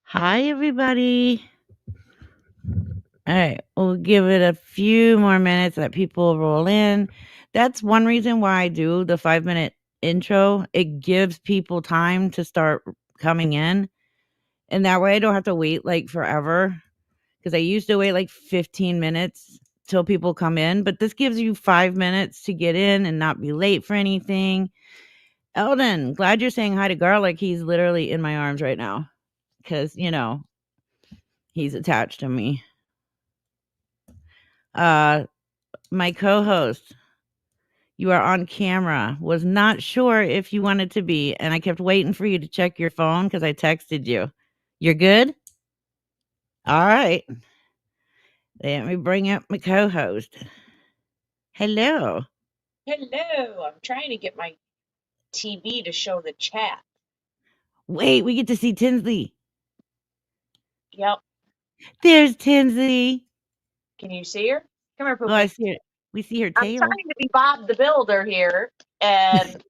Hi, everybody. All right, we'll give it a few more minutes, let people roll in. That's one reason why I do the 5-minute intro. It gives people time to start coming in, and that way I don't have to wait like forever. Because I used to wait like 15 minutes till people come in, but this gives you 5 minutes to get in and not be late for anything. Eldon, glad you're saying hi to Garlic. He's literally in my arms right now because, he's attached to me. My co-host, you are on camera. Was not sure if you wanted to be, and I kept waiting for you to check your phone because I texted you. You're good? All right. Let me bring up my co-host. Hello. Hello, I'm trying to get my TV to show the chat. Wait, we get to see Tinsley. Yep. There's Tinsley. Can you see her? Come here, Oh, I Poopy. see it. We see her I'm tail. trying to be Bob the Builder here, and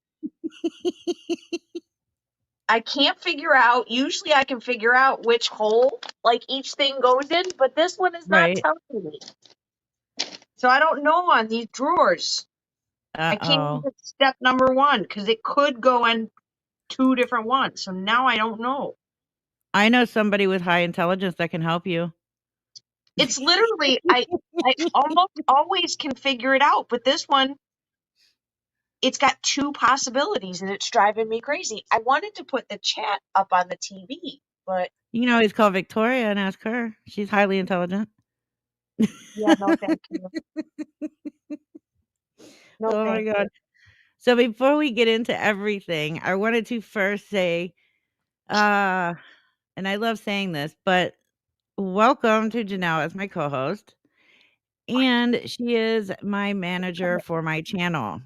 I can't figure out. Usually I can figure out which hole like each thing goes in, but this one is not Right. telling me. So I don't know on these drawers. I can't even Uh-oh. get step number one because it could go in two different ones. So now I don't know. I know somebody with high intelligence that can help you. It's literally I almost always can figure it out, but this one it's got two possibilities and it's driving me crazy. I wanted to put the chat up on the TV, but You can always call Victoria and ask her. She's highly intelligent. yeah, no thank you. No Oh my thank you. god. So before we get into everything, I wanted to first say, uh, and I love saying this, but welcome to Janelle as my co-host. And she is my manager for my channel.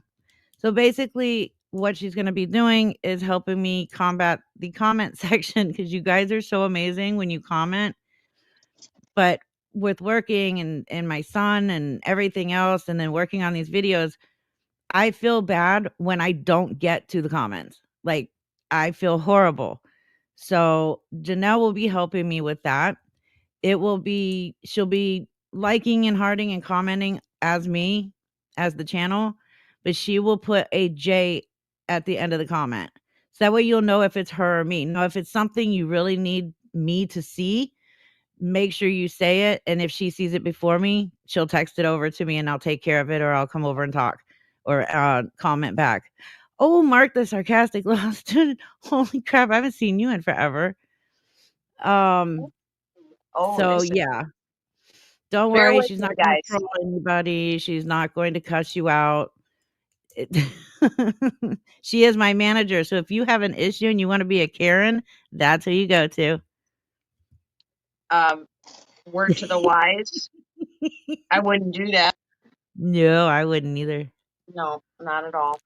So basically, what she's going to be doing is helping me combat the comment section because you guys are so amazing when you comment. But with working and my son and everything else, and then working on these videos, I feel bad when I don't get to the comments. Like, I feel horrible. So, Janelle will be helping me with that. She'll be liking and hearting and commenting as me, as the channel, but she will put a J at the end of the comment. So that way you'll know if it's her or me. Now, if it's something you really need me to see, make sure you say it. And if she sees it before me, she'll text it over to me and I'll take care of it, or I'll come over and talk or comment back. Oh, Mark the sarcastic little student. Holy crap, I haven't seen you in forever. Um, Oh, so listen. yeah, don't Bear worry, with she's me, not gonna guys. troll anybody. She's not going to cuss you out. It She is my manager, so if you have an issue and you wanna be a Karen, that's who you go to. Um, word to the wise. I wouldn't do that. No, I wouldn't either. No, not at all.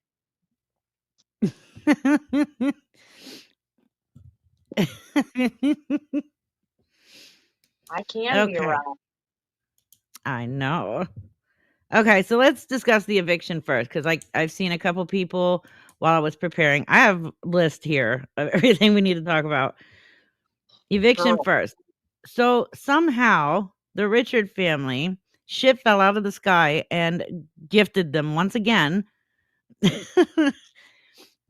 I can be Okay, around. I know. Okay, so let's discuss the eviction first, because like I've seen a couple people while I was preparing. I have a list here of everything we need to talk about. Eviction Girl. first. So somehow the Richard family shit fell out of the sky and gifted them once again.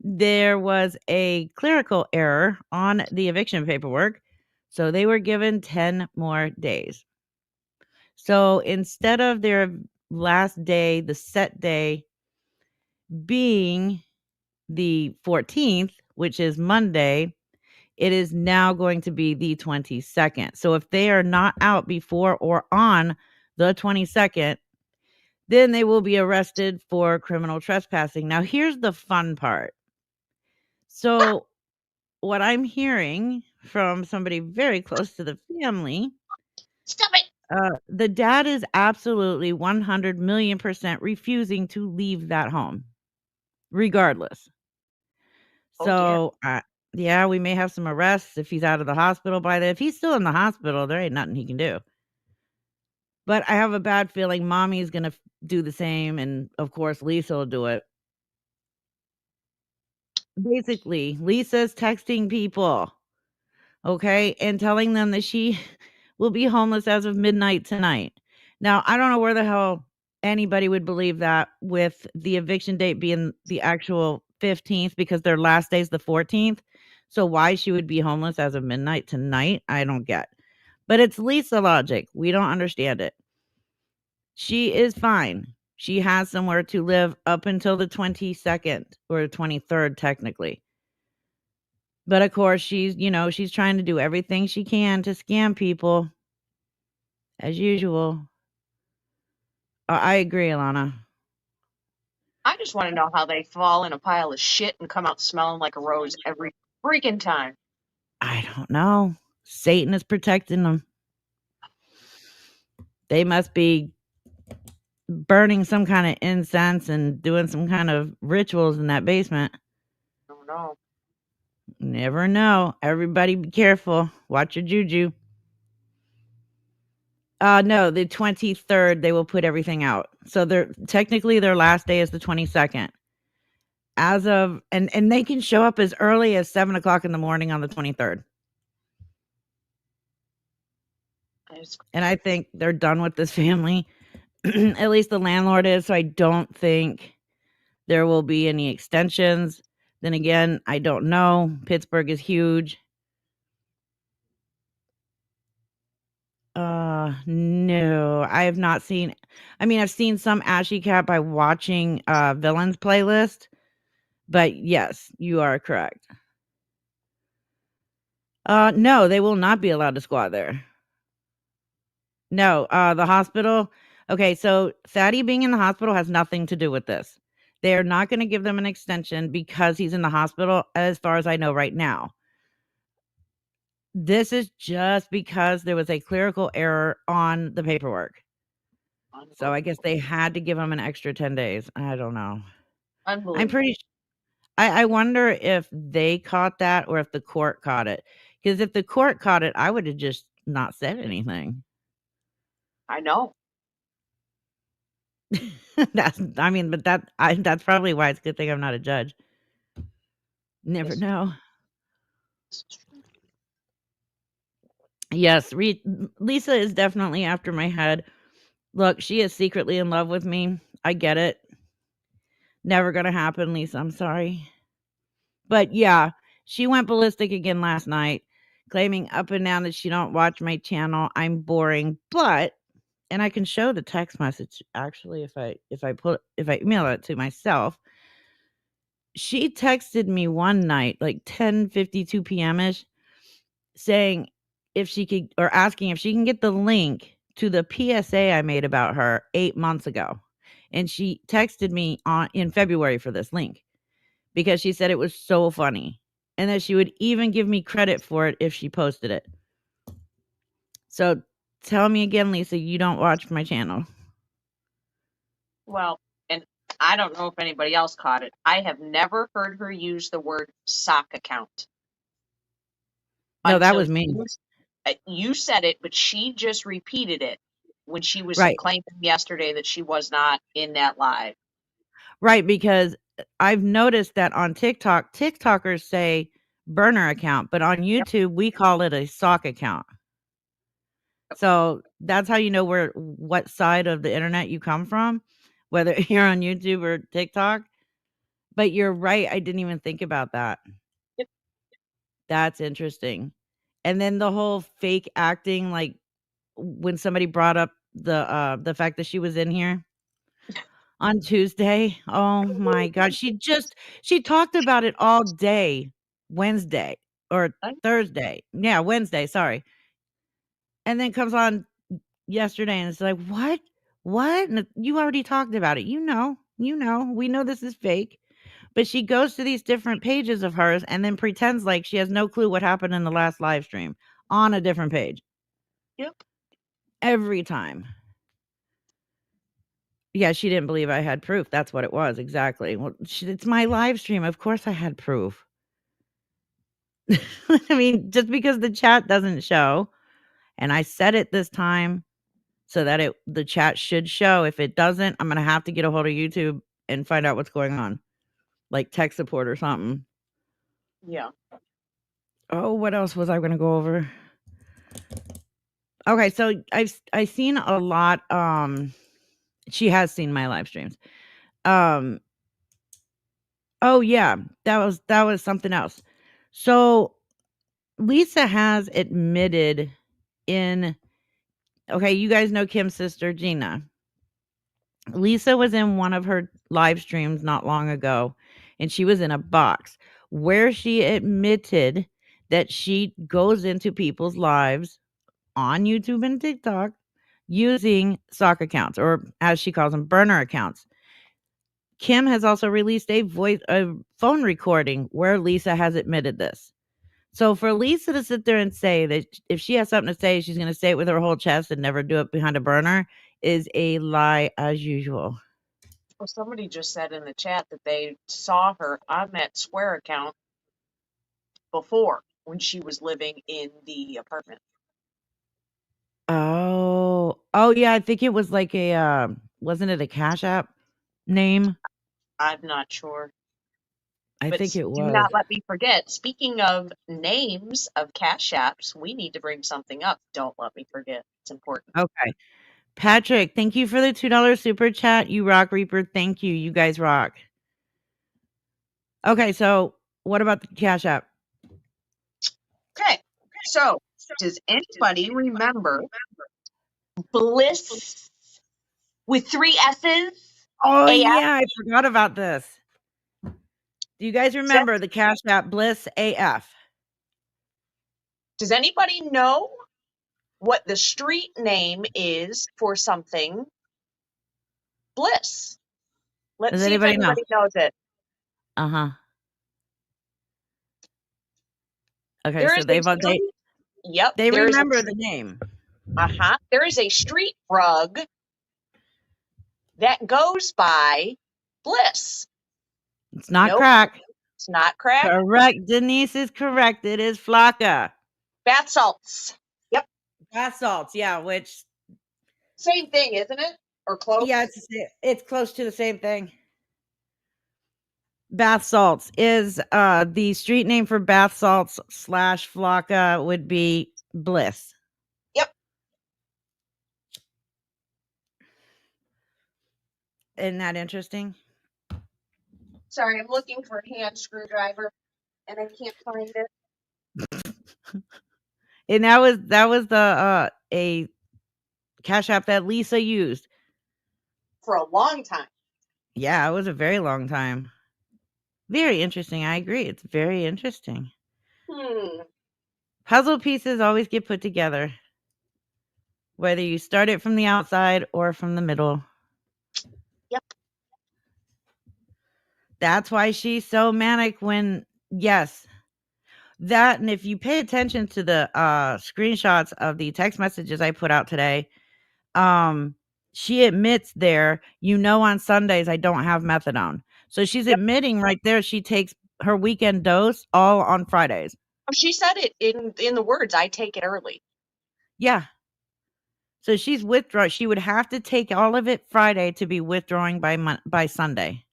There was a clerical error on the eviction paperwork, so they were given 10 more days. So instead of their last day, the set day being the 14th, which is Monday, it is now going to be the 22nd. So if they are not out before or on the 22nd, then they will be arrested for criminal trespassing. Now, here's the fun part. So, what I'm hearing from somebody very close to the family, Stop it. the dad is absolutely 100 million percent refusing to leave that home, regardless. Oh dear. So, yeah, we may have some arrests if he's out of the hospital by then. If he's still in the hospital, there ain't nothing he can do. But I have a bad feeling mommy's gonna do the same, and of course, Lisa will do it. Basically, Lisa's texting people. okay, and telling them that she will be homeless as of midnight tonight. Now, I don't know where the hell anybody would believe that with the eviction date being the actual 15th because their last day is the 14th. So why she would be homeless as of midnight tonight, I don't get. But it's Lisa logic. We don't understand it. She is fine. She has somewhere to live up until the 22nd or 23rd technically. But of course, she's trying to do everything she can to scam people as usual. I agree, Alana. I just want to know how they fall in a pile of shit and come out smelling like a rose every freaking time. I don't know. Satan is protecting them. They must be burning some kind of incense and doing some kind of rituals in that basement. I don't know. Never know. Everybody be careful. Watch your juju. No, the 23rd they will put everything out. So they're technically their last day is the 22nd. As of and they can show up as early as 7 o'clock in the morning on the 23rd. And I think they're done with this family. At least the landlord is, so I don't think there will be any extensions. Then again, I don't know. Pittsburgh is huge. No, I have not seen. I mean, I've seen some Ashy Cat by watching Villains playlist, but yes, you are correct. No, they will not be allowed to squat there. No, the hospital. Okay, so Thaddy being in the hospital has nothing to do with this. They're not going to give them an extension because he's in the hospital, as far as I know right now. This is just because there was a clerical error on the paperwork. So I guess they had to give him an extra 10 days. I don't know. I'm Unbelievable. pretty I wonder if they caught that or if the court caught it. Because if the court caught it, I would have just not said anything. I know. That's probably why it's a good thing I'm not a judge. Never Yes. know. Yes, Lisa is definitely after my head. Look, she is secretly in love with me. I get it. Never gonna happen, Lisa. I'm sorry. But yeah, she went ballistic again last night, claiming up and down that she don't watch my channel. I'm boring, but and I can show the text message actually if I email it to myself. She texted me one night, like 10:52 p.m. ish, saying if she could or asking if she can get the link to the PSA I made about her 8 months ago. And she texted me on in February for this link because she said it was so funny and that she would even give me credit for it if she posted it. So tell me again, Lisa, you don't watch my channel. Well, and I don't know if anybody else caught it. I have never heard her use the word sock account. No, that Until was me. you said it, but she just repeated it when she was Right. claiming yesterday that she was not in that live. Right, because I've noticed that on TikTok, TikTokers say burner account, but on Yep. YouTube, we call it a sock account. So that's how you know what side of the internet you come from, whether you're on YouTube or TikTok. But you're right, I didn't even think about that. Yep. That's interesting. And then the whole fake acting, like when somebody brought up the fact that she was in here on Tuesday. Oh my god, she talked about it all day Wednesday or Thursday. Yeah, Wednesday, sorry. And then comes on yesterday and it's like, "What? What? You already talked about it. You know. We know this is fake." But she goes to these different pages of hers and then pretends like she has no clue what happened in the last live stream on a different page. Yep. Every time. Yeah, she didn't believe I had proof. That's what it was, exactly. Well, it's my live stream. Of course I had proof. I mean, just because the chat doesn't show, and I said it this time so that the chat should show. If it doesn't, I'm gonna have to get a hold of YouTube and find out what's going on, like tech support or something. Yeah. Oh, what else was I gonna go over? Okay, so I've seen a lot, she has seen my live streams. Um, oh, yeah, that was something else. So, Lisa has admitted in okay, you guys know Kim's sister, Gina. Lisa was in one of her live streams not long ago, and she was in a box where she admitted that she goes into people's lives on YouTube and TikTok using sock accounts, or as she calls them, burner accounts. Kim has also released a phone recording where Lisa has admitted this. So for Lisa to sit there and say that if she has something to say, she's going to say it with her whole chest and never do it behind a burner is a lie as usual. Well, somebody just said in the chat that they saw her on that Square account before when she was living in the apartment. Oh. Oh, yeah, I think it was like wasn't it a Cash App name? I'm not sure. I But think it do was. not let me forget, speaking of names of cash apps, we need to bring something up. Don't let me forget. It's important. Okay. Patrick, thank you for the $2 super chat. You rock, Reaper. Thank you. You guys rock. Okay, so what about the Cash App? Okay. So, does anybody remember Bliss with three S's? Oh, AF? yeah, I forgot about this. Do you guys remember the Cash App Bliss AF? Does anybody know what the street name is for something Bliss? Let's Does see if anybody know? anybody knows it. Uh-huh. Okay, There so is a they street. Yep, they there is a remember the name. there is a street drug that goes by Bliss. It's not Nope, crack. it's not crack. Correct. Denise is correct. It is Flocka. Bath salts. Yep, Bath salts, yeah, which same thing, isn't it? Or close? yeah, it's close to the same thing. Bath salts is the street name for bath salts slash Flocka would be Bliss. Yep. Isn't that interesting? Sorry, I'm looking for a hand screwdriver and I can't find it. And that was the a Cash App that Lisa used. For a long time. Yeah, it was a very long time. Very interesting. I agree. It's very interesting. Hmm. Puzzle pieces always get put together, whether you start it from the outside or from the middle. Yep. That's why she's so manic when, yes, that, and if you pay attention to the screenshots of the text messages I put out today, um, she admits there, on Sundays I don't have methadone. So she's Yep. admitting right there she takes her weekend dose all on Fridays. Oh, she said it in the words, I take it early. Yeah. So she's withdrawing. She would have to take all of it Friday to be withdrawing by Sunday.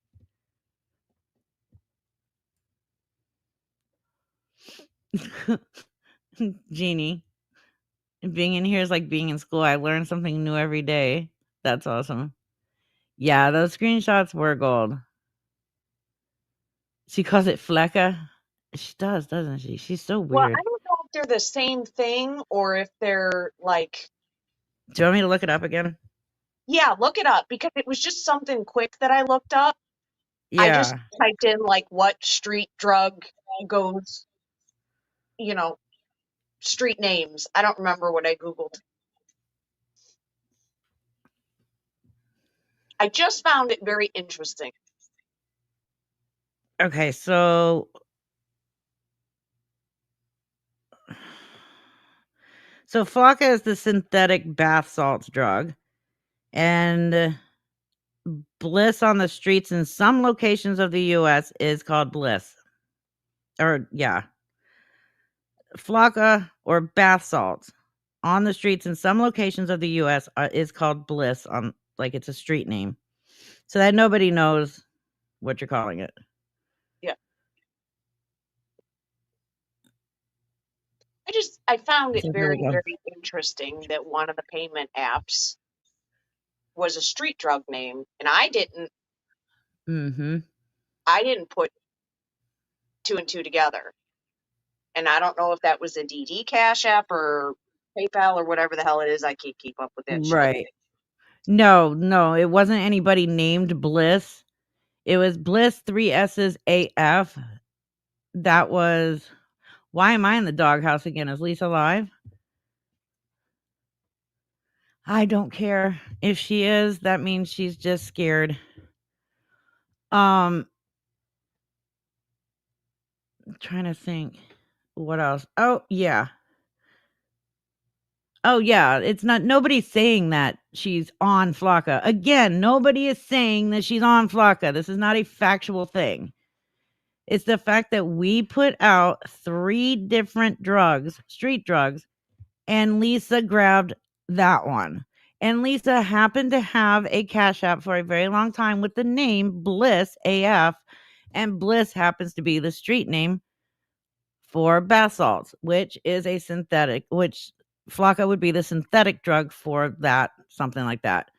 Jeannie, being in here is like being in school. I learn something new every day. That's awesome. Yeah, those screenshots were gold. She calls it Flecka. She does, doesn't she? She's so Well, weird. I don't know if they're the same thing or if they're like, Do you want me to look it up again? yeah, look it up because it was just something quick that I looked up. I just Yeah. typed in like what street drug goes, you know, street names. I don't remember what I Googled. I just found it very interesting. Okay, so Flocka is the synthetic bath salts drug, and Bliss on the streets in some locations of the US is called Bliss. Or yeah, Flocka or bath salts on the streets in some locations of the US is called Bliss, on like it's a street name. So that nobody knows what you're calling it. Yeah. I found it So here we very, go. very interesting that one of the payment apps was a street drug name, and I didn't Mhm. put two and two together. And I don't know if that was a DD Cash app or PayPal or whatever the hell it is. I can't keep up with that shit. Right. No, it wasn't anybody named Bliss. It was Bliss 3 S's AF. That was why am I in the doghouse again? Is Lisa live? I don't care. If she is, that means she's just scared. Trying to think. What else? Oh, yeah. Oh, yeah. It's not nobody's saying that she's on Flocka. Again, nobody is saying that she's on Flocka. This is not a factual thing. It's the fact that we put out 3 different drugs, street drugs, and Lisa grabbed that one. And Lisa happened to have a Cash App for a very long time with the name Bliss AF, and Bliss happens to be the street name for bath salts, which is a synthetic, which Flocka would be the synthetic drug for that, something like that.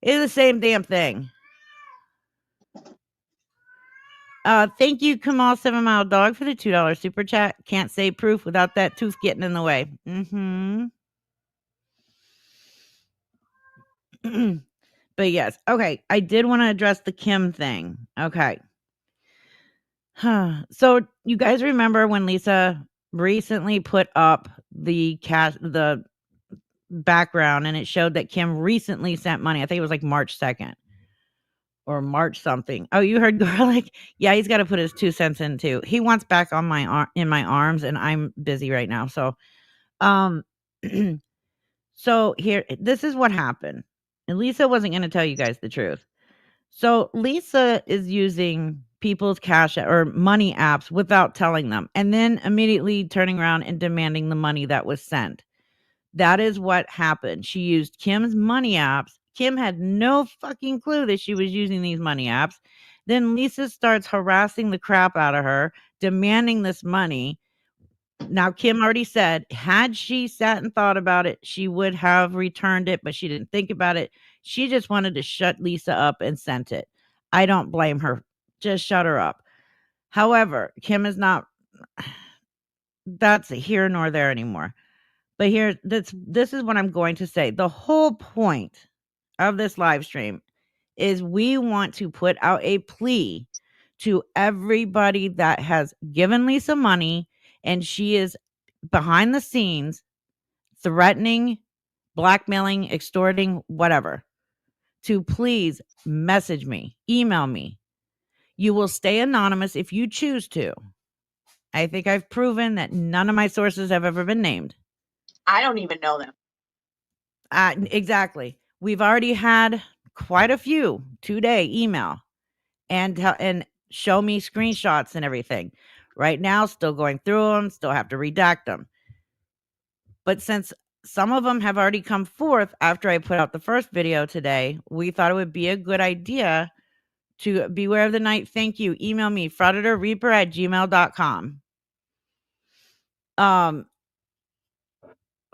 It's the same damn thing. Thank you, Kamal 7 Mile Dog, for the $2 super chat. Can't say proof without that tooth getting in the way. But yes, okay. I did want to address the Kim thing. Okay. So you guys remember when Lisa recently put up the background and it showed that Kim recently sent money. I think it was like March 2nd or March something. Oh, you heard Garlic? Yeah, he's got to put his 2 cents in too. He wants back on in my arms and I'm busy right now. So, um so here this is what happened. And Lisa wasn't going to tell you guys the truth. So Lisa is using people's cash or money apps without telling them and then immediately turning around and demanding the money that was sent. That is what happened. She used Kim's money apps. Kim had no fucking clue that she was using these money apps. Then Lisa starts harassing the crap out of her, demanding this money. Now, Kim already said, had she sat and thought about it, she would have returned it, but she didn't think about it. She just wanted to shut Lisa up and sent it. I don't blame her. Just shut her up. However, Kim is not, that's here nor there anymore. But this is what I'm going to say. The whole point of this live stream is we want to put out a plea to everybody that has given Lisa money and she is behind the scenes threatening, blackmailing, extorting, whatever, to please message me, email me. You will stay anonymous if you choose to. I think I've proven that none of my sources have ever been named. I don't even know them. Exactly. We've already had quite a few today email and show me screenshots and everything. Right now, still going through them, still have to redact them. But since some of them have already come forth after I put out the first video today, we thought it would be a good idea to beware of the night. Thank you. Email me, frauditorreaper@gmail.com. What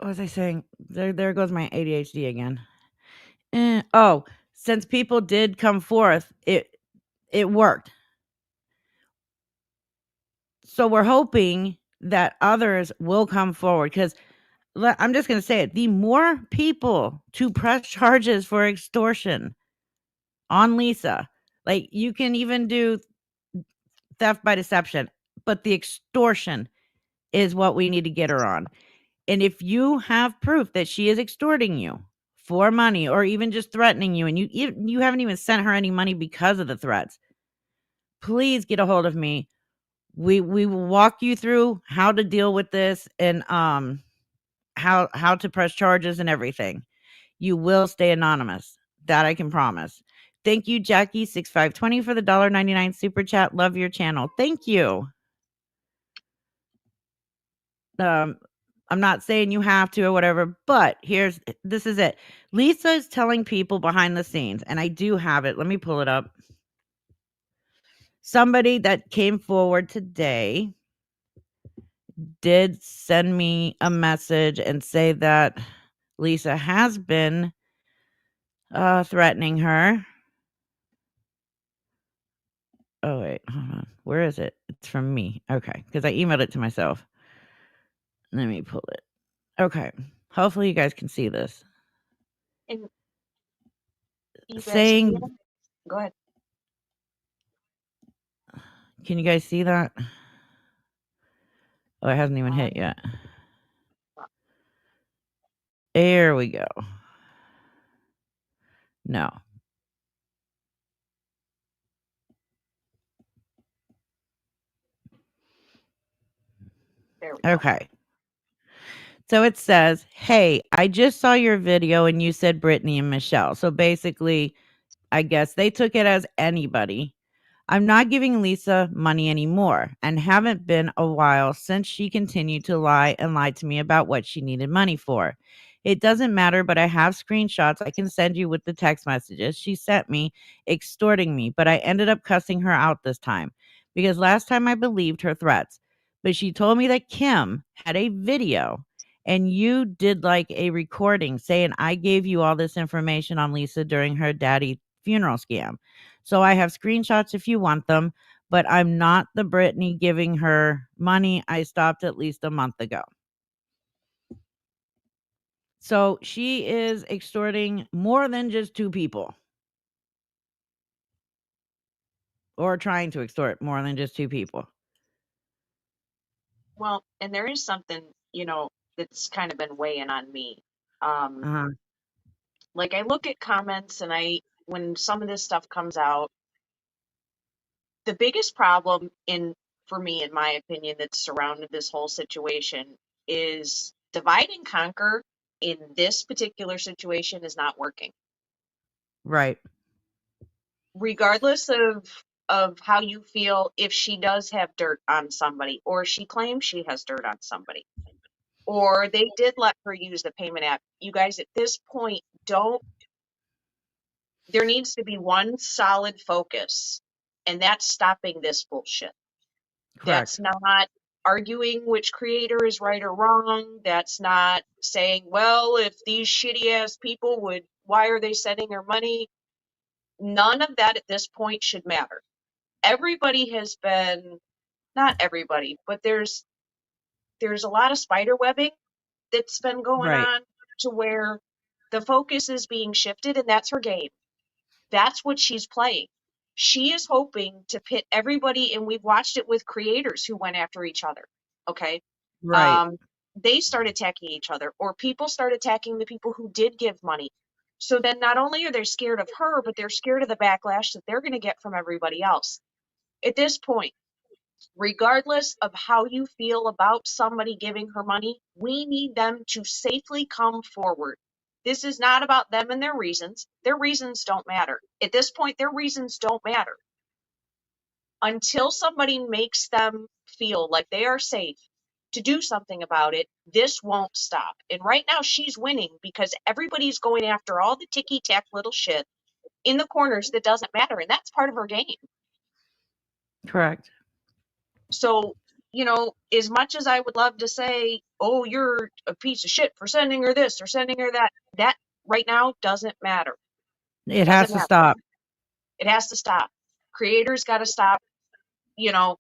was I saying? There goes my ADHD again. Since people did come forth, it worked. So we're hoping that others will come forward because I'm just going to say it. The more people to press charges for extortion on Lisa, like you can even do theft by deception, but the extortion is what we need to get her on. And if you have proof that she is extorting you for money or even just threatening you and you haven't even sent her any money because of the threats, please get a hold of me. We will walk you through how to deal with this and how to press charges and everything. You will stay anonymous. That I can promise. Thank you, Jackie 6520 for the $1.99 super chat. Love your channel. Thank you. I'm not saying you have to or whatever, but this is it. Lisa is telling people behind the scenes, and I do have it. Let me pull it up. Somebody that came forward today did send me a message and say that Lisa has been threatening her. Oh, wait, hold on. Where is it? It's from me. Okay, because I emailed it to myself. Let me pull it. Okay. Hopefully you guys can see this. And you guys, Saying, go ahead. can you guys see that? Oh, it hasn't even hit yet. There we go. No. There we go. Okay. So it says, "Hey, I just saw your video and you said Brittany and Michelle." So basically, I guess they took it as anybody. "I'm not giving Lisa money anymore and haven't been a while since she continued to lie and lie to me about what she needed money for. It doesn't matter, but I have screenshots I can send you with the text messages she sent me extorting me, but I ended up cussing her out this time because last time I believed her threats. But she told me that Kim had a video and you did like a recording saying I gave you all this information on Lisa during her daddy funeral scam. So I have screenshots if you want them, but I'm not the Brittany giving her money. I stopped at least a month ago." So she is extorting more than just two people, or trying to extort more than just two people. Well, and there is something, that's kind of been weighing on me. Um, Uh-huh. like I look at comments and when some of this stuff comes out, the biggest problem for me, in my opinion, that's surrounded this whole situation is divide and conquer in this particular situation is not working. Right. Regardless of how you feel, if she does have dirt on somebody, or she claims she has dirt on somebody, or they did let her use the payment app, you guys, at this point, don't there needs to be one solid focus, and that's stopping this bullshit. That's Correct. not arguing which creator is right or wrong. That's not saying, well, if these shitty ass people why are they sending her money? None of that at this point should matter. Everybody has been, not everybody, but there's a lot of spider webbing that's been going Right. on to where the focus is being shifted, and that's her game. That's what she's playing. She is hoping to pit everybody, and we've watched it with creators who went after each other. Okay. Right. Um, they start attacking each other, or people start attacking the people who did give money. So then not only are they scared of her, but they're scared of the backlash that they're going to get from everybody else. At this point, regardless of how you feel about somebody giving her money, we need them to safely come forward. This is not about them and their reasons. Their reasons don't matter. At this point, their reasons don't matter. Until somebody makes them feel like they are safe to do something about it, this won't stop. And right now, she's winning because everybody's going after all the ticky tack little shit in the corners that doesn't matter. And that's part of her game. Correct. So, as much as I would love to say, oh, you're a piece of shit for sending her this or sending her that, that right now doesn't matter. It has Doesn't to matter. stop. It has to stop. Creators got to stop, you know,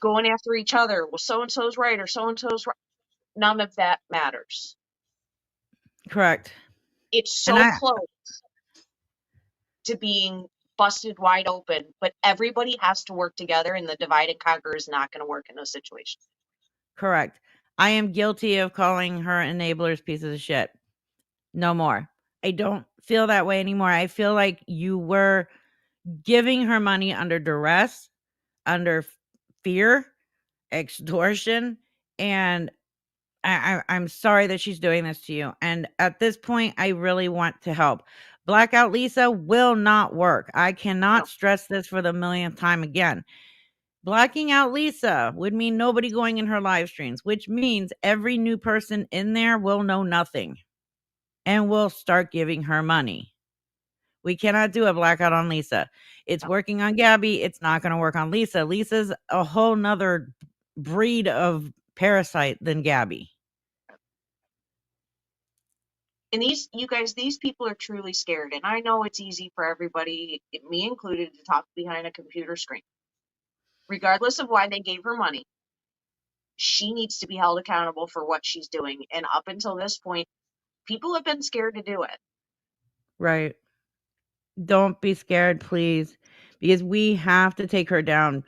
going after each other. Well, so and so's right or so and so's right. None of that matters. Correct. It's And so close to being busted wide open, but everybody has to work together, and the divide and conquer is not going to work in those situations. correct. I am guilty of calling her enablers pieces of shit. No more. I don't feel that way anymore. I feel like you were giving her money under duress, under fear, extortion, and I'm sorry that she's doing this to you. And at this point, I really want to help. Blackout Lisa will not work. I No. cannot stress this for the millionth time again. Blacking out Lisa would mean nobody going in her live streams, which means every new person in there will know nothing and will start giving her money. We cannot do a blackout on Lisa. It's No. working on Gabby. It's not going to work on Lisa. Lisa's a whole nother breed of parasite than Gabby. And you guys, these people are truly scared. And I know it's easy for everybody, me included, to talk behind a computer screen. Regardless of why they gave her money, she needs to be held accountable for what she's doing. And up until this point, people have been scared to do it. Right. Don't be scared, please, because we have to take her down.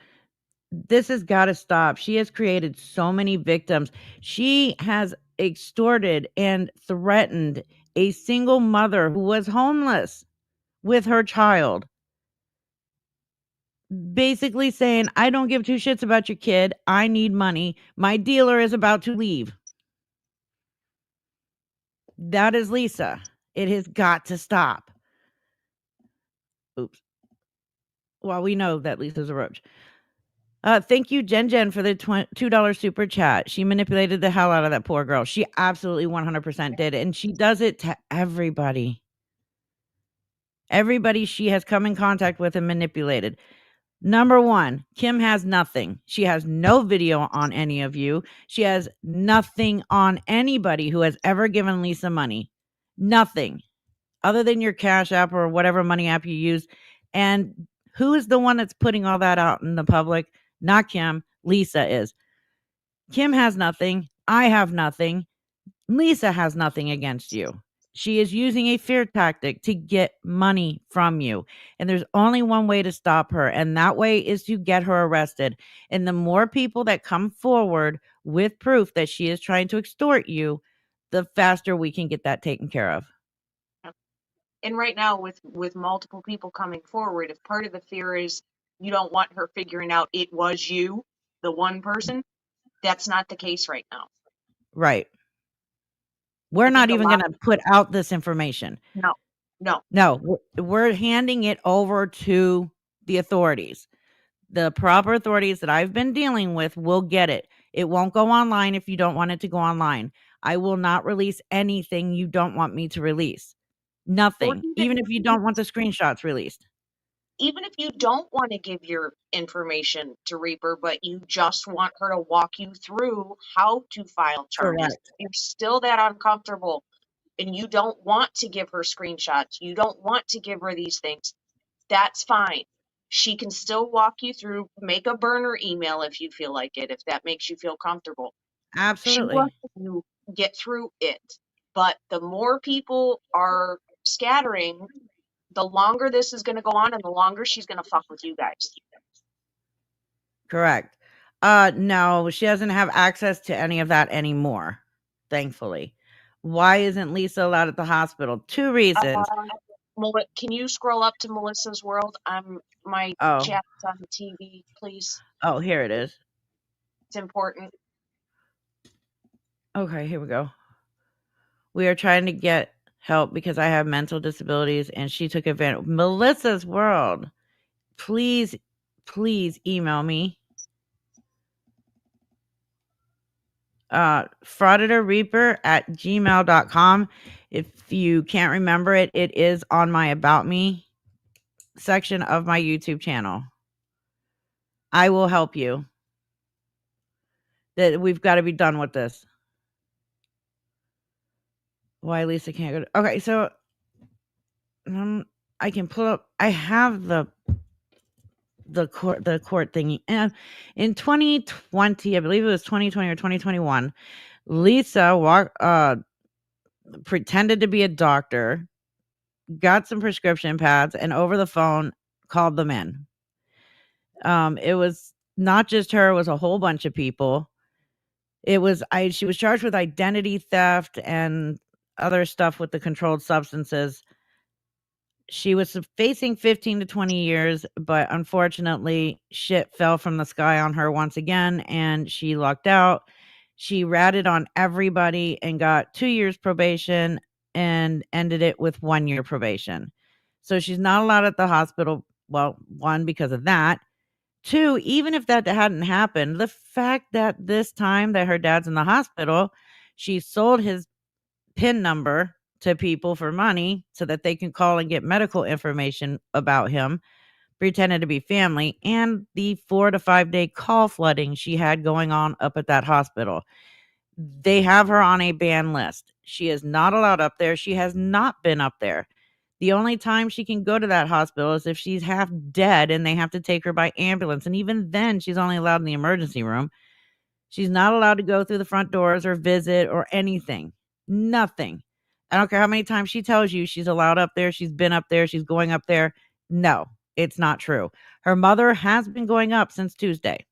This has got to stop. She has created so many victims. She has extorted and threatened a single mother who was homeless with her child, basically saying, I don't give two shits about your kid. I need money. My dealer is about to leave. That is Lisa. It has got to stop. Oops. Well, we know that Lisa's a roach. Thank you, Jen, for the $2 super chat. She manipulated the hell out of that poor girl. She absolutely 100% did. And she does it to everybody. Everybody she has come in contact with and manipulated. Number one, Kim has nothing. She has no video on any of you. She has nothing on anybody who has ever given Lisa money. Nothing. Other than your Cash App or whatever money app you use. And who is the one that's putting all that out in the public? Not Kim. Lisa is. Kim has nothing. I have nothing. Lisa has nothing against you. She is using a fear tactic to get money from you. And there's only one way to stop her. And that way is to get her arrested. And the more people that come forward with proof that she is trying to extort you, the faster we can get that taken care of. And right now, with multiple people coming forward, if part of the fear is you don't want her figuring out it was you, the one person, that's not the case right now. Right. We're I not think a even lot. going to put out this information. No. No, we're handing it over to the authorities. The proper authorities that I've been dealing with will get it. It won't go online if you don't want it to go online. I will not release anything you don't want me to release. Or Nothing. Even if you don't want the screenshots released. even if you don't want to give your information to Reaper, but you just want her to walk you through how to file charges, Correct. you're still that uncomfortable and you don't want to give her screenshots, you don't want to give her these things, that's fine. She can still walk you through, make a burner email if you feel like it, if that makes you feel comfortable. She will Absolutely. help you get through it. But the more people are scattering, the longer this is going to go on and the longer she's going to fuck with you guys. Correct. No, she doesn't have access to any of that anymore, thankfully. Why isn't Lisa allowed at the hospital? Two reasons. Can you scroll up to Melissa's world? My Oh, chat's on the TV, please. oh, here it is. It's important. Okay, here we go. We are trying to get help because I have mental disabilities and she took advantage. Melissa's world. Please, please email me. frauditorreaper@gmail.com. If you can't remember it, it is on my About Me section of my YouTube channel. I will help you. That we've got to be done with this. Why Lisa can't go to, okay, so I can pull up. I have the court thingy. And in 2020, I believe it was 2020 or 2021, Lisa pretended to be a doctor, got some prescription pads, and over the phone called them in. It was not just her, it was a whole bunch of people. She was charged with identity theft and other stuff with the controlled substances. She was facing 15 to 20 years, but unfortunately, shit fell from the sky on her once again, and she lucked out. She ratted on everybody and got 2 years probation and ended it with 1 year probation. So she's not allowed at the hospital. Well, one, because of that. Two, even if that hadn't happened, the fact that this time that her dad's in the hospital, she sold his PIN number to people for money so that they can call and get medical information about him, pretended to be family, and the 4 to 5 day call flooding she had going on up at that hospital. They have her on a ban list. She is not allowed up there. She has not been up there. The only time she can go to that hospital is if she's half dead and they have to take her by ambulance. And even then, she's only allowed in the emergency room. She's not allowed to go through the front doors or visit or anything. Nothing. I don't care how many times she tells you she's allowed up there, she's been up there, she's going up there. No, it's not true. Her mother has been going up since Tuesday.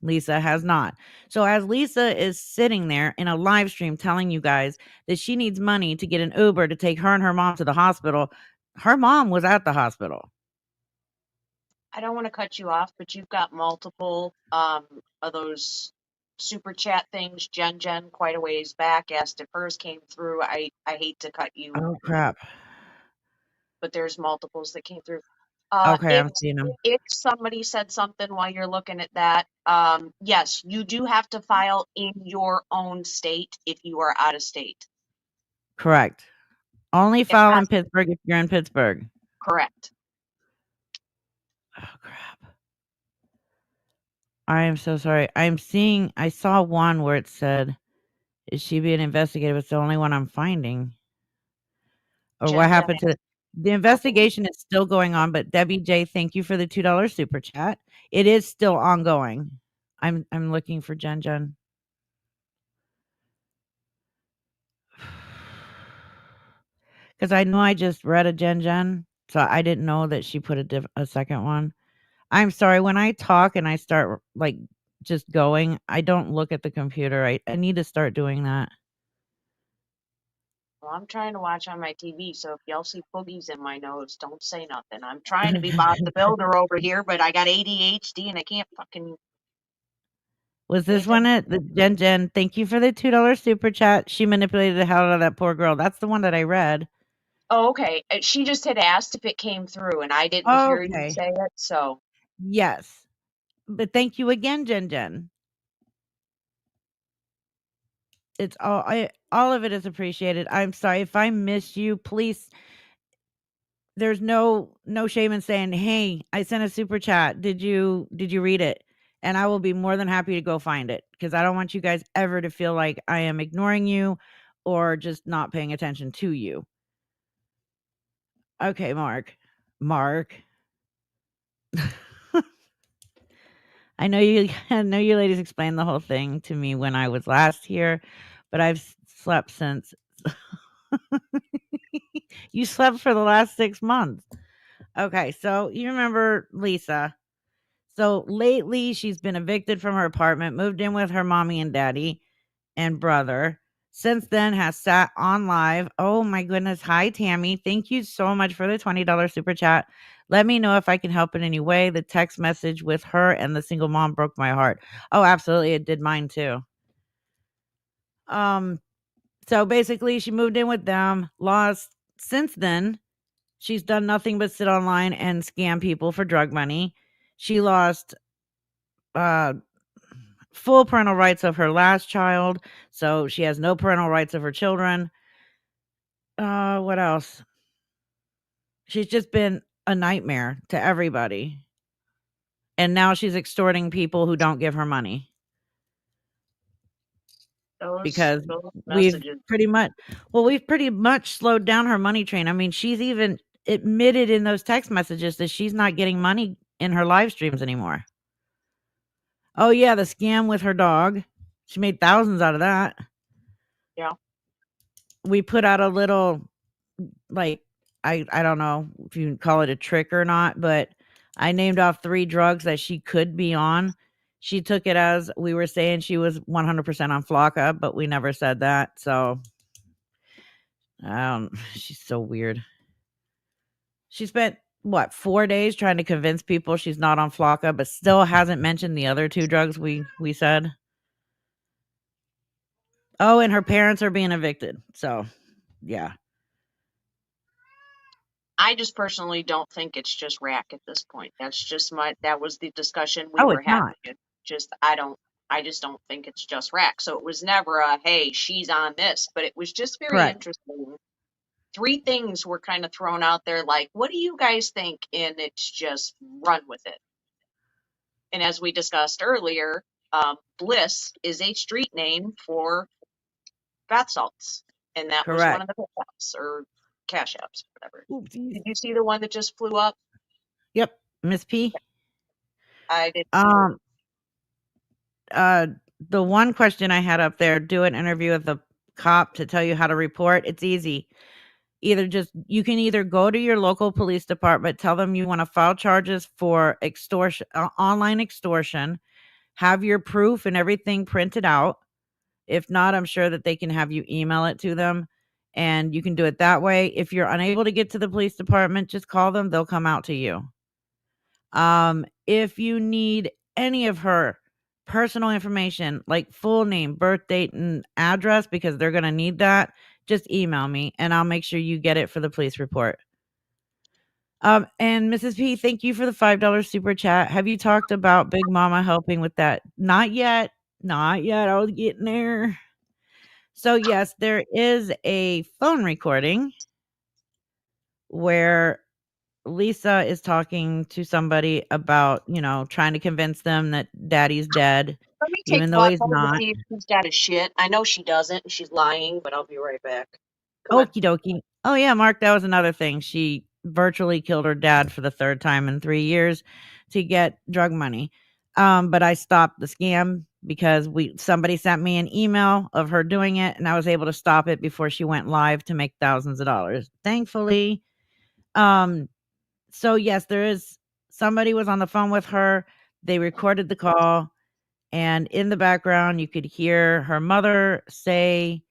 Lisa has not. So as Lisa is sitting there in a live stream telling you guys that she needs money to get an Uber to take her and her mom to the hospital, her mom was at the hospital. I don't want to cut you off, but you've got multiple of those super chat things. Jen quite a ways back asked if hers came through. I hate to cut you, Oh crap. but there's multiples that came through. Okay, If I'm seeing them. somebody said something while you're looking at that, yes, you do have to file in your own state if you are out of state. Correct. Only It file in has Pittsburgh if you're in Pittsburgh. correct. Oh crap. I am so sorry. I saw one where it said, is she being investigated? It's the only one I'm finding. Or what Jen happened has to the a couple. investigation is still going on, but Debbie J, thank you for the $2 super chat. It is still ongoing. I'm looking for Jen. Because I know I just read a Jen, so I didn't know that she put a second one. I'm sorry, when I talk and I start, like, just going, I don't look at the computer. I need to start doing that. Well, I'm trying to watch on my TV, so if y'all see boogies in my nose, don't say nothing. I'm trying to be Bob the Builder over here, but I got ADHD and I can't fucking Was pay this one attention. it? The Jen, thank you for the $2 super chat. She manipulated the hell out of that poor girl. That's the one that I read. Oh, okay. She just had asked if it came through, and I didn't hear you Okay. say it, so Yes. But thank you again, Jen. It's all of it is appreciated. I'm sorry if I miss you. Please, there's no shame in saying, "Hey, I sent a super chat. Did you read it?" And I will be more than happy to go find it because I don't want you guys ever to feel like I am ignoring you or just not paying attention to you. Okay, Mark. I know you ladies explained the whole thing to me when I was last here, but I've slept since. You slept for the last 6 months. Okay, so you remember Lisa. So lately she's been evicted from her apartment, moved in with her mommy and daddy and brother. Since then has sat on live. Oh my goodness. Hi Tammy. Thank you so much for the $20 super chat. Let me know if I can help in any way. The text message with her and the single mom broke my heart. Oh, absolutely. It did mine too. Um so basically she moved in with them, lost since then. She's done nothing but sit online and scam people for drug money. She lost uh full parental rights of her last child, so she has no parental rights of her children. What else? She's just been a nightmare to everybody. And now she's extorting people who don't give her money because those we've messages. we've pretty much slowed down her money train. I mean, she's even admitted in those text messages that she's not getting money in her live streams anymore. Oh yeah, the scam with her dog. She made thousands out of that. Yeah. We put out a little, like, I don't know if you can call it a trick or not, but I named off 3 drugs that she could be on. She took it as we were saying she was 100% on Flocka, but we never said that. So, she's so weird. She spent what, 4 days trying to convince people she's not on Flocka, but still hasn't mentioned the other 2 drugs we said. Oh, and her parents are being evicted. So, yeah. I just personally don't think it's just rack at this point. That was the discussion we Oh, were it's not. having. It just I just don't think it's just rack. So it was never a hey, she's on this, but it was just very Correct. interesting 3 things were kind of thrown out there like, what do you guys think? And it's just run with it. And as we discussed earlier, Bliss is a street name for bath salts. And that was one Correct. of the apps or cash apps, whatever. Oopsies. Did you see the one that just flew up? Yep, Miss P. I did too. Um, uh, the one question I had up there, do an interview with the cop to tell you how to report. It's easy. You can either go to your local police department, tell them you want to file charges for extortion, online extortion, have your proof and everything printed out. If not, I'm sure that they can have you email it to them and you can do it that way. If you're unable to get to the police department, just call them. They'll come out to you. If you need any of her personal information, like full name, birth date, and address, because they're going to need that, just email me and I'll make sure you get it for the police report. And Mrs. P, thank you for the $5 super chat. Have you talked about Big Mama helping with that? Not yet. Not yet. I was getting there. So, yes, there is a phone recording where Lisa is talking to somebody about, trying to convince them that daddy's dead, Let me take even though pause he's hold to not. see if she's got a shit. I know she doesn't, and she's lying, but I'll be right back. Come on. Okie dokie. Oh, yeah, Mark, that was another thing. She virtually killed her dad for the third time in 3 years to get drug money. But I stopped the scam because somebody sent me an email of her doing it, and I was able to stop it before she went live to make thousands of dollars. Thankfully. So yes, there is somebody was on the phone with her. They recorded the call, and in the background, you could hear her mother say,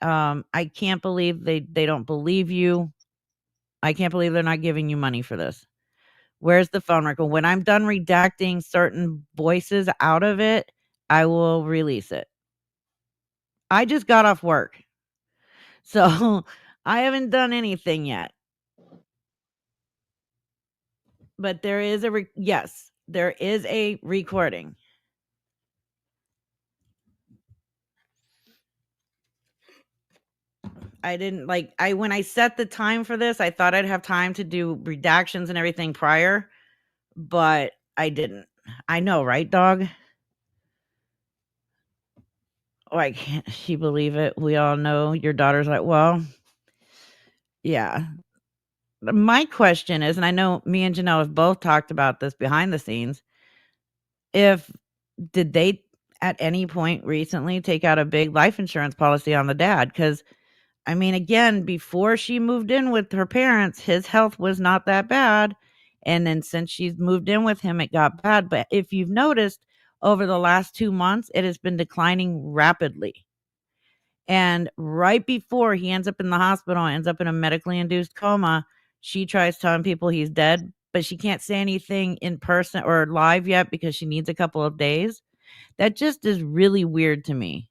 I can't believe they don't believe you. I can't believe they're not giving you money for this. Where's the phone record? When I'm done redacting certain voices out of it, I will release it. I just got off work, so I haven't done anything yet. But there is yes, there is a recording. I didn't when I set the time for this, I thought I'd have time to do redactions and everything prior, but I didn't. I know, right, dog? Why can't she believe it? We all know your daughter's like, well, yeah. My question is, and I know me and Janelle have both talked about this behind the scenes, if did they at any point recently take out a big life insurance policy on the dad? Because I mean, again, before she moved in with her parents, his health was not that bad. And then since she's moved in with him, it got bad. But if you've noticed over the last 2 months, it has been declining rapidly. And right before he ends up in the hospital, ends up in a medically induced coma, she tries telling people he's dead, but she can't say anything in person or live yet because she needs a couple of days. That just is really weird to me.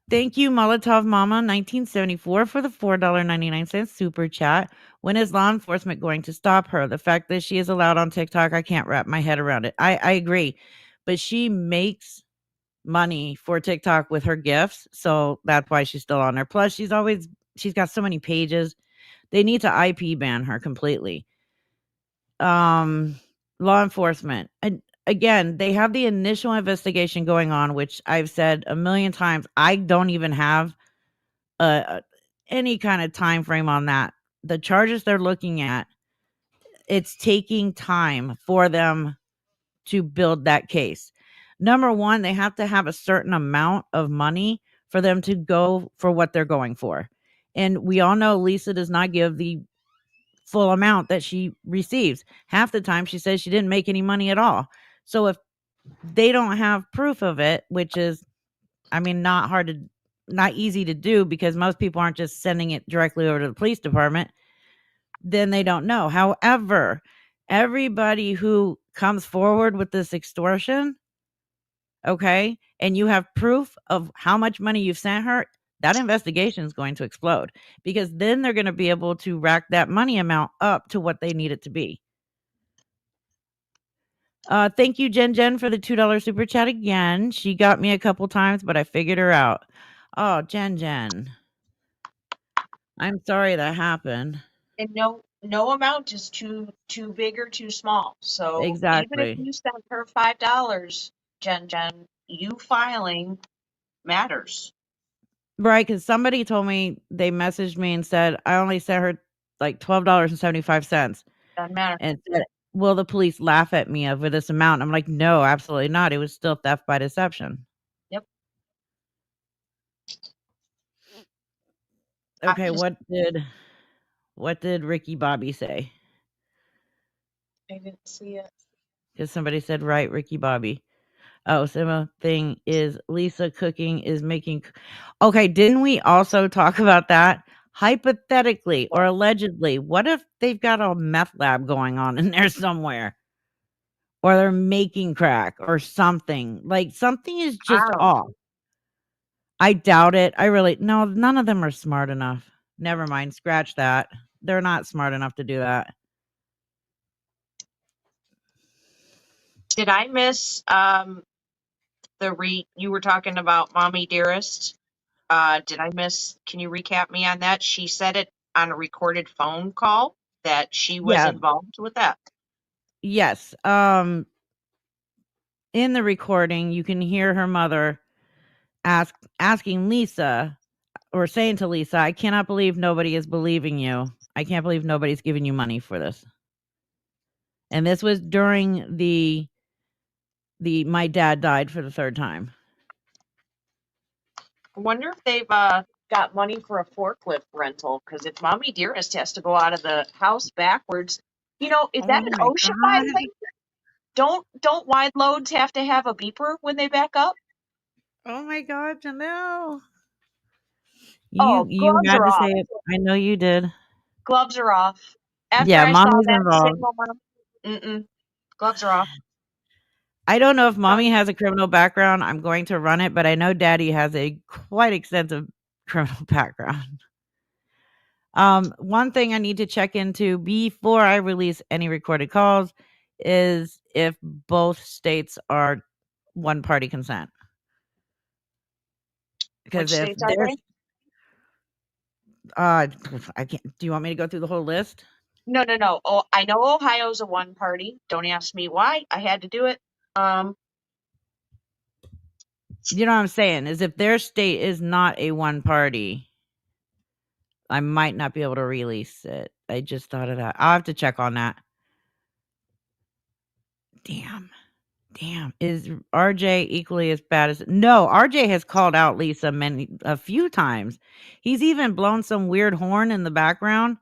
Thank you, Molotov Mama 1974 for the $4.99 super chat. When is law enforcement going to stop her? The fact that she is allowed on TikTok, I can't wrap my head around it. I agree. But she makes money for TikTok with her gifts. So that's why she's still on there. Plus, she's got so many pages. They need to IP ban her completely. Law enforcement. And again, they have the initial investigation going on, which I've said a million times. I don't even have any kind of time frame on that. The charges they're looking at, it's taking time for them to build that case. Number one, they have to have a certain amount of money for them to go for what they're going for. And we all know Lisa does not give the full amount that she receives. Half the time she says she didn't make any money at all. So if they don't have proof of it, which is, I mean, not easy to do because most people aren't just sending it directly over to the police department, then they don't know. However, everybody who comes forward with this extortion, okay, and you have proof of how much money you've sent her, that investigation is going to explode because then they're going to be able to rack that money amount up to what they need it to be. Thank you, Jen, for the $2 super chat again. She got me a couple times, but I figured her out. Oh, Jen. I'm sorry that happened. And no amount is too big or too small. So even if Exactly. you sent her $5, Jen, you filing matters. Right, because somebody told me they messaged me and said, "I only sent her, like, $12.75," Doesn't matter. and said, "Will the police laugh at me over this amount?" I'm like, "No, absolutely not. It was still theft by deception." Yep. I'm Okay, just what did Ricky Bobby say? I didn't see it. Because somebody said, "Right, Ricky Bobby." Oh, same thing is Lisa cooking is making okay, didn't we also talk about that? Hypothetically or What? allegedly, what if they've got a meth lab going on in there somewhere? Or they're making crack or something. Like, something is I just don't off. know. I doubt it. I really no, none of them are smart enough. Never mind, scratch that. They're not smart enough to do that. Did I miss you were talking about Mommy Dearest? Did I miss, can you recap me on that? She said it on a recorded phone call that she was Yeah, involved with that. yes. In the recording, you can hear her mother asking Lisa or saying to Lisa, "I cannot believe nobody is believing you. I can't believe nobody's giving you money for this." And this was during the my dad died for the 3rd time. I wonder if they've got money for a forklift rental, because if Mommy Dearest has to go out of the house backwards, is Oh that an my OSHA god. violation? Don't wide loads have to have a beeper when they back up? Oh my god, Janelle. Oh, You gloves had are to say off. it. I know you did. Gloves are off. After Yeah, I saw mommy's that involved. single mom, gloves are off. I don't know if mommy Done. has a criminal background. I'm going to run it, but I know daddy has a quite extensive criminal background. One thing I need to check into before I release any recorded calls is if both states are one party consent. Because Which if states are there's they? uh I can't do you want me to go through the whole list? No, no, no. Oh, I know Ohio's a one party. Don't ask me why. I had to do it. Um, You know what I'm saying? Is if their state is not a one party, I might not be able to release it. I just thought of that. I'll have to check on that. Damn. Damn. Is RJ equally as bad as No, RJ has called out Lisa a few times. He's even blown some weird horn in the background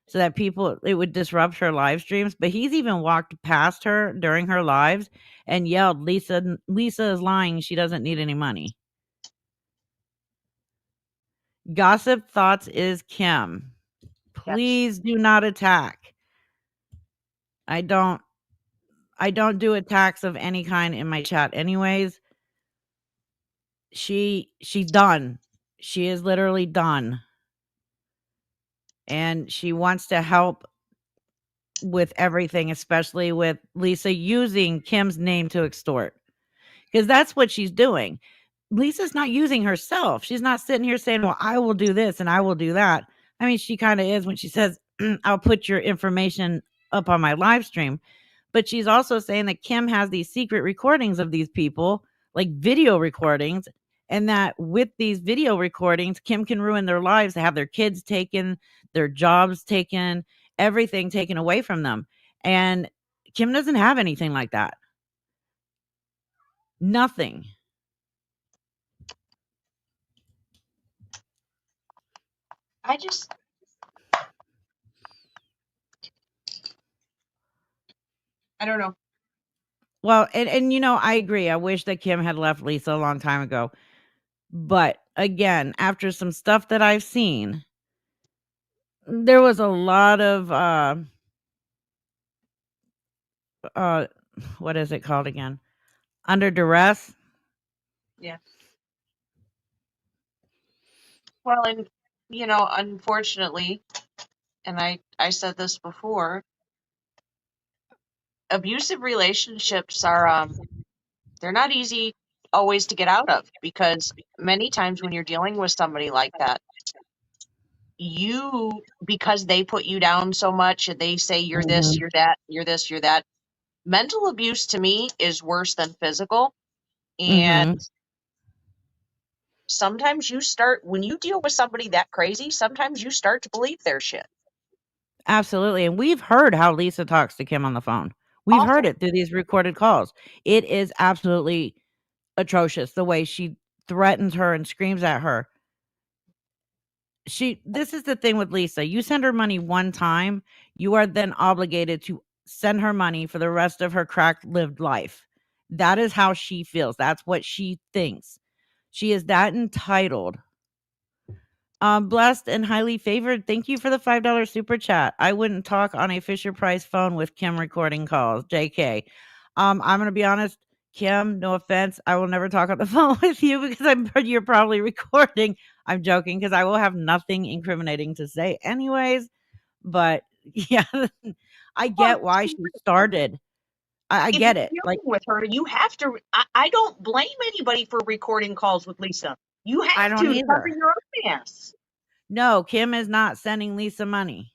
so that people it would disrupt her live streams, but he's even walked past her during her lives and yelled, Lisa is lying. She doesn't need any money." Gossip Thoughts is Kim. yes. Please do not attack. I don't I don't do attacks of any kind in my chat anyways. She's done. She is literally done. And she wants to help with everything, especially with Lisa using Kim's name to extort. Because that's what she's doing. Lisa's not using herself. She's not sitting here saying, "Well, I will do this and I will do that." I mean, she kind of is when she says, "I'll put your information up on my live stream." But she's also saying that Kim has these secret recordings of these people, like video recordings, and that with these video recordings, Kim can ruin their lives, have their kids taken, their jobs taken, everything taken away from them. And Kim doesn't have anything like that. Nothing. I just, I don't know. Well, and I agree. I wish that Kim had left Lisa a long time ago. But again, after some stuff that I've seen, there was a lot of uh what is it called again? Under duress. Yeah. Well, and unfortunately, and I said this before, abusive relationships are they're not easy always to get out of, because many times when you're dealing with somebody like that, because they put you down so much and they say you're this, Mhm. you're that, you're this, you're that. Mental abuse to me is worse than physical. And Mhm. sometimes when you deal with somebody that crazy, sometimes you start to believe their shit. Absolutely, and we've heard how Lisa talks to Kim on the phone. We've heard Awful. it through these recorded calls. It is absolutely atrocious the way she threatens her and screams at her. This is the thing with Lisa. You send her money one time, you are then obligated to send her money for the rest of her crack lived life. That is how she feels. That's what she thinks. She is that entitled. Blessed and highly favored. Thank you for the $5 super chat. I wouldn't talk on a Fisher Price phone with Kim recording calls. JK. I'm gonna be honest, Kim, no offense. I will never talk on the phone with you because you're probably recording. I'm joking because I will have nothing incriminating to say anyways. But yeah, I Well, get why she started. I if you're get it. dealing Like, with her, you have to. I don't blame anybody for recording calls with Lisa. You I have don't to cover either. your own ass. No, Kim is not sending Lisa money.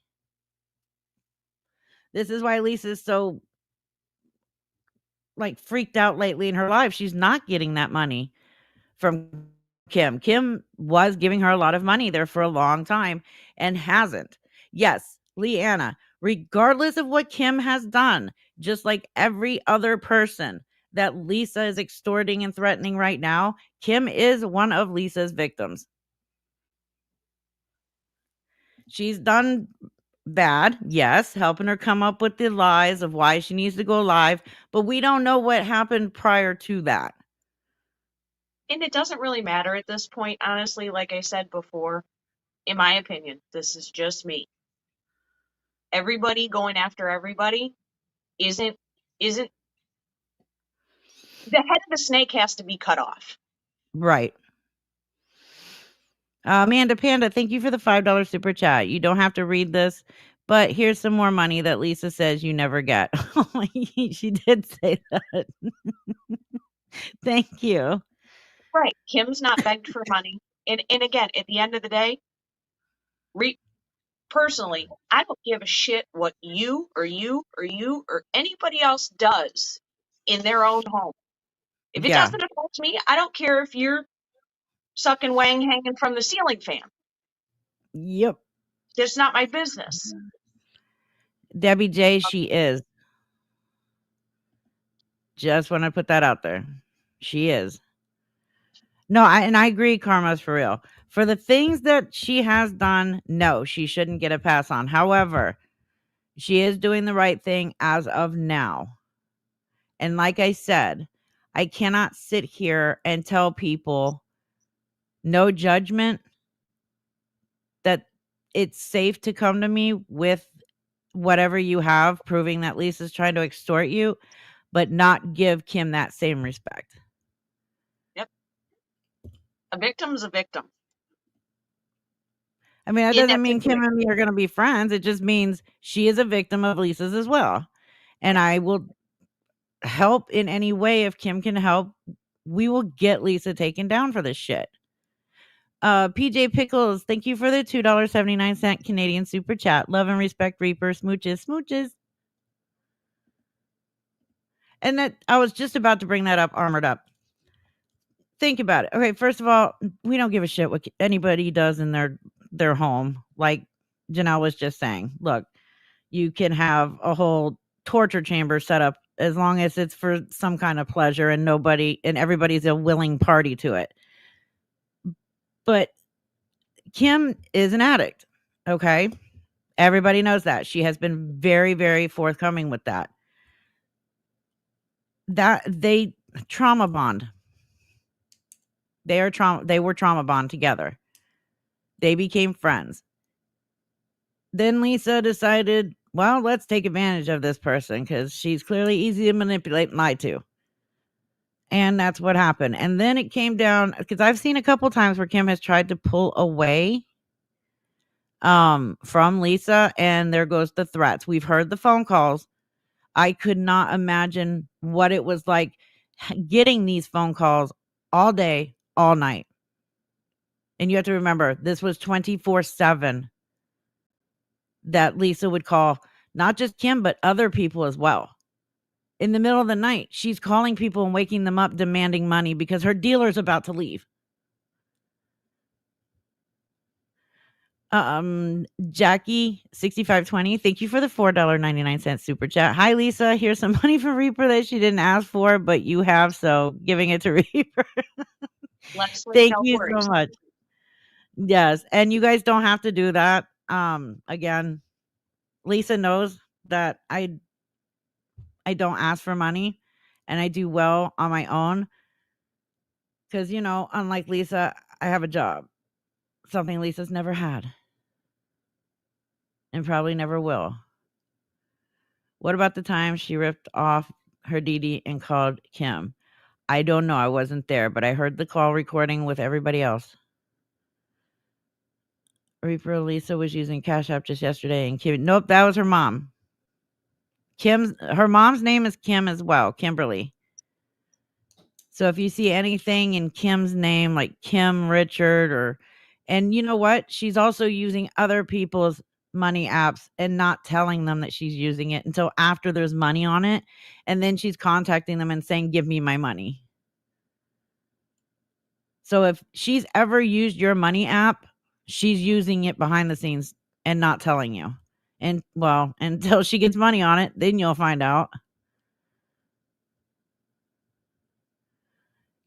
This is why Lisa's so like freaked out lately in her life. She's not getting that money from Kim. Kim was giving her a lot of money there for a long time and hasn't. Yes, Leanna, regardless of what Kim has done, just like every other person that Lisa is extorting and threatening right now, Kim is one of Lisa's victims. She's done bad, yes, helping her come up with the lies of why she needs to go live, but we don't know what happened prior to that. And it doesn't really matter at this point, honestly. Like I said before, in my opinion, this is just me. Everybody going after everybody isn't the head of the snake has to be cut off. Right. Amanda Panda, thank you for the $5 super chat. You don't have to read this, but here's some more money that Lisa says you never get. She did say that. Thank you. Right. Kim's not begged for money. And again, at the end of the day, re- personally, I don't give a shit what you or anybody else does in their own home. If it Yeah. doesn't affect me, I don't care if you're sucking wang hanging from the ceiling fan. Yep. It's not my business. Debbie J, she is. Just want to put that out there. She is. No, I agree, Karma's for real. For the things that she has done, no, she shouldn't get a pass on. However, she is doing the right thing as of now. And like I said, I cannot sit here and tell people no judgment that it's safe to come to me with whatever you have proving that Lisa's trying to extort you, but not give Kim that same respect. Yep. A victim's a victim. I mean, that In doesn't that mean Kim situation. and me are going to be friends. It just means she is a victim of Lisa's as well. And Yep. I will help in any way if Kim can help. We will get Lisa taken down for this shit. PJ Pickles, thank you for the $2.79 Canadian super chat. Love and respect, Reaper. Smooches, smooches. And that I was just about to bring that up, armored up. Think about it. Okay, first of all, we don't give a shit what anybody does in their home. Like Janelle was just saying. Look, you can have a whole torture chamber set up as long as it's for some kind of pleasure and everybody's a willing party to it. But Kim is an addict. Okay? Everybody knows that. She has been very, very forthcoming with that. That they trauma bond. They were trauma bond together. They became friends. Then Lisa decided, well, let's take advantage of this person because she's clearly easy to manipulate and lie to. And that's what happened. And then it came down because I've seen a couple times where Kim has tried to pull away from Lisa, and there goes the threats. We've heard the phone calls. I could not imagine what it was like getting these phone calls all day, all night. And you have to remember, this was 24/7 that Lisa would call not just Kim, but other people as well. In the middle of the night, she's calling people and waking them up demanding money because her dealer's about to leave. Jackie 6520, thank you for the $4.99 super chat. Hi Lisa, here's some money from Reaper that she didn't ask for, but you have, so giving it to Reaper. Leslie, Thank no you so worries. much. Yes, and you guys don't have to do that. Again, Lisa knows that I don't ask for money and I do well on my own cuz unlike Lisa, I have a job. Something Lisa's never had and probably never will. What about the time she ripped off her Didi and called Kim? I don't know. I wasn't there, but I heard the call recording with everybody else. Reaper Lisa was using Cash App just yesterday and Kim. Nope, that was her mom. Her mom's name is Kim as well, Kimberly. So if you see anything in Kim's name like Kim Richard and you know what? She's also using other people's money apps and not telling them that she's using it until after there's money on it. And then she's contacting them and saying, "Give me my money." So if she's ever used your money app, she's using it behind the scenes and not telling you. And well, until she gets money on it, then you'll find out.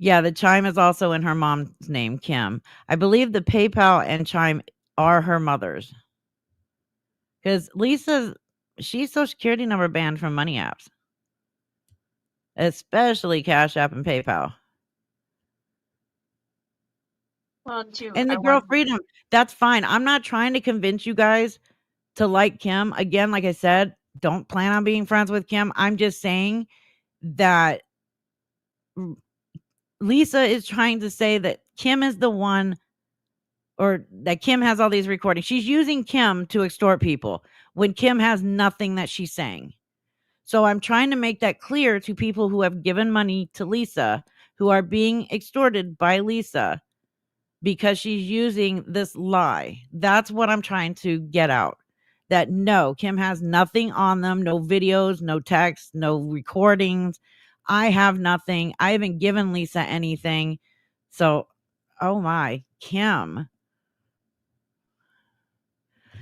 Yeah, the Chime is also in her mom's name, Kim. I believe the PayPal and Chime are her mother's. Because she's Social Security number banned from money apps, especially Cash App and PayPal. Well, too, And I the girl want Freedom, that's fine. I'm not trying to convince you guys to like Kim. Again, like I said, don't plan on being friends with Kim. I'm just saying that Lisa is trying to say that Kim is the one, or that Kim has all these recordings. She's using Kim to extort people when Kim has nothing that she's saying. So I'm trying to make that clear to people who have given money to Lisa, who are being extorted by Lisa because she's using this lie. That's what I'm trying to get out. That no, Kim has nothing on them, no videos, no texts, no recordings. I have nothing. I haven't given Lisa anything. So, oh my, Kim.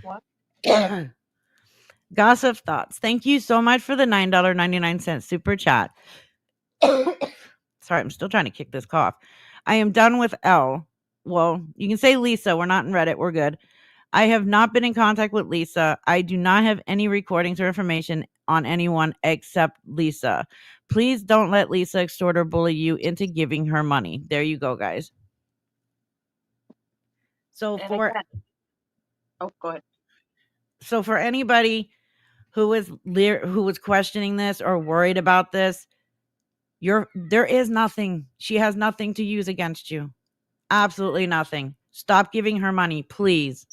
what? Gossip thoughts. Thank you so much for the $9.99 super chat. Sorry, I'm still trying to kick this cough. I am done with L. Well, you can say Lisa. We're not in Reddit. We're good. I have not been in contact with Lisa. I do not have any recordings or information on anyone except Lisa. Please don't let Lisa extort or bully you into giving her money. There you go, guys. So And for again, oh, go ahead. so for anybody who was questioning this or worried about this, there is nothing. She has nothing to use against you. Absolutely nothing. Stop giving her money, please.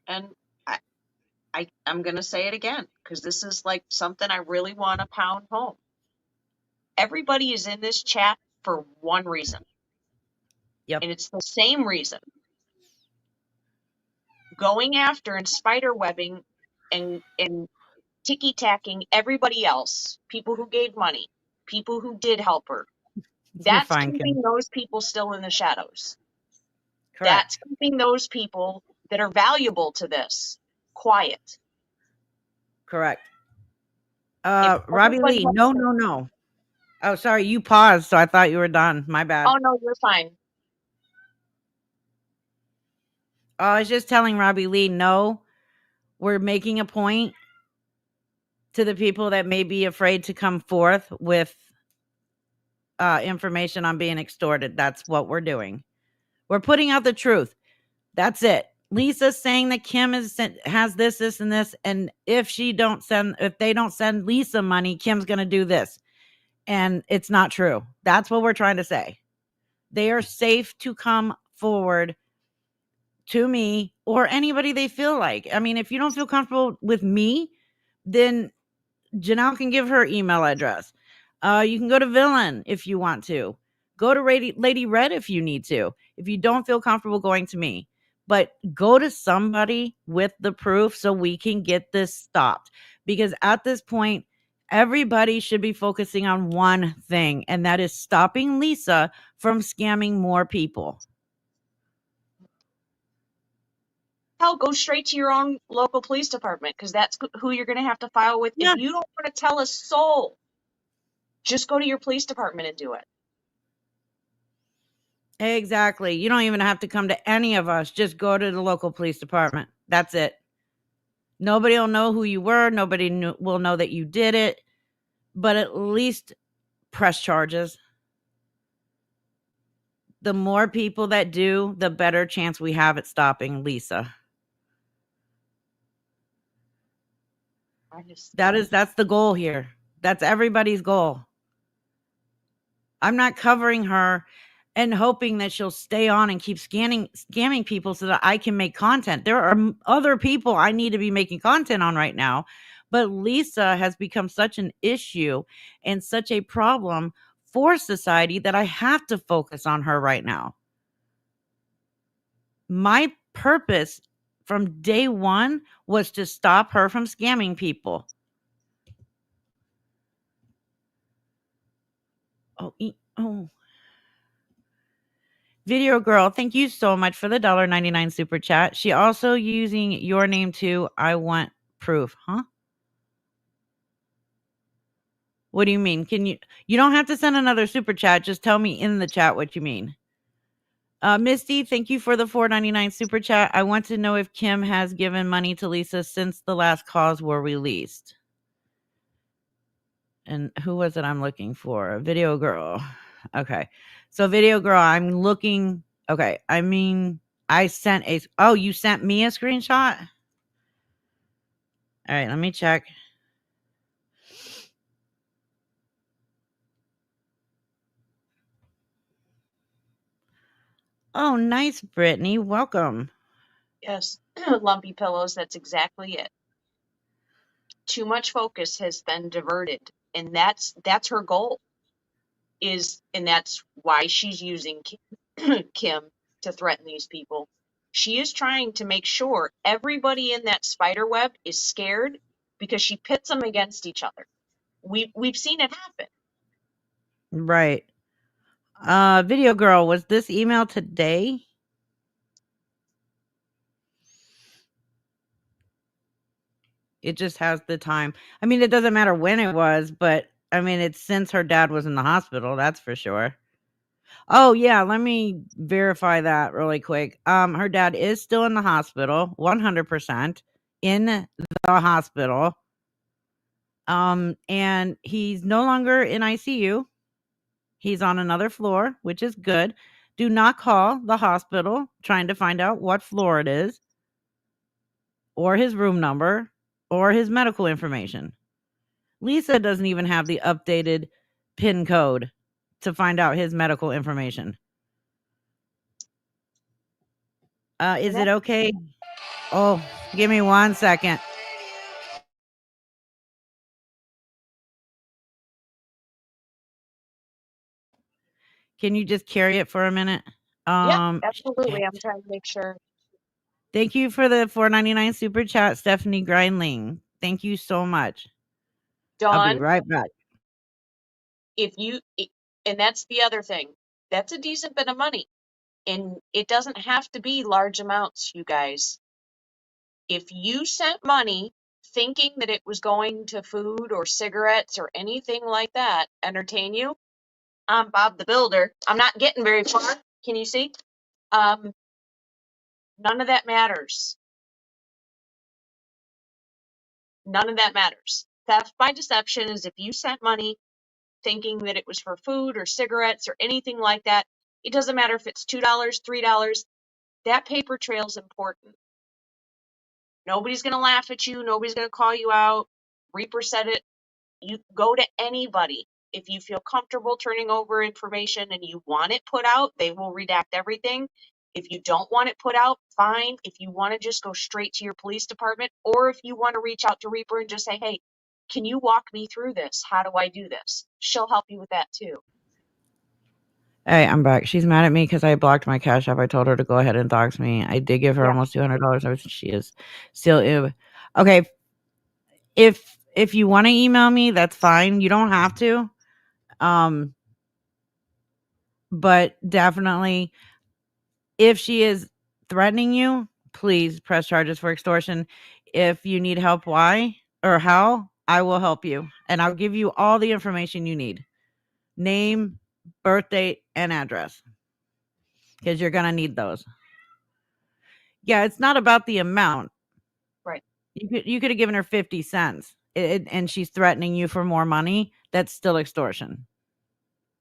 And I'm going to say it again because this is like something I really want to pound home. Everybody is in this chat for one reason. Yep. And it's the same reason. Going after and spider webbing and ticky-tacking everybody else, people who gave money, people who did help her. You're That's fine, Kim. keeping those people still in the shadows. That's Correct. keeping those people that are valuable to this quiet. Correct. If Robbie everybody Lee. wants No, to, no, no. Oh, sorry. You paused, so I thought you were done. My bad. oh no, you're fine. I was just telling Robbie Lee, no, we're making a point to the people that may be afraid to come forth with information on being extorted. That's what we're doing. We're putting out the truth. That's it. Lisa's saying that Kim has this, and this, and if they don't send Lisa money, Kim's going to do this, and it's not true. That's what we're trying to say. They are safe to come forward to me or anybody they feel like. I mean, if you don't feel comfortable with me, then Janelle can give her email address. You can go to Villain if you want to. Go to Lady Red if you need to. If you don't feel comfortable going to me, but go to somebody with the proof so we can get this stopped. Because at this point, everybody should be focusing on one thing, and that is stopping Lisa from scamming more people. Hell, go straight to your own local police department, because that's who you're going to have to file with. Yeah. If you don't want to tell a soul, just go to your police department and do it. Exactly. You don't even have to come to any of us. Just go to the local police department. That's it. Nobody will know who you were. Nobody will know that you did it, but at least press charges. The more people that do, the better chance we have at stopping Lisa. That's the goal here. That's everybody's goal. I'm not covering her and hoping that she'll stay on and keep scamming people so that I can make content. There are other people I need to be making content on right now, but Lisa has become such an issue and such a problem for society that I have to focus on her right now. My purpose from day one was to stop her from scamming people. Oh. Video Girl, thank you so much for the $1.99 super chat. She also using your name too. I want proof, huh? What do you mean? You don't have to send another super chat. Just tell me in the chat what you mean. Misty, thank you for the $4.99 super chat. I want to know if Kim has given money to Lisa since the last calls were released. And who was it I'm looking for? Video Girl. Okay. So Video Girl, I'm looking. Okay. I mean, I sent you sent me a screenshot? All right, let me check. Oh, nice, Brittany. Welcome. Yes, lumpy pillows, that's exactly it. Too much focus has been diverted, and that's her goal. And that's why she's using Kim to threaten these people. She is trying to make sure everybody in that spider web is scared because she pits them against each other. We've seen it happen. Right. Video Girl, was this email today? It just has the time. I mean, it doesn't matter when it was, but I mean, it's since her dad was in the hospital, that's for sure. Oh, yeah, let me verify that really quick. Her dad is still in the hospital, 100% in the hospital. And he's no longer in ICU. He's on another floor, which is good. Do not call the hospital trying to find out what floor it is, or his room number, or his medical information. Lisa doesn't even have the updated PIN code to find out his medical information. Is it okay? Oh, give me 1 second. Can you just carry it for a minute? Yeah, absolutely. I'm trying to make sure. Thank you for the $4.99 super chat, Stephanie Grindling. Thank you so much. Dawn, I'll be right back. And that's the other thing. That's a decent bit of money. And it doesn't have to be large amounts, you guys. If you sent money thinking that it was going to food or cigarettes or anything like that, entertain you, I'm Bob the Builder. I'm not getting very far. Can you see? None of that matters. None of that matters. Theft by deception is if you sent money thinking that it was for food or cigarettes or anything like that. It doesn't matter if it's $2, $3. That paper trail is important. Nobody's going to laugh at you. Nobody's going to call you out. Reaper said it. You go to anybody. If you feel comfortable turning over information and you want it put out, they will redact everything. If you don't want it put out, fine. If you want to just go straight to your police department, or if you want to reach out to Reaper and just say, hey, can you walk me through this? How do I do this? She'll help you with that too. Hey, I'm back. She's mad at me because I blocked my Cash App. I told her to go ahead and dox me. I did give her Yeah. almost $200. She is still okay. If you want to email me, that's fine. You don't have to. Um, but definitely, if she is threatening you, please press charges for extortion. If you need help, why or how, I will help you, and I'll give you all the information you need: name, birth date, and address, because you're gonna need those. Yeah, it's not about the amount. Right. You could have given her 50 cents, and she's threatening you for more money. That's still extortion.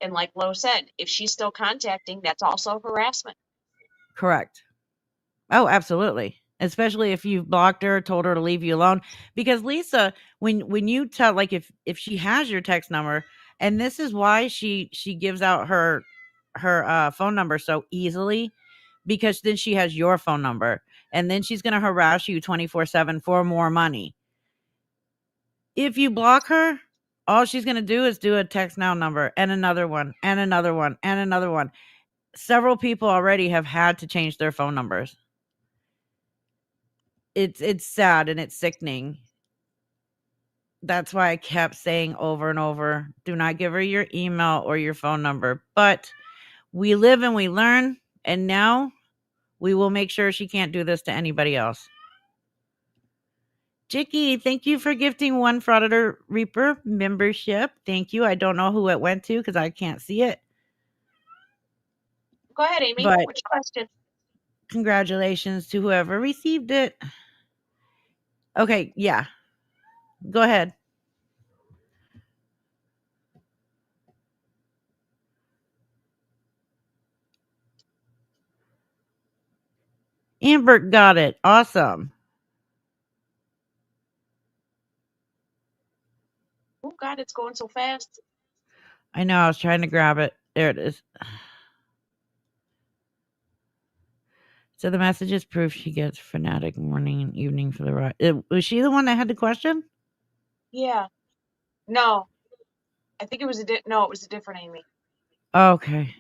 And like Lo said, if she's still contacting, that's also harassment. Correct. Oh, absolutely. Especially if you've blocked her, told her to leave you alone. Because Lisa, when you tell, like, if she has your text number, and this is why she gives out her phone number so easily, because then she has your phone number, and then she's gonna harass you 24/7 for more money. If you block her, all she's gonna do is do a text now number and another one and another one and another one. Several people already have had to change their phone numbers. It's sad and it's sickening. That's why I kept saying over and over, do not give her your email or your phone number. But we live and we learn, and now we will make sure she can't do this to anybody else. Jicky, thank you for gifting one Frauditor Reaper membership. Thank you. I don't know who it went to because I can't see it. Go ahead, Amy. But Which question? congratulations to whoever received it. Okay, yeah. Go ahead. Amber got it. Awesome. Oh God, it's going so fast. I know. I was trying to grab it. There it is. So the message is proof she gets fanatic morning and evening for the ride. Was she the one that had the question? Yeah. No, I think it was no, it was a different Amy. Okay. What,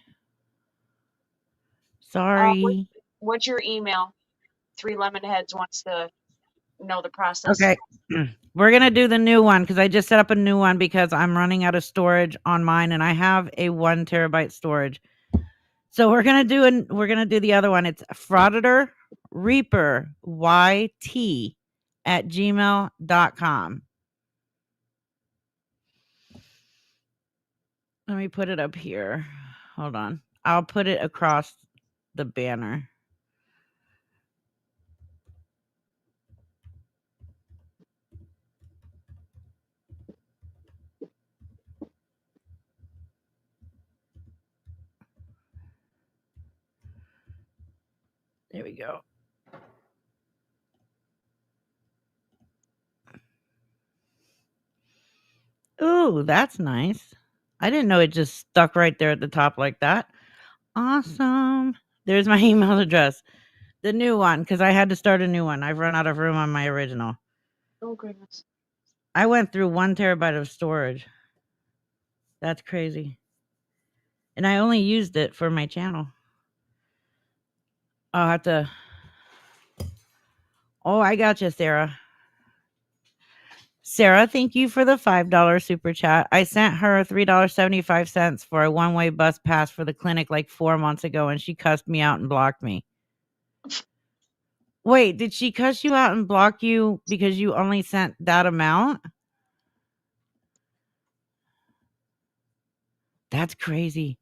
Sorry. what's your email? Three Lemonheads wants to know the process. Okay. We're going to do the new one because I just set up a new one because I'm running out of storage on mine and I have a 1 terabyte storage. So we're going to do the other one. It's Frauditor Reaper YT at gmail.com. Let me put it up here. Hold on. I'll put it across the banner. There we go. Ooh, that's nice. I didn't know it just stuck right there at the top like that. Awesome. There's my email address. The new one, because I had to start a new one. I've run out of room on my original. Oh goodness. I went through 1 terabyte of storage. That's crazy. And I only used it for my channel. I'll have to. Oh, I got you, Sarah. Sarah, thank you for the $5 super chat. I sent her $3.75 for a one-way bus pass for the clinic like 4 months ago, and she cussed me out and blocked me. Wait, did she cuss you out and block you because you only sent that amount? That's crazy.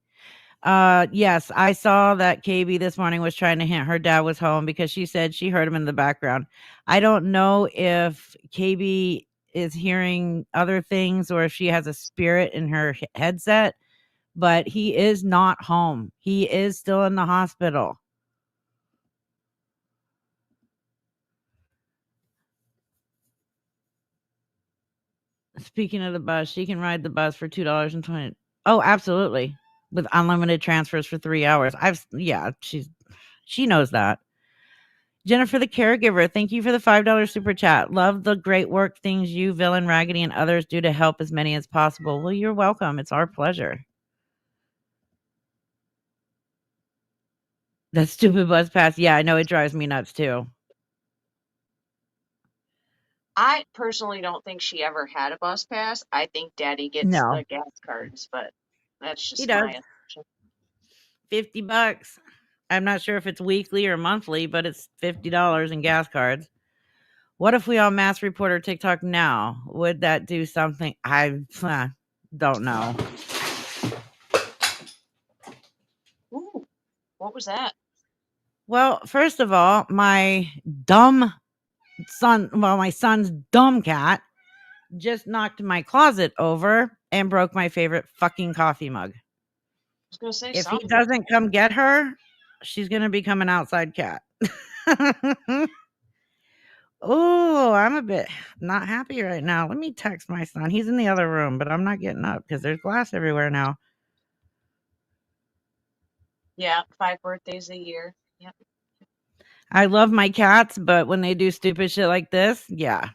Yes, I saw that KB this morning was trying to hint her dad was home because she said she heard him in the background. I don't know if KB is hearing other things or if she has a spirit in her headset, but he is not home. He is still in the hospital. Speaking of the bus, she can ride the bus for $2.20. Oh, absolutely. With unlimited transfers for 3 hours. Yeah, She knows that. Jennifer the caregiver, thank you for the $5 super chat. Love the great work things you, Villain, Raggedy, and others do to help as many as possible. Well, you're welcome. It's our pleasure. That stupid bus pass. Yeah, I know it drives me nuts too. I personally don't think she ever had a bus pass. I think Daddy gets No, the gas cards, but that's he just does. my assumption. $50. I'm not sure if it's weekly or monthly, but it's $50 in gas cards. What if we all mass report our TikTok now? Would that do something? I don't know. Ooh, what was that? Well, first of all, my dumb my son's dumb cat just knocked my closet over and broke my favorite fucking coffee mug. I was gonna say If he something. doesn't come get her, she's going to become an outside cat. Oh, I'm a bit not happy right now. Let me text my son. He's in the other room, but I'm not getting up because there's glass everywhere now. Yeah, 5 birthdays a year. Yep. I love my cats, but when they do stupid shit like this, yeah.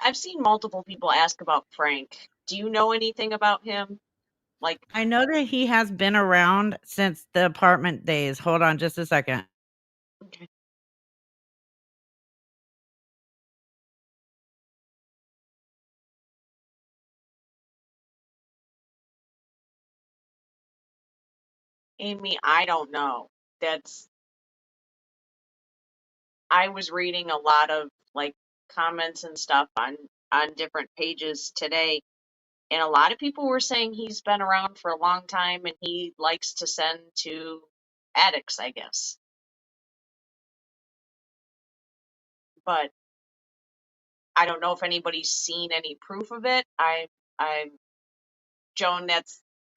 I've seen multiple people ask about Frank. Do you know anything about him? Like, I know that he has been around since the apartment days. Hold on just a second. okay. Amy, I don't know. That's I was reading a lot of like comments and stuff on different pages today, and a lot of people were saying he's been around for a long time and he likes to send to addicts, I guess. But I don't know if anybody's seen any proof of it. I, Joan,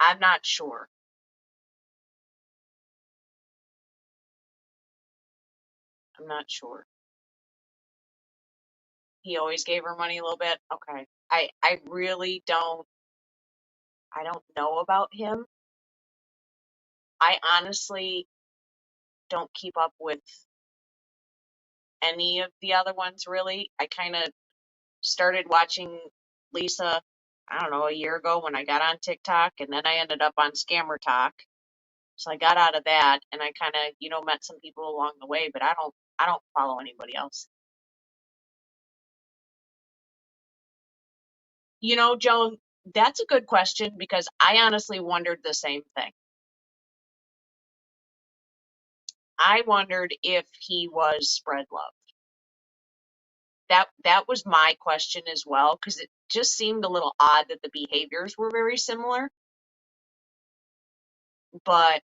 I'm not sure. I'm not sure. He always gave her money a little bit. Okay. I really I don't know about him. I honestly don't keep up with any of the other ones really. I kind of started watching Lisa, I don't know, a year ago when I got on TikTok, and then I ended up on Scammer Talk. So I got out of that, and I kind of, met some people along the way, but I don't follow anybody else. Joan, that's a good question because I honestly wondered the same thing. I wondered if he was spread love. That was my question as well, because it just seemed a little odd that the behaviors were very similar. But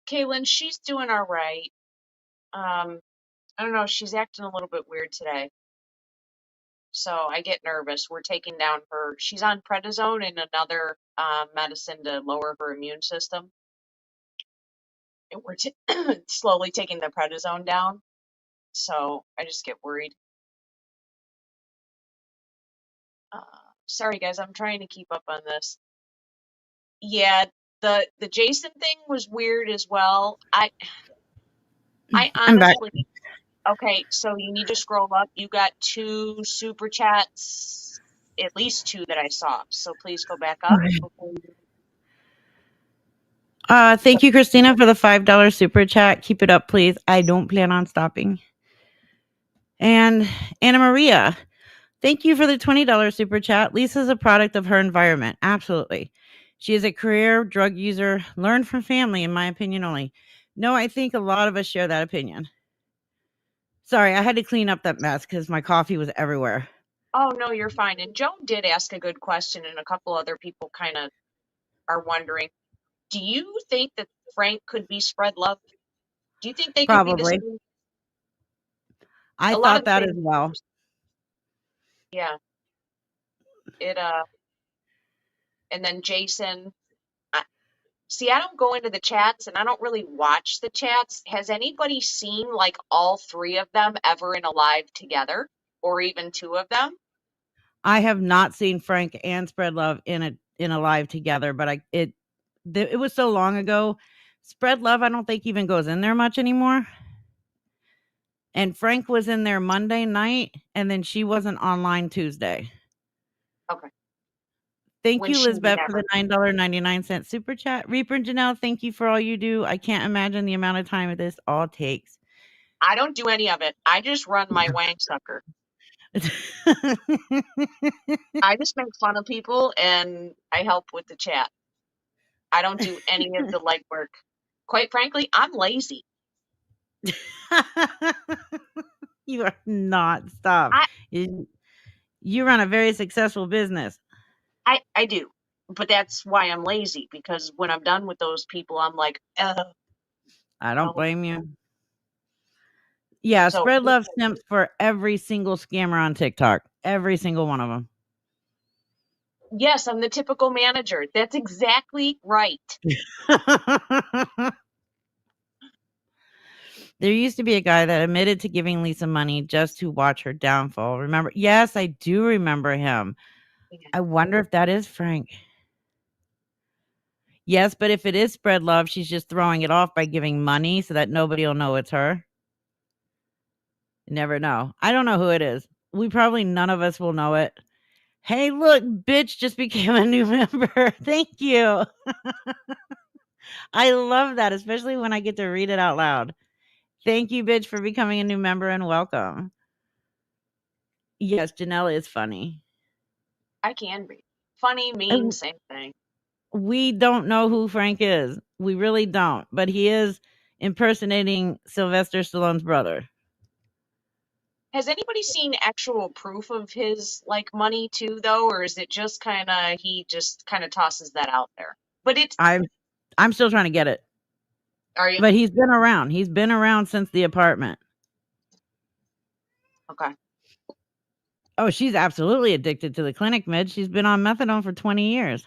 Kaylin, she's doing all right. Um, I don't know, she's acting a little bit weird today. So I get nervous. We're taking down she's on prednisone and another medicine to lower her immune system. And we're slowly taking the prednisone down. So I just get worried. Uh, Sorry guys, I'm trying to keep up on this. Yeah, the Jason thing was weird as well. I I'm back. honestly, okay, so you need to scroll up. You got two super chats, at least two that I saw. So please go back up Okay. before you. Thank you, Christina, for the $5 super chat. Keep it up, please. I don't plan on stopping. And Anna Maria, thank you for the $20 super chat. Lisa's a product of her environment. Absolutely. She is a career drug user, learned from family, in my opinion only. No, I think a lot of us share that opinion. Sorry, I had to clean up that mess because my coffee was everywhere. Oh, no, you're fine. And Joan did ask a good question, and a couple other people kind of are wondering, do you think that Frank could be spread love? Do you think they could be the Probably. same? I A lot of thought the that as same well. behaviors. Yeah. It and then Jason. See, I don't go into the chats and I don't really watch the chats. Has anybody seen like all three of them ever in a live together, or even two of them? I have not seen Frank and Spread Love in a live together, but it was so long ago. Spread Love, I don't think even goes in there much anymore. And Frank was in there Monday night, and then she wasn't online Tuesday. Okay. Thank When you, she Lizbeth, for never. the $9.99 super chat. Reaper and Janelle, thank you for all you do. I can't imagine the amount of time this all takes. I don't do any of it. I just run my wang sucker. I just make fun of people and I help with the chat. I don't do any of the legwork. Quite frankly, I'm lazy. You are not. Stop. I You run a very successful business. I do. But that's why I'm lazy, because when I'm done with those people, I'm like, I don't no. blame you. Yeah, So Spread Love simps for every single scammer on TikTok. Every single one of them. yes, I'm the typical manager. That's exactly right. There used to be a guy that admitted to giving Lisa money just to watch her downfall. Remember? Yes, I do remember him. Yeah. I wonder if that is Frank. Yes, but if it is Spread Love, she's just throwing it off by giving money so that nobody will know it's her. You never know. I don't know who it is. None of us will know it. Hey, look, bitch just became a new member. Thank you. I love that, especially when I get to read it out loud. Thank you, bitch, for becoming a new member and welcome. Yes, Janelle is funny. I can be. Funny, mean, And same thing. we don't know who Frank is. We really don't, but he is impersonating Sylvester Stallone's brother. Has anybody seen actual proof of his like money too, though, or is it just kind of he just kind of tosses that out there? But it's I'm still trying to get it. are you But he's been around. He's been around since the apartment. okay? Oh, she's absolutely addicted to the clinic meds. She's been on methadone for 20 years.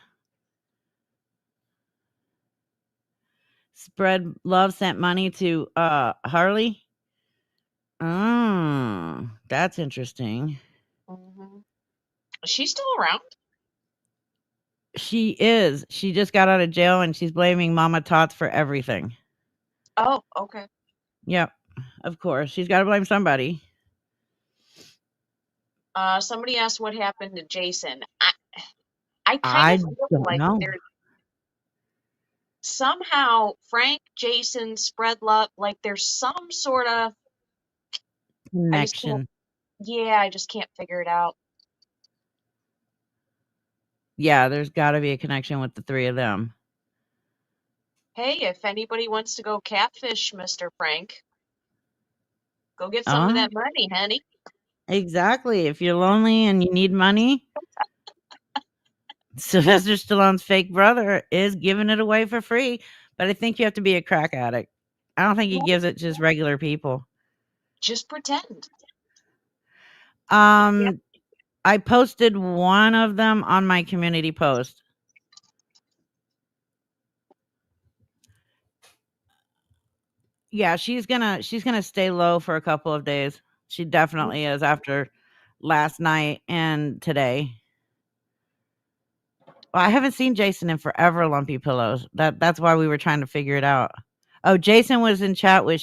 Spread Love sent money to Harley. Oh, that's interesting. Hmm. Is she still around? She is. She just got out of jail and she's blaming Mama Tots for everything. Oh, okay. Yep. Of course. She's got to blame somebody. Somebody asked what happened to Jason. I kind I of feel don't like know. there's somehow Frank, Jason, Spread Love, like there's some sort of I just can't. Connection. Yeah, I just can't figure it out. Yeah, there's got to be a connection with the three of them. Hey, if anybody wants to go catfish Mr. Frank, go get some of Oh, that money, honey. exactly. If you're lonely and you need money, Sylvester Stallone's fake brother is giving it away for free, but I think you have to be a crack addict. I don't think he Well, gives it to just regular people. just pretend. Yeah. Um, I posted one of them on my community post. Yeah, she's gonna stay low for a couple of days. She definitely is after last night and today. Well, I haven't seen Jason in forever, Lumpy Pillows. That's why we were trying to figure it out. Oh, Jason was in chat with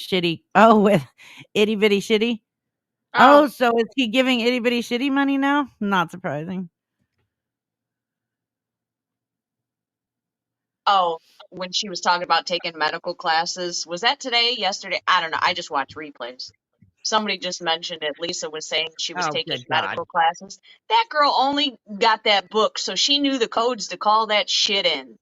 with Itty Bitty Shitty. Oh, Oh, so is he giving Itty Bitty Shitty money now? Not surprising. oh, when she was talking about taking medical classes, was that today, yesterday? I don't know. I just watch replays. Somebody just mentioned it. Lisa was saying she was Oh, taking good God. medical classes. That girl only got that book, so she knew the codes to call that shit in.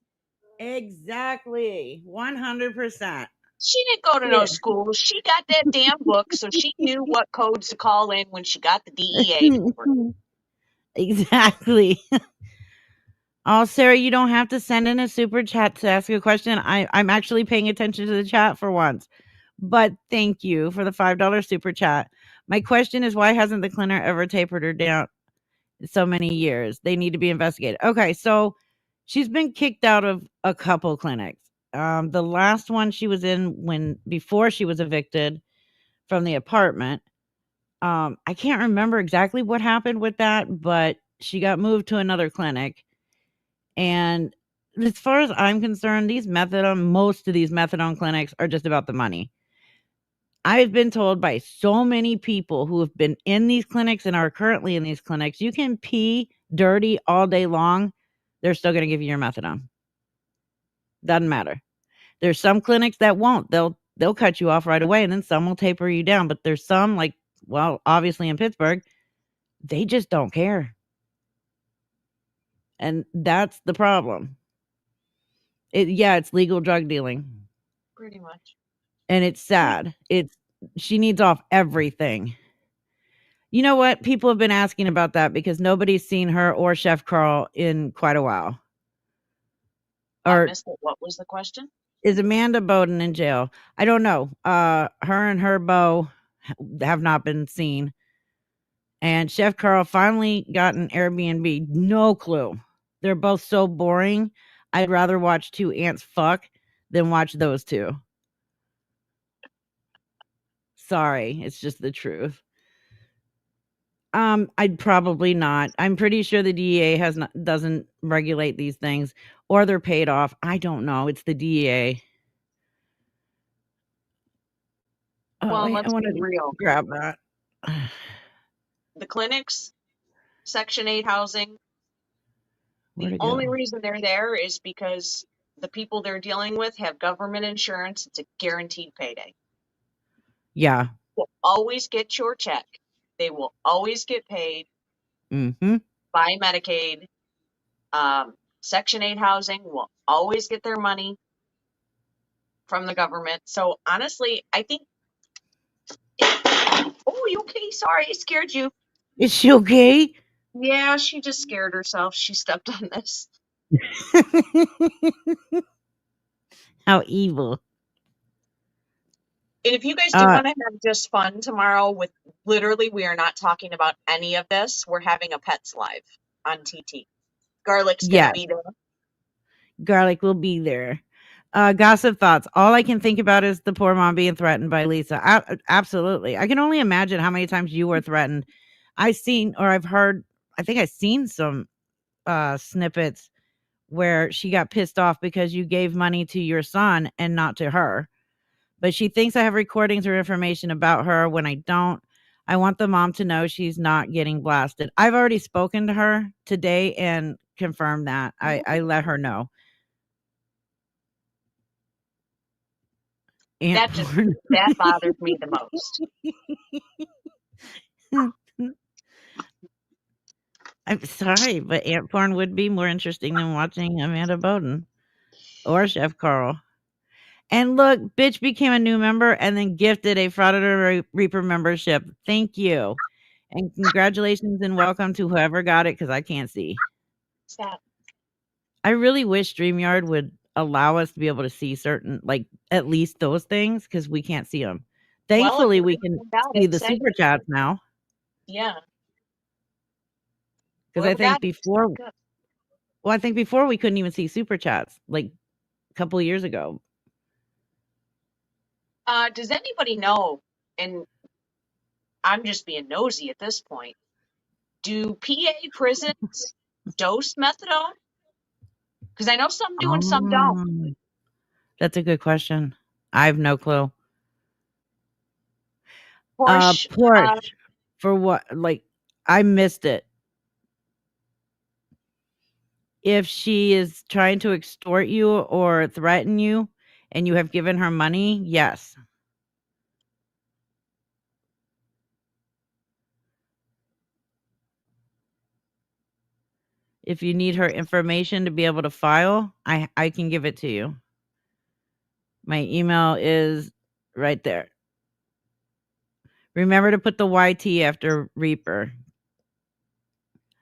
Exactly. 100%. She didn't go to no school. She got that damn book, so she knew what codes to call in when she got the DEA number. Exactly. Oh, Sarah, you don't have to send in a super chat to ask a question. I'm actually paying attention to the chat for once. But thank you for the $5 super chat. My question is, why hasn't the cleaner ever tapered her down so many years? They need to be investigated. Okay, so she's been kicked out of a couple clinics. The last one she was in before she was evicted from the apartment. I can't remember exactly what happened with that, but she got moved to another clinic. And as far as I'm concerned, most of these methadone clinics are just about the money. I've been told by so many people who have been in these clinics and are currently in these clinics, you can pee dirty all day long. They're still going to give you your methadone. Doesn't matter. There's some clinics that won't. They'll cut you off right away, and then some will taper you down. But there's some like, well, obviously in Pittsburgh, they just don't care. And that's the problem. It's legal drug dealing. Pretty much. And it's sad. She needs off everything. You know what? People have been asking about that because nobody's seen her or Chef Carl in quite a while. I Or missed it. What was the question? is Amanda Bowden in jail? I don't know. Her and her beau have not been seen. And Chef Carl finally got an Airbnb. No clue. They're both so boring. I'd rather watch two ants fuck than watch those two. Sorry, it's just the truth. I'd probably not. I'm pretty sure the DEA doesn't regulate these things, or they're paid off. I don't know. It's the DEA. Oh, Well, wait, I let's be wanted to real. grab that. The clinics, Section 8 housing, Where'd the it only go? reason they're there is because the people they're dealing with have government insurance. It's a guaranteed payday. Yeah. You'll always get your check. They will always get paid Mhm. by Medicaid. Section 8 housing will always get their money from the government. So honestly, I think. Oh, you okay? Sorry, I scared you. Is she okay? Yeah, she just scared herself. She stepped on this. How evil. And if you guys do Uh, want to have just fun tomorrow with literally, we are not talking about any of this. We're having a pets live on TT. Garlic's going to yeah, be there. garlic will be there. Gossip thoughts. All I can think about is the poor mom being threatened by Lisa. Absolutely. I can only imagine how many times you were threatened. I've heard, I think I've seen some snippets where she got pissed off because you gave money to your son and not to her. But she thinks I have recordings or information about her when I don't. I want the mom to know she's not getting blasted. I've already spoken to her today and confirmed that. I let her know. Ant porn. That bothers me the most. I'm sorry, but ant porn would be more interesting than watching Amanda Bowden or Chef Carl. And look, bitch became a new member and then gifted a Fraudulent Reaper membership. Thank you. And congratulations and welcome to whoever got it because I can't see. Stop. I really wish StreamYard would allow us to be able to see certain, like at least those things because we can't see them. Well, if Thankfully, you we can can find out see it, the say super chats now yeah. because I Whoever think got it, before, good. well, I think before we couldn't even see super chats like a couple of years ago. Does anybody know, and I'm just being nosy at this point, do PA prisons dose methadone? Because I know some do and some don't. Oh, that's a good question. I have no clue. Porsche, Porsche for what? Like, I missed it. If she is trying to extort you or threaten you and you have given her money, yes. If you need her information to be able to file, I can give it to you. My email is right there. Remember to put the YT after Reaper.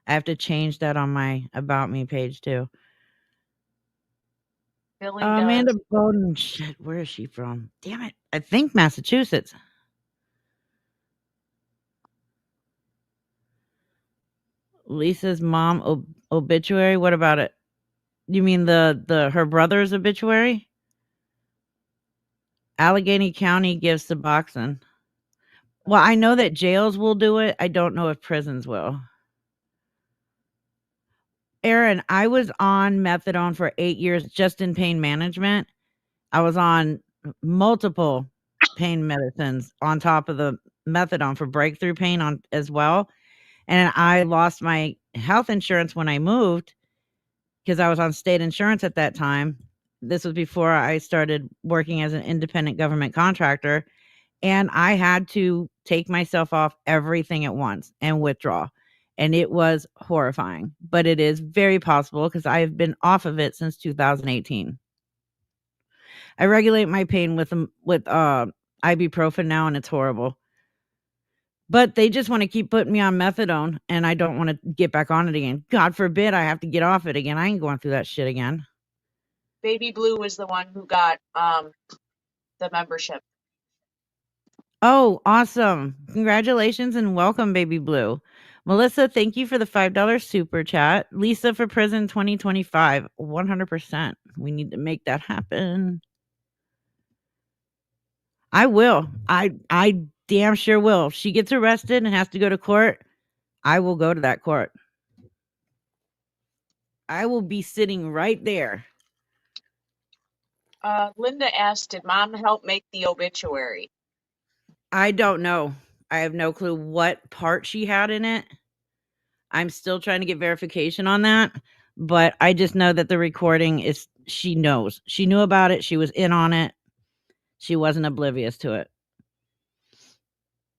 I have to change that on my About Me page too. Billy Amanda does. Bowden. Shit, where is she from? Damn it. I think Massachusetts. Lisa's mom obituary. What about it? You mean the her brother's obituary? Allegheny County gives Suboxone. Well, I know that jails will do it. I don't know if prisons will. Aaron, I was on methadone for 8 years just in pain management. I was on multiple pain medicines on top of the methadone for breakthrough pain on as well, and I lost my health insurance when I moved because I was on state insurance at that time. This was before I started working as an independent government contractor, and I had to take myself off everything at once and withdraw, and it was horrifying, but it is very possible because I have been off of it since 2018. I regulate my pain with ibuprofen now, and it's horrible. But they just wanna keep putting me on methadone, and I don't wanna get back on it again. God forbid I have to get off it again. I ain't going through that shit again. Baby Blue was the one who got the membership. Oh, awesome. Congratulations and welcome, Baby Blue. Melissa, thank you for the $5 super chat. Lisa for prison 2025, 100%. We need to make that happen. I will. I damn sure will. If she gets arrested and has to go to court, I will go to that court. I will be sitting right there. Linda asked, did Mom help make the obituary? I don't know. I have no clue what part she had in it. I'm still trying to get verification on that, but I just know that the recording is she knows. She knew about it. She was in on it. She wasn't oblivious to it.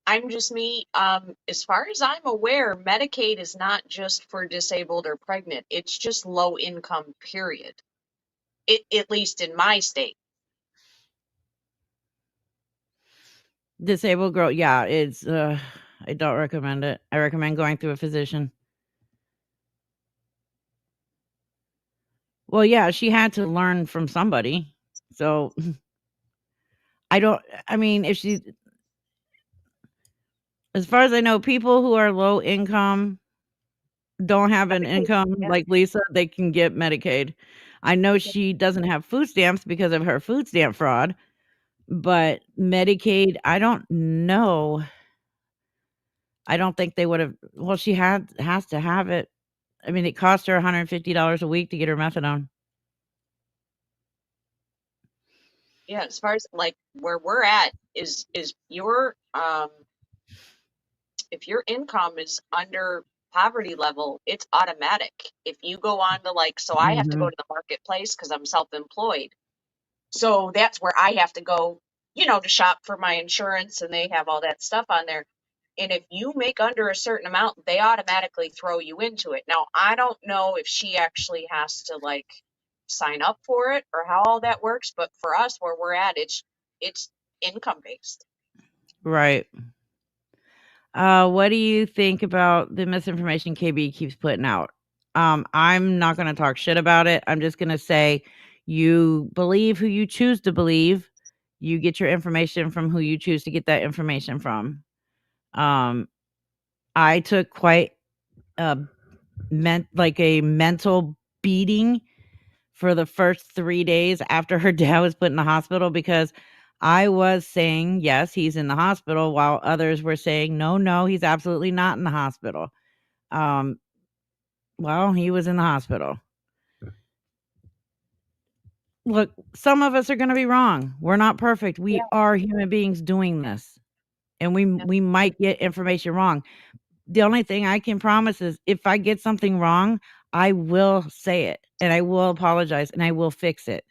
I'm just me. As far as I'm aware, Medicaid is not just for disabled or pregnant. It's just low income, period. At least in my state. Disabled girl, yeah, it's I don't recommend it. I recommend going through a physician. Well, yeah, she had to learn from somebody. So I mean, if she as far as I know, people who are low income don't have an Medicaid, income yeah. like Lisa, they can get Medicaid. I know she doesn't have food stamps because of her food stamp fraud, but Medicaid, I don't know. I don't think they would have well, she has to have it. I mean, it cost her $150 a week to get her methadone. Yeah, as far as like where we're at is your if your income is under poverty level, it's automatic. If you go on to like, so I have to go Mhm. to the marketplace because I'm self-employed. So that's where I have to go, to shop for my insurance and they have all that stuff on there. And if you make under a certain amount, they automatically throw you into it. Now, I don't know if she actually has to like sign up for it or how all that works, but for us where we're at, it's income based. Right. What do you think about the misinformation KB keeps putting out? I'm not gonna talk shit about it. I'm just gonna say you believe who you choose to believe. You get your information from who you choose to get that information from. Um, I took quite a a mental beating for the first 3 days after her dad was put in the hospital because I was saying, "Yes, he's in the hospital," while others were saying, "No, no, he's absolutely not in the hospital." Um, well, he was in the hospital. Look, some of us are gonna be wrong. We're not perfect. We Yeah. are human beings doing this, and Yeah. we might get information wrong. The only thing I can promise is if I get something wrong, I will say it, and I will apologize, and I will fix it,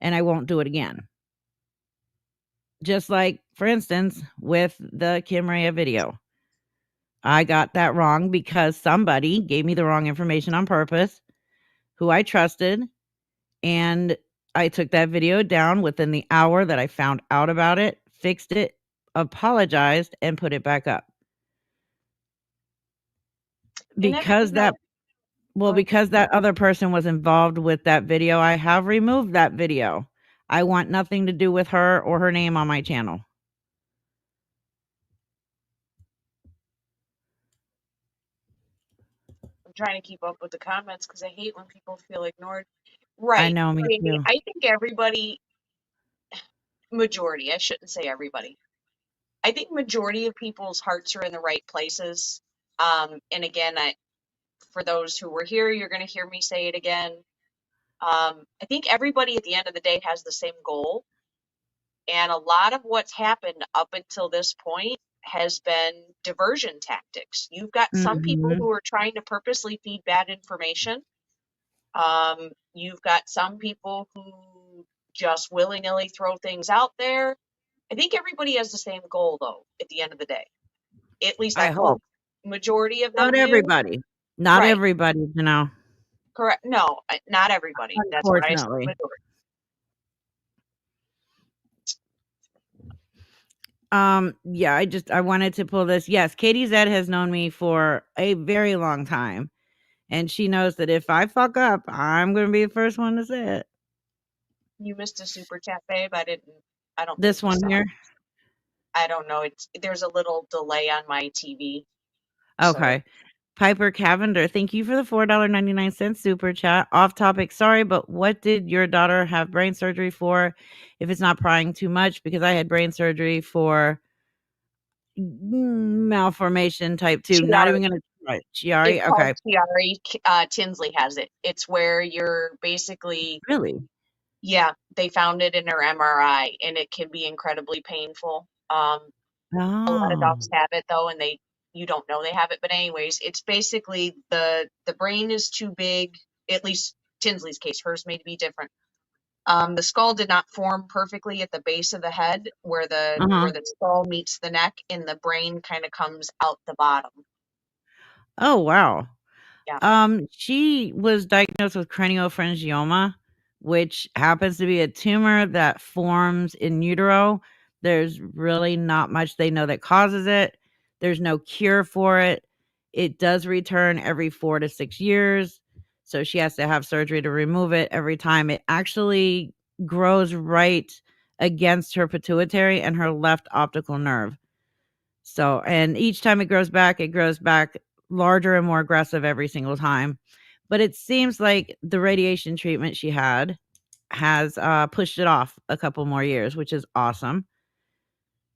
and I won't do it again. Just like, for instance, with the Kim Rea video. I got that wrong because somebody gave me the wrong information on purpose, who I trusted, and I took that video down within the hour that I found out about it, fixed it, apologized, and put it back up. And that, Because that well, go ahead. because that other person was involved with that video, I have removed that video. I want nothing to do with her or her name on my channel. I'm trying to keep up with the comments because I hate when people feel ignored. I Right. know, me Brandy, too. I think everybody, majority. I shouldn't say everybody. I think majority of people's hearts are in the right places. And again, for those who were here, you're going to hear me say it again. I think everybody at the end of the day has the same goal. And a lot of what's happened up until this point has been diversion tactics. You've got some people Mhm. who are trying to purposely feed bad information. You've got some people who just willy-nilly throw things out there. I think everybody has the same goal, though, at the end of the day. At least I I, well, hope. majority of Not them do. everybody. Not Right. everybody, you know, Correct. No, not everybody. That's why I said unfortunately. majority. Yeah, I wanted to pull this. Yes, Katie Zed has known me for a very long time, and she knows that if I fuck up, I'm gonna be the first one to say it. You missed a super chat, babe. I don't think This you one saw here? it. I don't know. There's a little delay on my TV. So Okay. Piper Cavender, thank you for the $4.99 super chat. Off topic, sorry, but what did your daughter have brain surgery for? If it's not prying too much, because I had brain surgery for malformation type 2. Not Chiari. even gonna try it. It's Chiari? called Okay. Chiari. Tinsley has it. It's where you're basically, Really? yeah, they found it in her MRI, and it can be incredibly painful. A lot of Oh. dogs have it though, and you don't know they have it. But anyways, it's basically the brain is too big. At least Tinsley's case, hers may be different. The skull did not form perfectly at the base of the head, where Uh-huh. the skull meets the neck, and the brain kind of comes out the bottom. Oh, wow. Yeah. She was diagnosed with craniopharyngioma, which happens to be a tumor that forms in utero. There's really not much they know that causes it. There's no cure for it. It does return every 4 to 6 years, so she has to have surgery to remove it every time. It actually grows right against her pituitary and her left optical nerve. So, and each time it grows back larger and more aggressive every single time. But it seems like the radiation treatment she had has pushed it off a couple more years, which is awesome.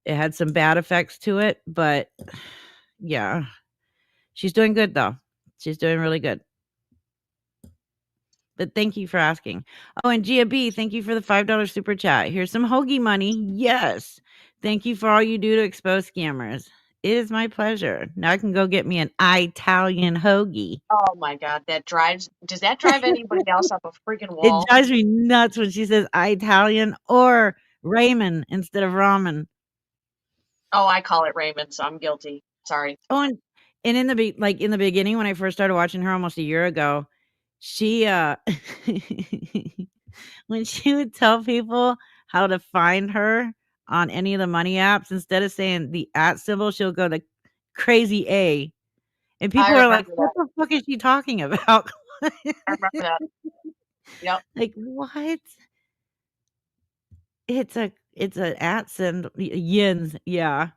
It had some bad effects to it, but yeah, she's doing good though. She's doing really good. But thank you for asking. Oh, and Gia B, thank you for the $5 super chat. Here's some hoagie money. Yes. Thank you for all you do to expose scammers. It is my pleasure. Now I can go get me an Italian hoagie. Oh my God, does that drive anybody else up a freaking It wall? drives me nuts when she says Italian or ramen instead of ramen. Oh, I call it Raymond, so I'm guilty. Sorry. Oh, and in in the beginning when I first started watching her almost a year ago, she when she would tell people how to find her on any of the money apps, instead of saying the at symbol, she'll go the crazy A. And I people are like, remember "What that. the fuck is she talking about?" I remember that. Yep. Like, "What?" It's a at symbol, yins, yeah.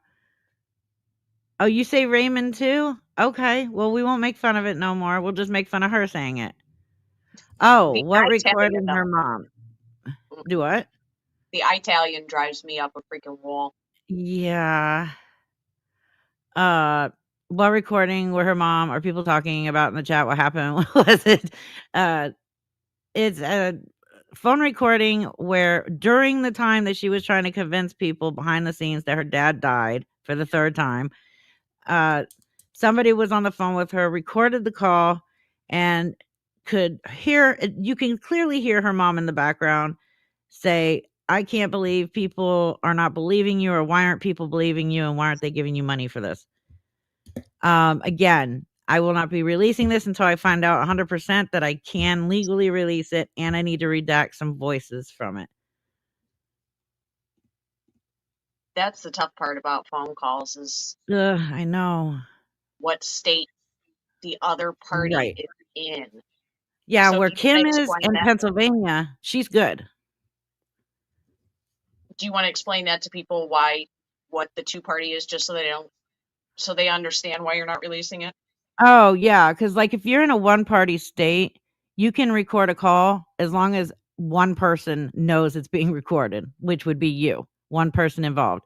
Oh, you say Raymond too? Okay, well, we won't make fun of it no more, we'll just make fun of her saying it. Oh, The what Italian recording her though. mom? Do Mm-mm. what? The Italian drives me up a freaking wall. Yeah. Uh, what recording with her mom are people talking about in the chat? What happened? What was it? Uh, it's a phone recording where during the time that she was trying to convince people behind the scenes that her dad died for the 3rd time, uh, somebody was on the phone with her, recorded the call, and could hear you can clearly hear her mom in the background say, "I can't believe people are not believing you, or why aren't people believing you, and why aren't they giving you money for this?" Again, I will not be releasing this until I find out 100% that I can legally release it, and I need to redact some voices from it. That's the tough part about phone calls is Ugh, I know. what state the other party Right. is in. Yeah, So where do you want to Kim is explain in that? Pennsylvania, she's good. Do you want to explain that to people what the two party is, just so they understand why you're not releasing it? Oh, yeah, because like, if you're in a one-party state, you can record a call as long as one person knows it's being recorded, which would be you. one person involved.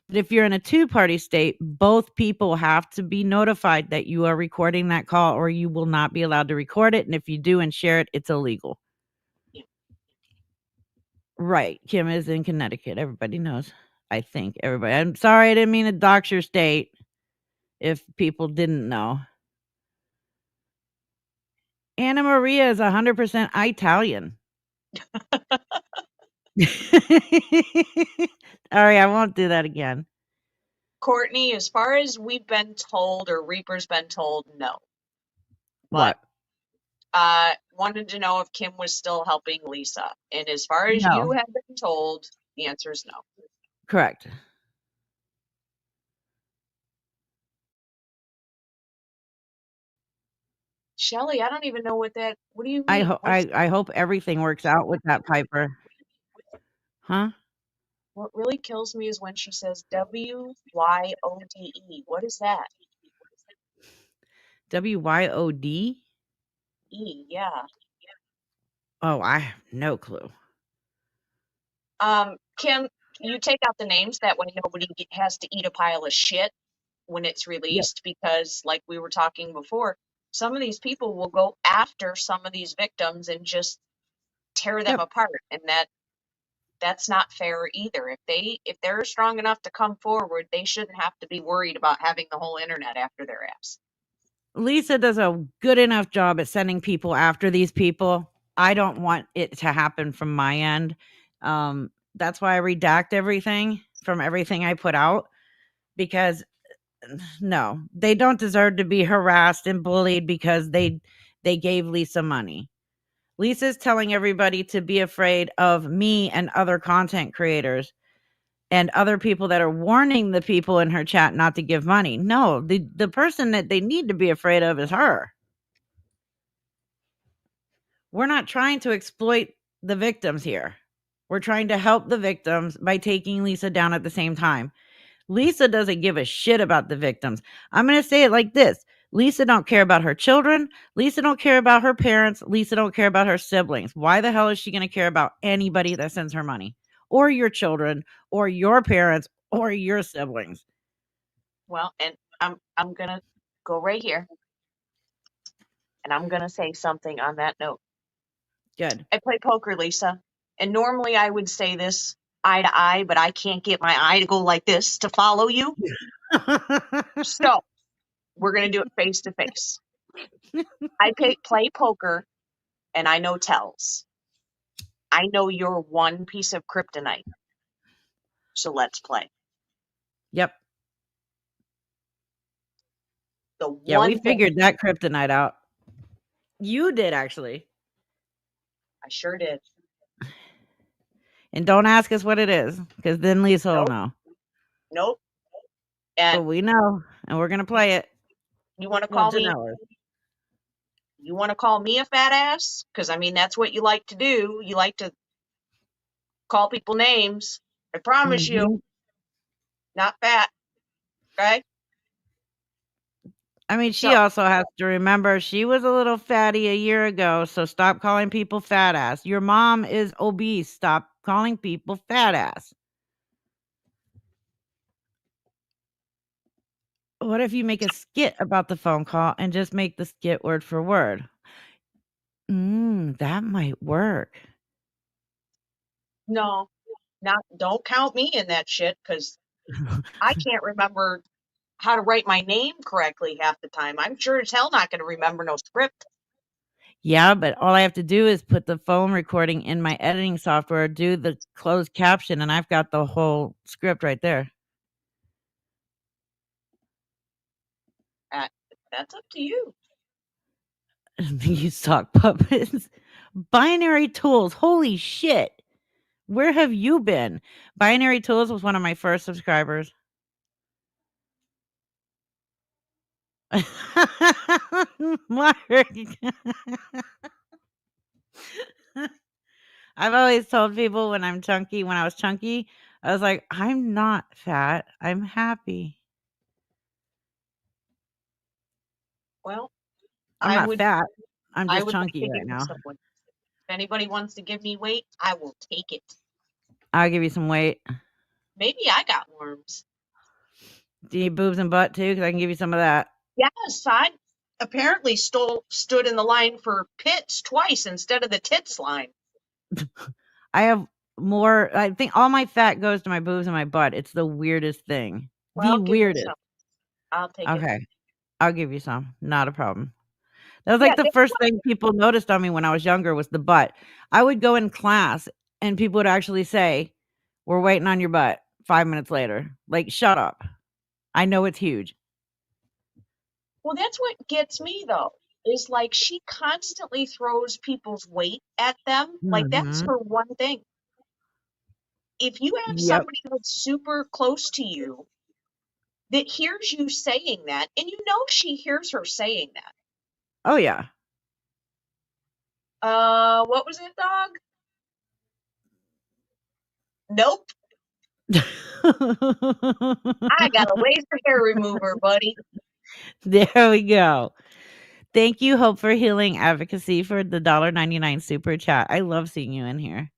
But if you're in a two-party state, both people have to be notified that you are recording that call, or you will not be allowed to record it. And if you do and share it, it's illegal. Right. Kim is in Connecticut. Everybody knows. I think everybody. I'm sorry, I didn't mean to dox your state if people didn't know. Anna Maria is 100% Italian. Sorry, I won't do that again. Courtney, as far as we've been told, or Reaper's been told, no. What? But wanted to know if Kim was still helping Lisa. And as far as No. you have been told, the answer is no. Correct. Shelly, I don't even know what do you mean? I hope everything works out with that Piper. Huh? What really kills me is when she says WYODE. What is that? WYOD? Yeah. Oh, I have no clue. Kim, you take out the names, that way nobody has to eat a pile of shit when it's released, because like we were talking before, some of these people will go after some of these victims and just tear them apart, and that's not fair either. If they're strong enough to come forward, they shouldn't have to be worried about having the whole internet after their ass. Lisa does a good enough job at sending people after these people. I don't want it to happen from my end. That's why I redact everything from everything I put out, because no, they don't deserve to be harassed and bullied because they gave Lisa money. Lisa's telling everybody to be afraid of me and other content creators and other people that are warning the people in her chat not to give money. No, the person that they need to be afraid of is her. We're not trying to exploit the victims here. We're trying to help the victims by taking Lisa down at the same time. Lisa doesn't give a shit about the victims. I'm going to say it like this. Lisa don't care about her children. Lisa don't care about her parents. Lisa don't care about her siblings. Why the hell is she going to care about anybody that sends her money, or your children, or your parents, or your siblings? Well, and I'm going to go right here, and I'm going to say something on that note. Good. I play poker, Lisa, and normally I would say this eye to eye, but I can't get my eye to go like this to follow you. So we're going to do it face to face. I play poker, and I know tells. I know you're one piece of kryptonite. So let's play. Yep. The Yeah, we one thing figured that kryptonite out. You did, actually. I sure did. And don't ask us what it is, because then Lisa will know. Nope. But And we know, and we're going to play it. you want to call me? You want to call me a fat ass? Because I mean, that's what you like to do. You like to call people names. I promise you, not fat. Okay. I mean, she also has to remember she was a little fatty a year ago, so stop calling people fat ass. Your mom is obese. Stop calling people fat ass. What if you make a skit about the phone call and just make the skit word for word? That might work. No, don't count me in that shit, because I can't remember how to write my name correctly half the time. I'm sure as hell not going to remember no script. Yeah, but all I have to do is put the phone recording in my editing software, do the closed caption, and I've got the whole script right there. That's up to you. You sock puppets. Binary Tools. Holy shit. Where have you been? Binary Tools was one of my first subscribers. Mark. I've always told people when I was chunky, I was like, I'm not fat. I'm happy. Well, I'm not fat. I'm just chunky right now. If anybody wants to give me weight, I will take it. I'll give you some weight. Maybe I got worms. Do you need boobs and butt too? Because I can give you some of that. Yes, I apparently stood in the line for pits twice instead of the tits line. I have more. I think all my fat goes to my boobs and my butt. It's the weirdest thing. The Well, give me weirdest. some. I'll take it. Okay, I'll give you some. Not a problem. That was Yeah, like the that's first what thing people noticed on me when I was younger was the butt. I would go in class and people would actually say, "We're waiting on your butt." 5 minutes later, like, shut up. I know it's huge. well, that's what gets me though. Is like she constantly throws people's weight at them. Like that's Mhm. her one thing. If you have Yep. somebody that's super close to you that hears you saying that, and you know she hears her saying that. Oh yeah. What was it, dog? Nope. I got a laser hair remover, buddy. There we go. Thank you, Hope for Healing Advocacy, for the $1.99 super chat. I love seeing you in here.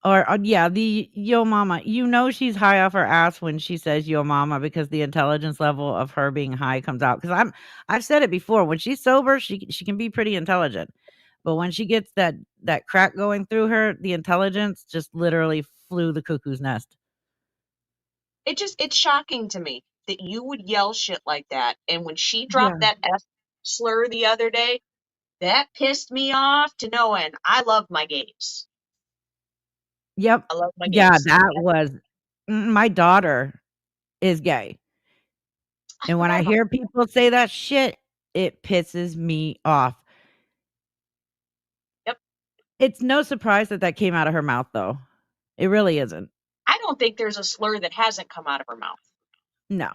Or, yeah, the "Yo mama." You know she's high off her ass when she says "Yo mama" because the intelligence level of her being high comes out. Because I've said it before, when she's sober, she can be pretty intelligent. But when she gets that crack going through her, the intelligence just literally flew the cuckoo's nest. It's shocking to me that you would yell shit like that. And when she dropped Yeah. that F slur the other day, that pissed me off to no end. I love my gays. Yep. I love my Yeah, gays. that was my daughter is gay, I and when forgot I about hear people say that shit, it pisses me off. that. Yep. It's no surprise that that came out of her mouth, though. It really isn't. I don't think there's a slur that hasn't come out of her mouth. No,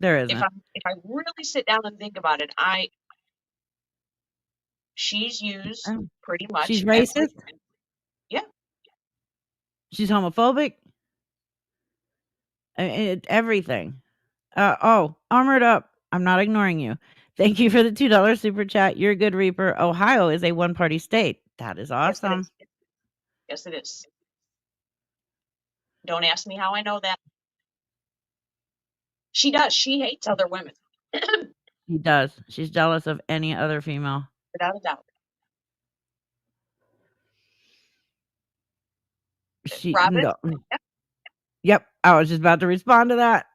there isn't. If I really sit down and think about it, she's used Oh. pretty She's much every, racist, yeah. she's homophobic, everything. Oh, Armored Up, I'm not ignoring you. Thank you for the $2 super chat. You're a good reaper. Ohio is a one-party state. That is Yes, it awesome. is. Yes, it is. Don't ask me how I know that. She does. She hates other women. She does. She's jealous of any other female. Without a doubt. She Robin? no. Yep, I was just about to respond to that.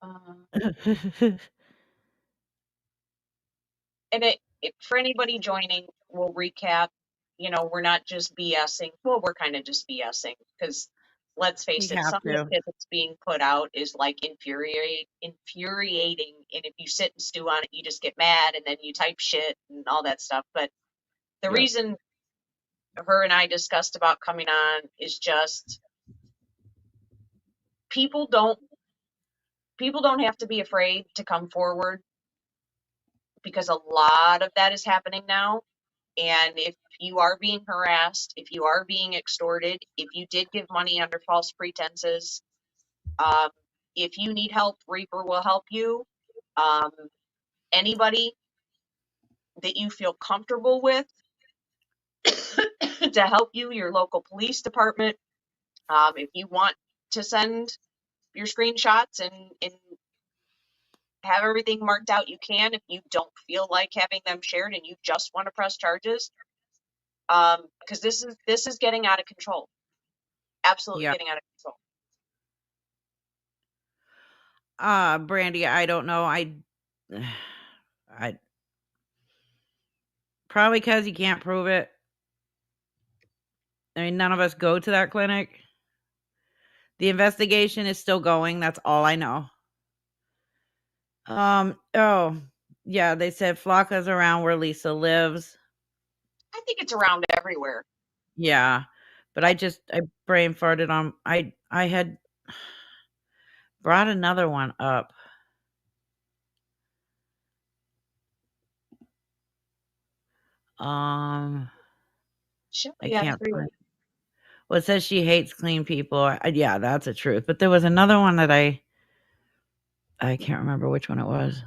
Uh, and for anybody joining, we'll recap. You know, we're not just BSing. Well, we're kind of just BSing because let's We face it, have some of the to. shit that's being put out is like infuriating. And if you sit and stew on it, you just get mad and then you type shit and all that stuff. But the Yep. reason her and I discussed about coming on is just people don't have to be afraid to come forward because a lot of that is happening now. And if you are being harassed, if you are being extorted, if you did give money under false pretenses, um, if you need help, Reaper will help you. Um, Anybody that you feel comfortable with to help you, your local police department. If you want to send your screenshots and have everything marked out, you can. If you don't feel like having them shared and you just want to press charges, because this is getting out of control. Absolutely Yep. getting out of control. Brandy, I don't know. I probably because you can't prove it. I mean, none of us go to that clinic. The investigation is still going. That's all I know. Oh, yeah, they said Flocka's around where Lisa lives. I think it's around everywhere. Yeah. But I brain farted on I had brought another one up. Um, I Yeah, can't freeway. find. Well, it says she hates clean people. Yeah, that's a truth. But there was another one that I can't remember which one it was.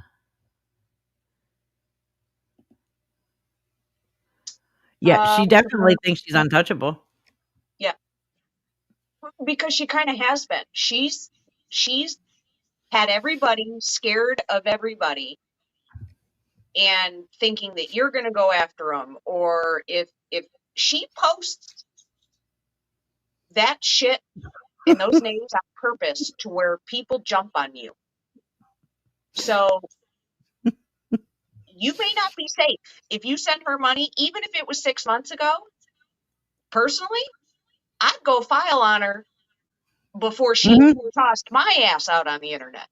Yeah, she Uh, definitely thinks she's untouchable. yeah, Because she kind of has been. She's had everybody scared of everybody and thinking that you're going to go after them, or if she posts that shit and those names on purpose to where people jump on you. So you may not be safe if you send her money, even if it was 6 months ago. Personally, I'd go file on her before she Mhm. tossed my ass out on the internet.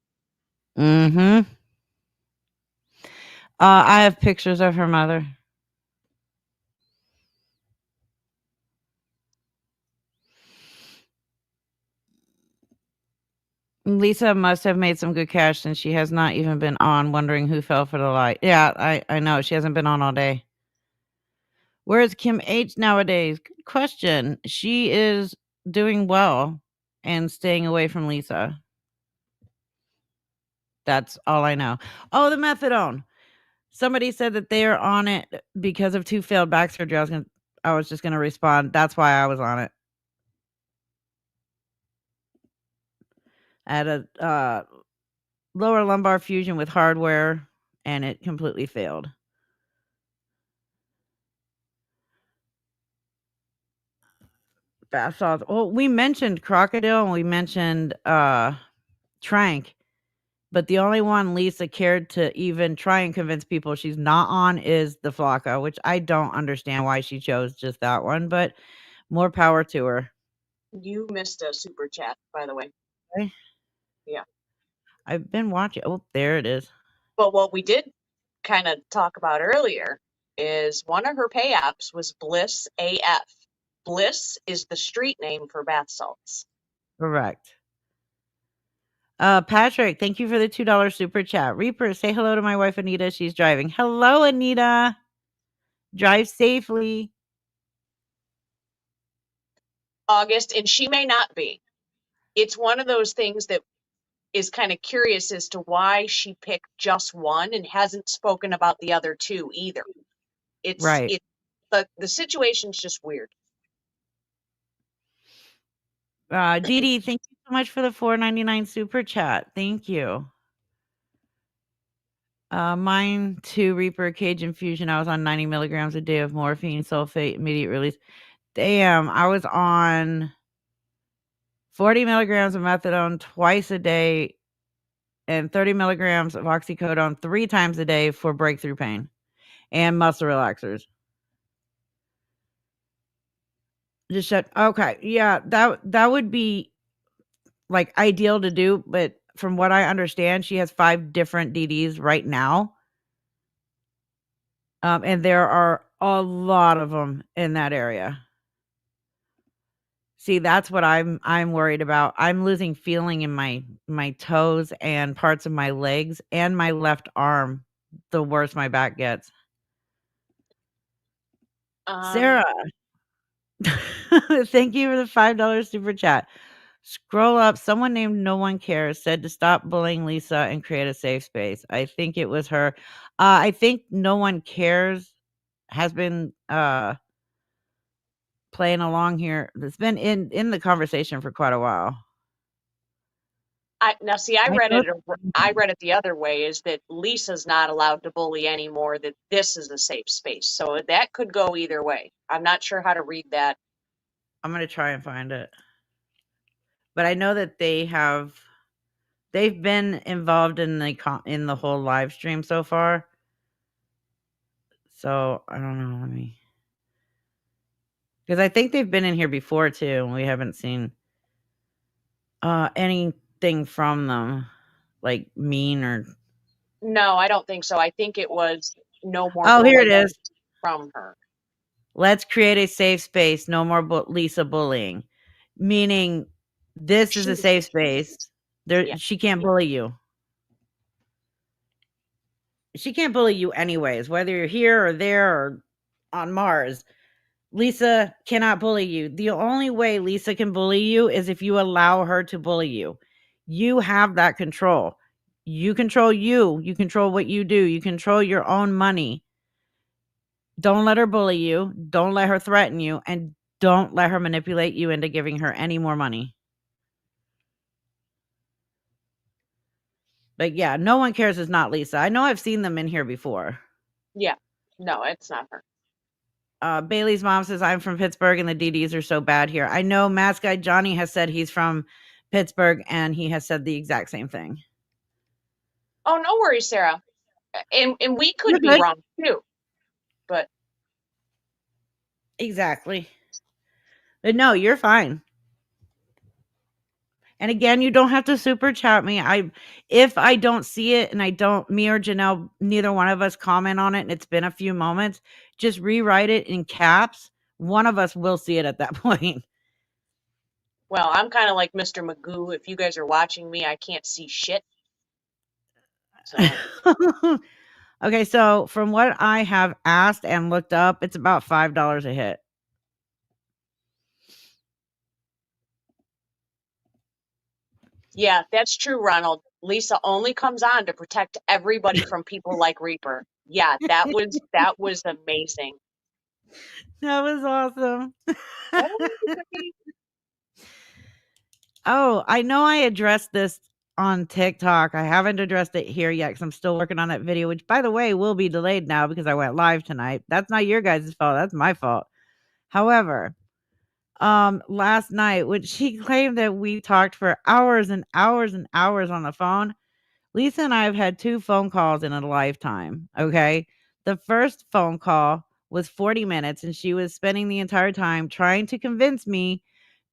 Mhm. I have pictures of her mother. Lisa must have made some good cash since she has not even been on, wondering who fell for the lie. Yeah, I know. She hasn't been on all day. Where is Kim H nowadays? Good question. She is doing well and staying away from Lisa. That's all I know. Oh, the methadone. Somebody said that they are on it because of 2 failed back surgery. I was just gonna respond. That's why I was on it. I had a lower lumbar fusion with hardware, and it completely failed. Bath salts. Well, we mentioned crocodile and we mentioned trank, but the only one Lisa cared to even try and convince people she's not on is the Flocka, which I don't understand why she chose just that one, but more power to her. You missed a super chat, by the way. Okay. Yeah. I've been watching. Oh, there it is. But what we did kind of talk about earlier is one of her pay apps was Bliss AF. Bliss is the street name for bath salts. Correct. Patrick, thank you for the $2 super chat. Reaper, say hello to my wife Anita. She's driving. Hello, Anita. Drive safely. August, and she may not be. It's one of those things that is kind of curious as to why she picked just one and hasn't spoken about the other two either. Right. The situation's just weird. Dee Dee, thank you so much for the $4.99 super chat. Thank you. Mine too, Reaper Cage Infusion. I was on 90 milligrams a day of morphine sulfate, immediate release. Damn, I was on 40 milligrams of methadone twice a day and 30 milligrams of oxycodone 3 times a day for breakthrough pain and muscle relaxers. Just shut. Okay, yeah, that would be like ideal to do, but from what I understand, she has 5 different DDs right now. And there are a lot of them in that area. See, that's what I'm worried about. I'm losing feeling in my toes and parts of my legs and my left arm the worse my back gets. Sarah, thank you for the $5 super chat. Scroll up. Someone named No One Cares said to stop bullying Lisa and create a safe space. I think it was her. I think No One Cares has been playing along here. It's been in the conversation for quite a while. I I read know. it the other way, is that Lisa's not allowed to bully anymore, that this is a safe space. So that could go either way. I'm not sure how to read that. I'm gonna try and find it. But I know that they've been involved in the whole live stream so far. So I don't know. Because I think they've been in here before too, and we haven't seen anything from them, like mean or. No, I don't think so. I think it was no more Oh, here it bullying is. from her. Let's create a safe space. No more Lisa bullying. Meaning, this is a She, safe space. yeah. She can't bully you. She can't bully you anyways, whether you're here or there or on Mars. Lisa cannot bully you. The only way Lisa can bully you is if you allow her to bully you. You have that control. You control you. You control what you do. You control your own money. Don't let her bully you. Don't let her threaten you. And don't let her manipulate you into giving her any more money. But yeah, no one cares is not Lisa. I know I've seen them in here before. Yeah. No, it's not her. Bailey's mom says, I'm from Pittsburgh and the DDs are so bad here. I know Mask Guy Johnny has said he's from Pittsburgh and he has said the exact same thing. Oh, no worries, Sarah. And we You're could be good. wrong too. But Exactly. But no, you're fine. And again, you don't have to super chat me. If I don't see it and me or Janelle, neither one of us comment on it and it's been a few moments, just rewrite it in caps. One of us will see it at that point. well, I'm kind of like Mr. Magoo. If you guys are watching me, I can't see shit. So Okay, so from what I have asked and looked up, it's about $5 a hit. yeah, that's true, Ronald. Lisa only comes on to protect everybody from people like Reaper. Yeah, that was amazing. That was awesome. That was great. Oh, I know I addressed this on TikTok. I haven't addressed it here yet because I'm still working on that video, which, by the way, will be delayed now because I went live tonight. That's not your guys' fault. That's my fault. However, last night, when she claimed that we talked for hours and hours and hours on the phone, Lisa and I have had 2 phone calls in a lifetime, okay? The first phone call was 40 minutes, and she was spending the entire time trying to convince me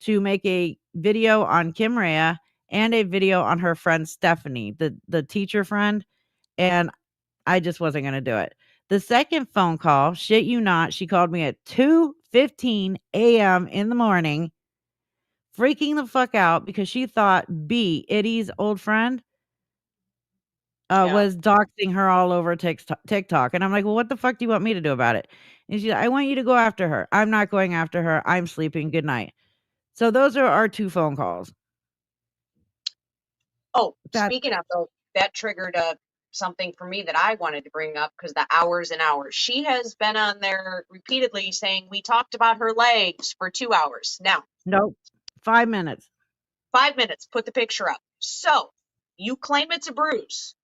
to make a video on Kim Rea and a video on her friend Stephanie, the teacher friend, and I just wasn't gonna do it. The second phone call, shit you not, she called me at 2:15 AM in the morning, freaking the fuck out because she thought B, Itty's old friend, Yeah. was doxing her all over TikTok, and I'm like, "Well, what the fuck do you want me to do about it?" And she's like, "I want you to go after her." "I'm not going after her. I'm sleeping. Good night." So those are our 2 phone calls. Oh, That speaking of those, that triggered something for me that I wanted to bring up because the hours and hours. She has been on there repeatedly saying we talked about her legs for 2 hours. Now, nope, 5 minutes. 5 minutes, put the picture up. So you claim it's a bruise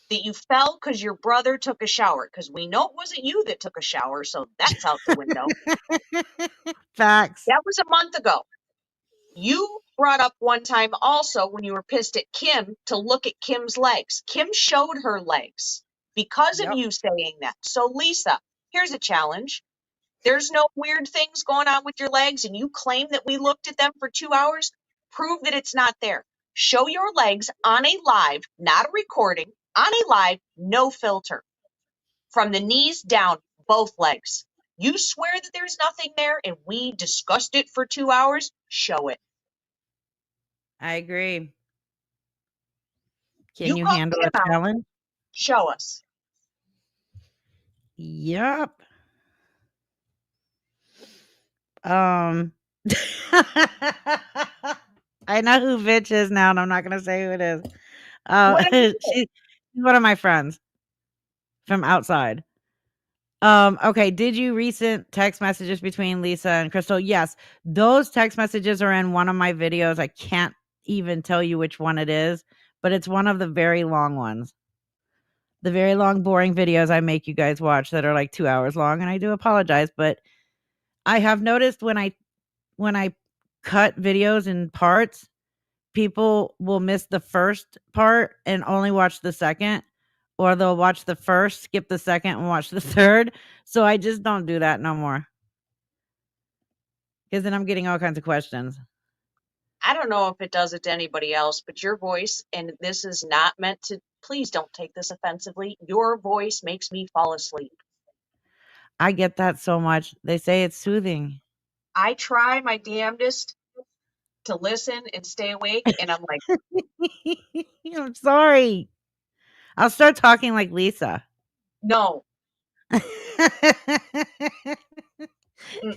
that you fell because your brother took a shower, because we know it wasn't you that took a shower, so that's out the window. Facts. That was a month ago. You brought up one time also when you were pissed at Kim to look at Kim's legs. Kim showed her legs because of Yep. you saying that. So, Lisa, here's a challenge. There's no weird things going on with your legs, and you claim that we looked at them for 2 hours. Prove that it's not there. Show your legs on a live, not a recording, on a live, no filter. From the knees down, both legs. You swear that there's nothing there and we discussed it for 2 hours? Show it. I agree. Can You you called handle Kim a out. challenge? Show us. Yep. Um I know who bitch is now, and I'm not gonna say who it is. What is it? She's one of my friends from outside. Okay, did you recent text messages between Lisa and Crystal? Yes. Those text messages are in one of my videos. I can't even tell you which one it is, but it's one of the very long ones. The very long, boring videos I make you guys watch that are like 2 hours long, and I do apologize, but I have noticed when I cut videos in parts, people will miss the first part and only watch the second, or they'll watch the first, skip the second, and watch the third. So I just don't do that no more. Because then I'm getting all kinds of questions. I don't know if it does it to anybody else, but your voice, and this is not meant to, please don't take this offensively. Your voice makes me fall asleep. I get that so much. They say it's soothing. I try my damnedest to listen and stay awake, and I'm like, I'm sorry. I'll start talking like Lisa. no.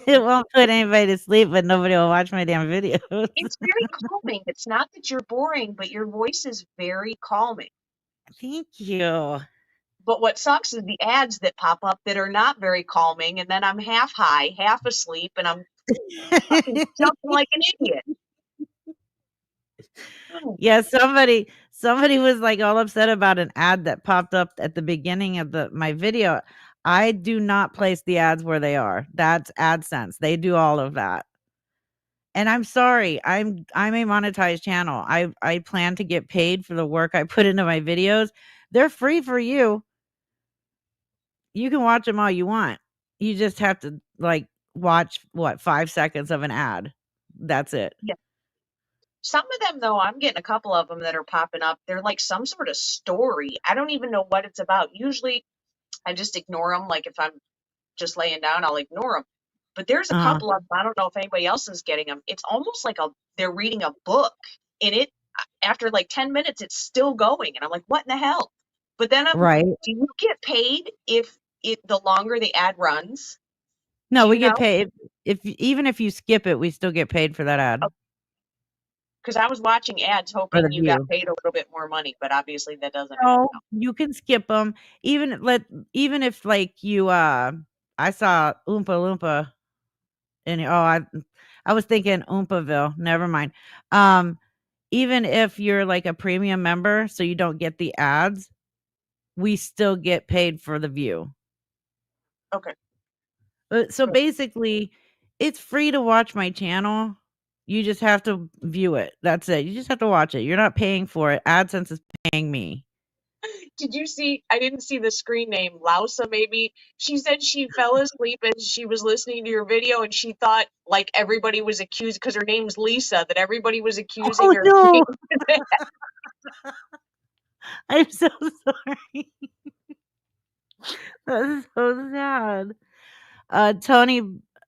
It won't put anybody to sleep, but nobody will watch my damn videos. It's very calming. It's not that you're boring, but your voice is very calming. Thank you. But what sucks is the ads that pop up that are not very calming, and then I'm half high, half asleep, and I'm fucking jumping like an idiot. Oh, Yeah, somebody was, like, all upset about an ad that popped up at the beginning of my video. I do not place the ads where they are. That's AdSense. They do all of that. And I'm sorry, I'm a monetized channel. I plan to get paid for the work I put into my videos. They're free for you. You can watch them all you want. You just have to, like, watch, what, 5 seconds of an ad. That's it. yeah. Some of them, though, I'm getting a couple of them that are popping up. They're like some sort of story. I don't even know what it's about. Usually, I just ignore them. Like if I'm just laying down, I'll ignore them. But there's a Uh-huh. couple of them. I don't know if anybody else is getting them. It's almost like they're reading a book, and it after like 10 minutes, it's still going, and I'm like, what in the hell? But then Right. do you get paid if the longer the ad runs? No, Do we you get know? paid if even if you skip it, we still get paid for that ad Because I was watching ads or the hoping you got view. paid a little bit more money, but obviously that doesn't happen. No, you can skip them. Even if, like, I saw Oompa Loompa and, I was thinking Oompaville, never mind. Um, Even if you're, like, a premium member, so you don't get the ads, we still get paid for the view. Okay, So good. basically, it's free to watch my channel. You just have to view it. That's it. You just have to watch it. You're not paying for it. AdSense is paying me. Did you see? I didn't see the screen name. Lausa, maybe. She said she fell asleep as she was listening to your video, and she thought like everybody was accused because her name's Lisa, that everybody was accusing Oh, her of no. being. I'm so sorry. That's so sad. Tony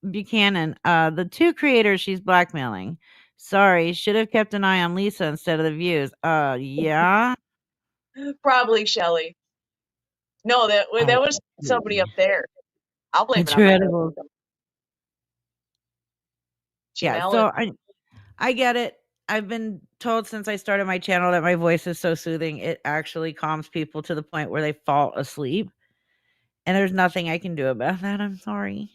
Buchanan, the 2 creators she's blackmailing. Sorry, should have kept an eye on Lisa instead of the views. Yeah. Probably Shelley. No, that was somebody up there. I'll blame it on my Incredible. husband. Yeah, Janelle. so I get it. I've been told since I started my channel that my voice is so soothing, it actually calms people to the point where they fall asleep, and there's nothing I can do about that, I'm sorry.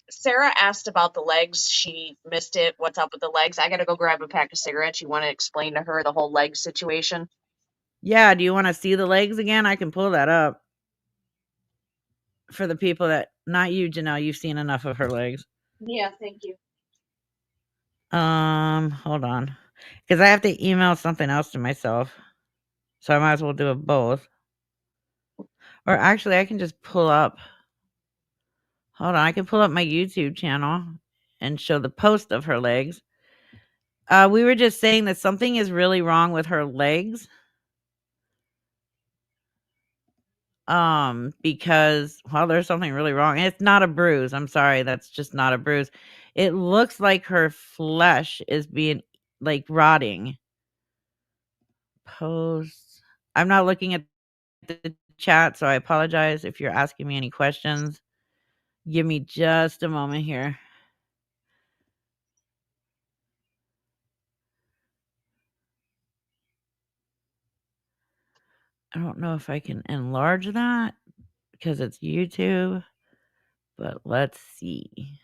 Sarah asked about the legs. She missed it. What's up with the legs? I gotta go grab a pack of cigarettes. You want to explain to her the whole leg situation? Yeah, do you wanna see the legs again? I can pull that up for the people that not you, Janelle, you've seen enough of her legs. Yeah, thank you. Hold on, because I have to email something else to myself, so I might as well do it both. Or actually, I can just pull up hold on, I can pull up my YouTube channel and show the post of her legs. We were just saying that something is really wrong with her legs. Because, well, there's something really wrong. It's not a bruise. I'm sorry, that's just not a bruise. It looks like her flesh is being, like, rotting. Posts. I'm not looking at the chat, so I apologize if you're asking me any questions. Give me just a moment here. I don't know if I can enlarge that because it's YouTube, but let's see.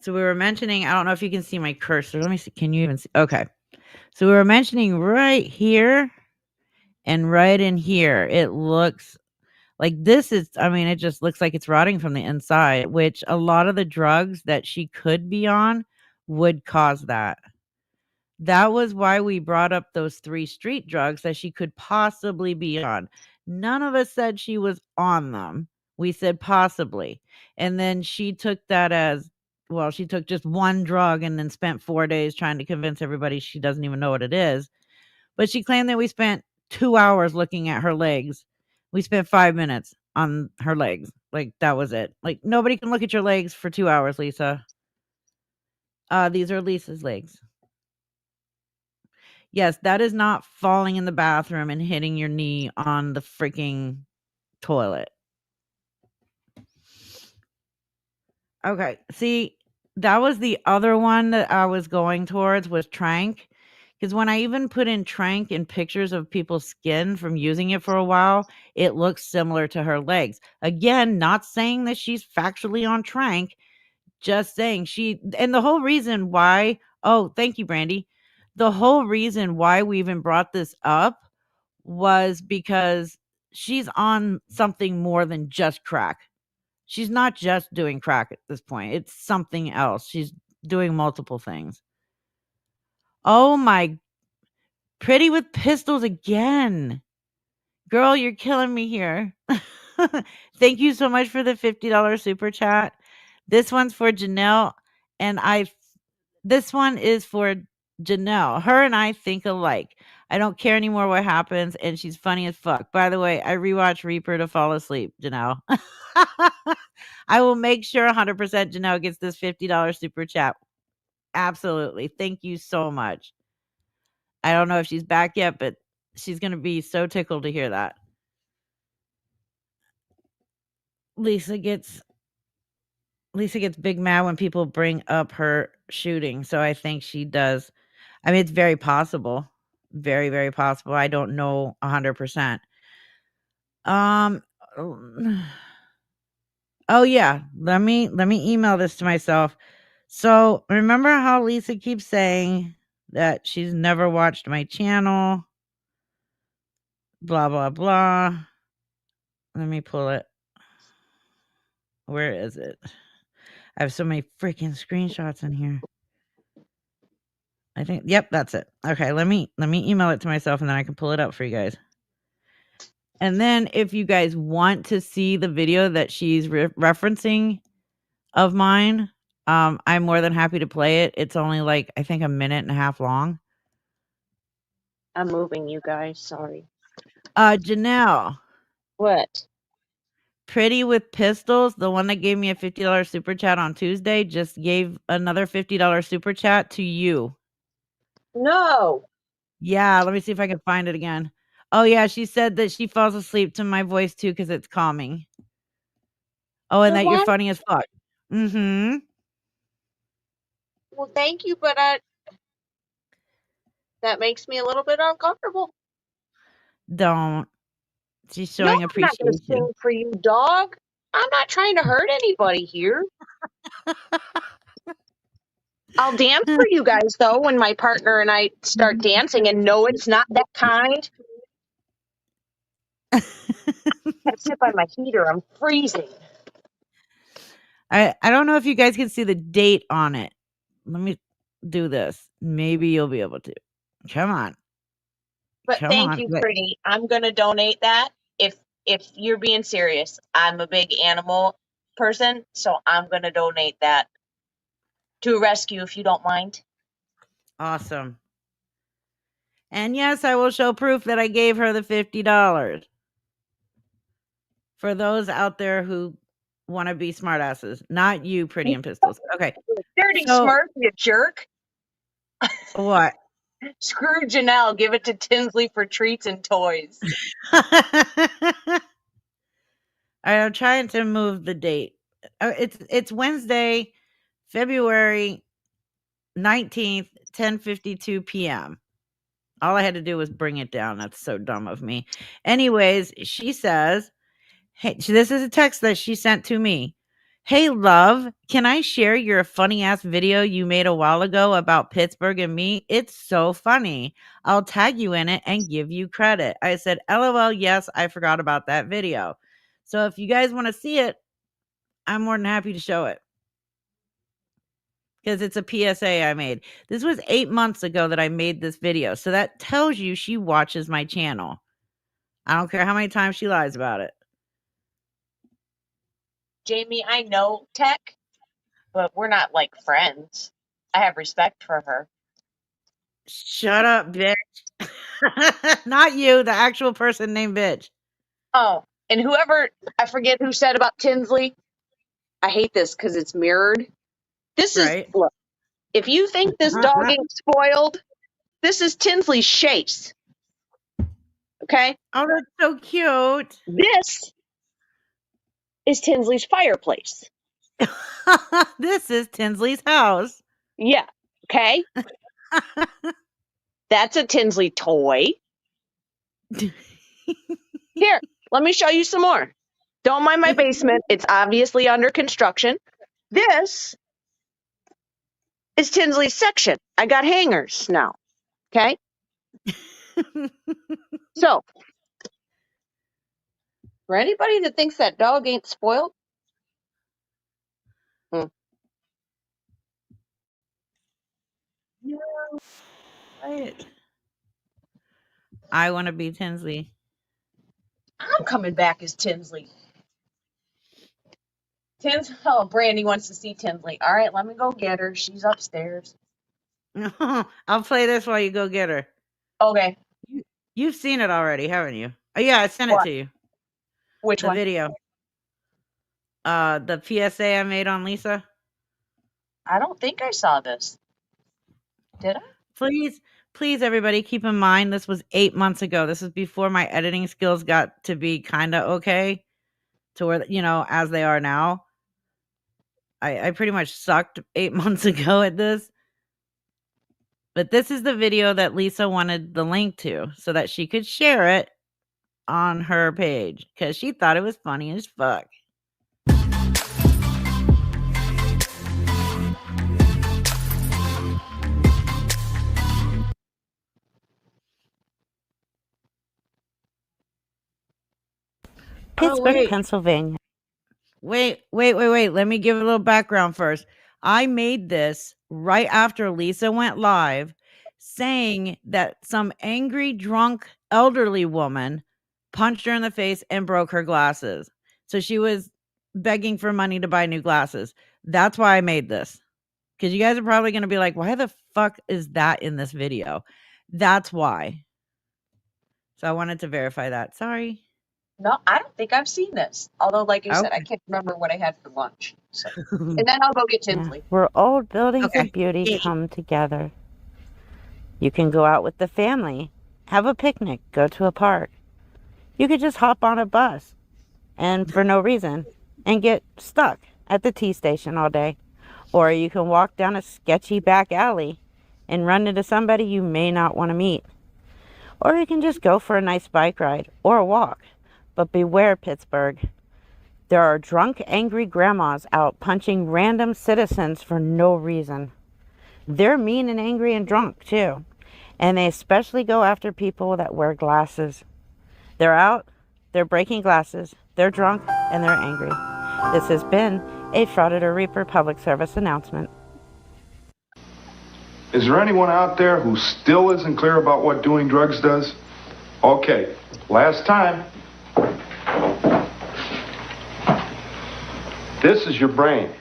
So we were mentioning, I don't know if you can see my cursor. Let me see. Can you even see? Okay. So we were mentioning right here and right in here. It looks like this is, I mean, it just looks like it's rotting from the inside, which a lot of the drugs that she could be on would cause that. That was why we brought up those 3 street drugs that she could possibly be on. None of us said she was on them. We said possibly. And then she took that as, well, she took just 1 drug and then spent 4 days trying to convince everybody she doesn't even know what it is. But she claimed that we spent 2 hours looking at her legs. We spent 5 minutes on her legs. Like, that was it. Like, nobody can look at your legs for 2 hours, Lisa. These are Lisa's legs. Yes, that is not falling in the bathroom and hitting your knee on the freaking toilet. Okay, see, that was the other one that I was going towards was Trank. Because when I even put in Trank in pictures of people's skin from using it for a while, it looks similar to her legs. Again, not saying that she's factually on Trank, Just saying. And the whole reason why, oh, thank you, Brandy. The whole reason why we even brought this up was because she's on something more than just crack. She's not just doing crack at this point. It's something else. She's doing multiple things. Oh my, Pretty with Pistols again. Girl, you're killing me here. Thank you so much for the $50 super chat. This one's for Janelle, and this one is for Janelle. Her and I think alike. I don't care anymore what happens, and she's funny as fuck. By the way, I rewatch Reaper to fall asleep, Janelle. I will make sure 100% Janelle gets this $50 super chat. Absolutely. Thank you so much. I don't know if she's back yet, but she's going to be so tickled to hear that. Lisa gets big mad when people bring up her shooting, so I think she does. I mean, it's very possible. Very, very possible. I don't know 100%. Um Oh yeah, let me email this to myself. So, remember how Lisa keeps saying that she's never watched my channel, blah blah blah. Let me pull it. Where is it? I have so many freaking screenshots in here. I think yep, that's it. Okay, let me email it to myself and then I can pull it up for you guys. And then if you guys want to see the video that she's referencing of mine, I'm more than happy to play it. It's only like I think a minute and a half long. I'm moving, you guys. Sorry. Janelle, What? Pretty with Pistols, the one that gave me a $50 super chat on Tuesday, just gave another $50 super chat to you. No. Yeah, let me see if I can find it again. Oh yeah, she said that she falls asleep to my voice too because it's calming. Oh, and The that you're one? funny as fuck. Mm-hmm. Well, thank you, but that makes me a little bit uncomfortable. Don't. She's No, showing I'm not going to appreciation. sing for you, dog. I'm not trying to hurt anybody here. I'll dance for you guys, though, when my partner and I start dancing, and no, it's not that kind. I gotta sit by my heater. I'm freezing. I don't know if you guys can see the date on it. Let me do this. Maybe you'll be able to. Come on. But Come thank on. you, Wait. Pretty. I'm going to donate that if you're being serious. I'm a big animal person, so I'm going to donate that to a rescue if you don't mind. Awesome. And yes, I will show proof that I gave her the $50. For those out there who want to be smartasses, not you, Pretty and Pistols. Okay. Dirty So smart, you jerk. what? Screw Janelle. Give it to Tinsley for treats and toys. I'm trying to move the date. It's Wednesday, February 19th, 10:52 p.m. All I had to do was bring it down. That's so dumb of me. Anyways, she says, "Hey, this is a text that she sent to me. Hey, love, can I share your funny ass video you made a while ago about Pittsburgh and me? It's so funny. I'll tag you in it and give you credit." I said, LOL, yes, I forgot about that video. So if you guys want to see it, I'm more than happy to show it because it's a PSA I made. This was 8 months ago that I made this video. So that tells you she watches my channel. I don't care how many times she lies about it. Jamie, I know Tech, but we're not like friends. I have respect for her. Shut up, bitch. Not you, the actual person named bitch. Oh, and whoever, I forget who said about Tinsley. I hate this because it's mirrored. Right? Look, if you think this dog ain't spoiled, this is Tinsley's Chase. Okay? Oh, that's so cute. This is Tinsley's fireplace. This is Tinsley's house. Yeah. Okay? That's a Tinsley toy. Here, let me show you some more. Don't mind my basement. It's obviously under construction. This is Tinsley's section. I got hangers now. Okay. So, for anybody that thinks that dog ain't spoiled, No, quiet. I want to be Tinsley. I'm coming back as Tinsley. Oh, Brandy wants to see Tinsley. All right, let me go get her. She's upstairs. I'll play this while you go get her. Okay. You've seen it already, haven't you? Oh, yeah, I sent it What? to you. Which The one? video. The PSA I made on Lisa. I don't think I saw this. Did I? Please, everybody, keep in mind this was 8 months ago. This is before my editing skills got to be kind of okay to where, as they are now. I pretty much sucked 8 months ago at this. But this is the video that Lisa wanted the link to so that she could share it on her page because she thought it was funny as fuck. Pittsburgh, Pennsylvania. Wait. Let me give a little background first. I made this right after Lisa went live saying that some angry, drunk, elderly woman punched her in the face and broke her glasses. So she was begging for money to buy new glasses. That's why I made this. Because you guys are probably going to be like, why the fuck is that in this video? That's why. So I wanted to verify that. Sorry. No, I don't think I've seen this. Although, like I said, I Okay. can't remember what I had for lunch. So, and then I'll go get Yeah, Tinsley. where old buildings Okay. of beauty Yeah. come together. You can go out with the family, have a picnic, go to a park. You could just hop on a bus and for no reason and get stuck at the T station all day. Or you can walk down a sketchy back alley and run into somebody you may not want to meet. Or you can just go for a nice bike ride or a walk. But beware, Pittsburgh. There are drunk, angry grandmas out punching random citizens for no reason. They're mean and angry and drunk, too. And they especially go after people that wear glasses. They're out, they're breaking glasses, they're drunk, and they're angry. This has been a Frauded or Reaper public service announcement. Is there anyone out there who still isn't clear about what doing drugs does? Okay, last time. This is your brain.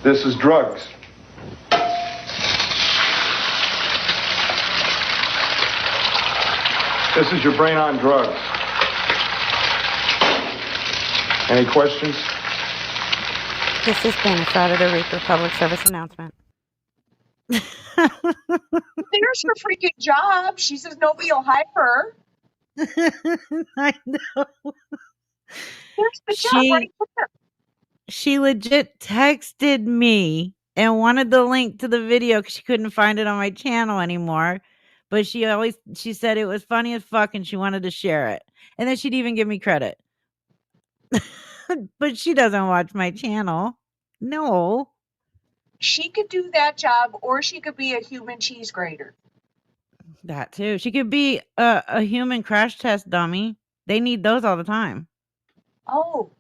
This is drugs. This is your brain on drugs. Any questions? This has been a Frauded or Reaper public service announcement. There's her freaking job. She says nobody will hire her. I know. There's the job right there. She legit texted me and wanted the link to the video because she couldn't find it on my channel anymore. But she said it was funny as fuck and she wanted to share it. And then she'd even give me credit. But she doesn't watch my channel. No. She could do that job, or she could be a human cheese grater. That too. She could be a human crash test dummy. They need those all the time. Oh,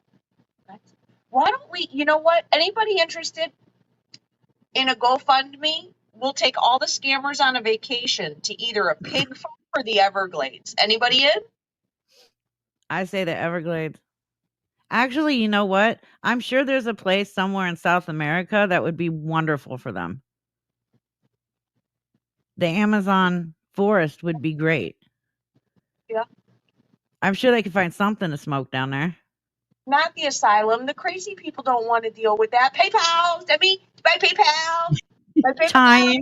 why don't we, you know what? Anybody interested in a GoFundMe? We'll take all the scammers on a vacation to either a pig farm or the Everglades. Anybody in? I say the Everglades. Actually, you know what? I'm sure there's a place somewhere in South America that would be wonderful for them. The Amazon forest would be great. Yeah. I'm sure they could find something to smoke down there. Not the asylum. The crazy people don't want to deal with that. PayPal, send me by PayPal. By PayPal.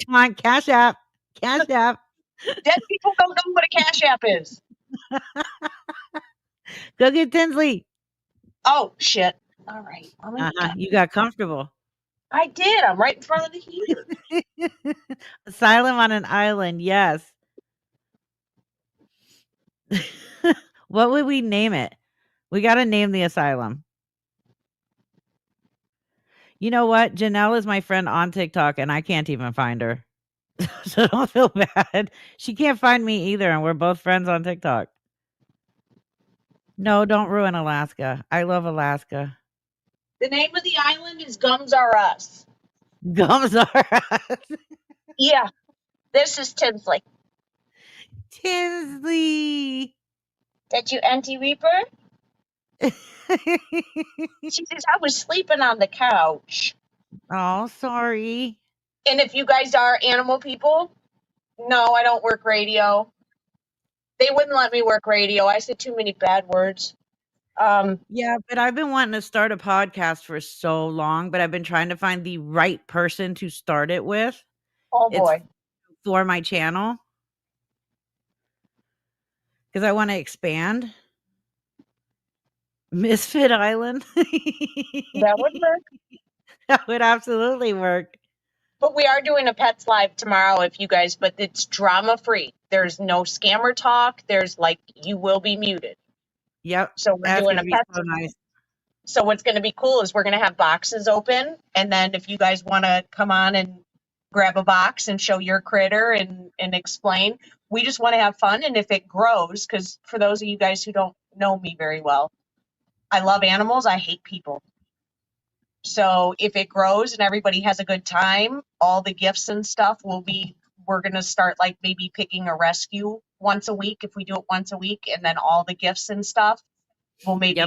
Time, Cash App. Cash App. Dead people don't know what a Cash App is. Go get Tinsley. Oh, shit. All right. You got comfortable. I did. I'm right in front of the heater. Asylum on an island. Yes. What would we name it? We got to name the asylum. You know what? Janelle is my friend on TikTok, and I can't even find her. So don't feel bad. She can't find me either, and we're both friends on TikTok. No, don't ruin Alaska. I love Alaska. The name of the island is Gums R Us. Gums are us. Yeah, this is Tinsley. Tinsley. Did you Auntie Reaper? She says, I was sleeping on the couch. Oh, sorry. And if you guys are animal people, no, I don't work radio. They wouldn't let me work radio. I said too many bad words. Yeah, but I've been wanting to start a podcast for so long, but I've been trying to find the right person to start it with. Oh It's boy. for my channel because I want to expand. Misfit Island. That would work. That would absolutely work. But we are doing a Pets Live tomorrow if you guys, but it's drama free. There's no scammer talk. There's like, you will be muted. Yep. So we're That's doing going a to be Pets. so nice. So what's going to be cool is we're going to have boxes open. And then if you guys want to come on and grab a box and show your critter and explain, we just want to have fun. And if it grows, because for those of you guys who don't know me very well, I love animals. I hate people. So if it grows and everybody has a good time, all the gifts and stuff we're going to start like maybe picking a rescue once a week if we do it once a week. And then all the gifts and stuff will maybe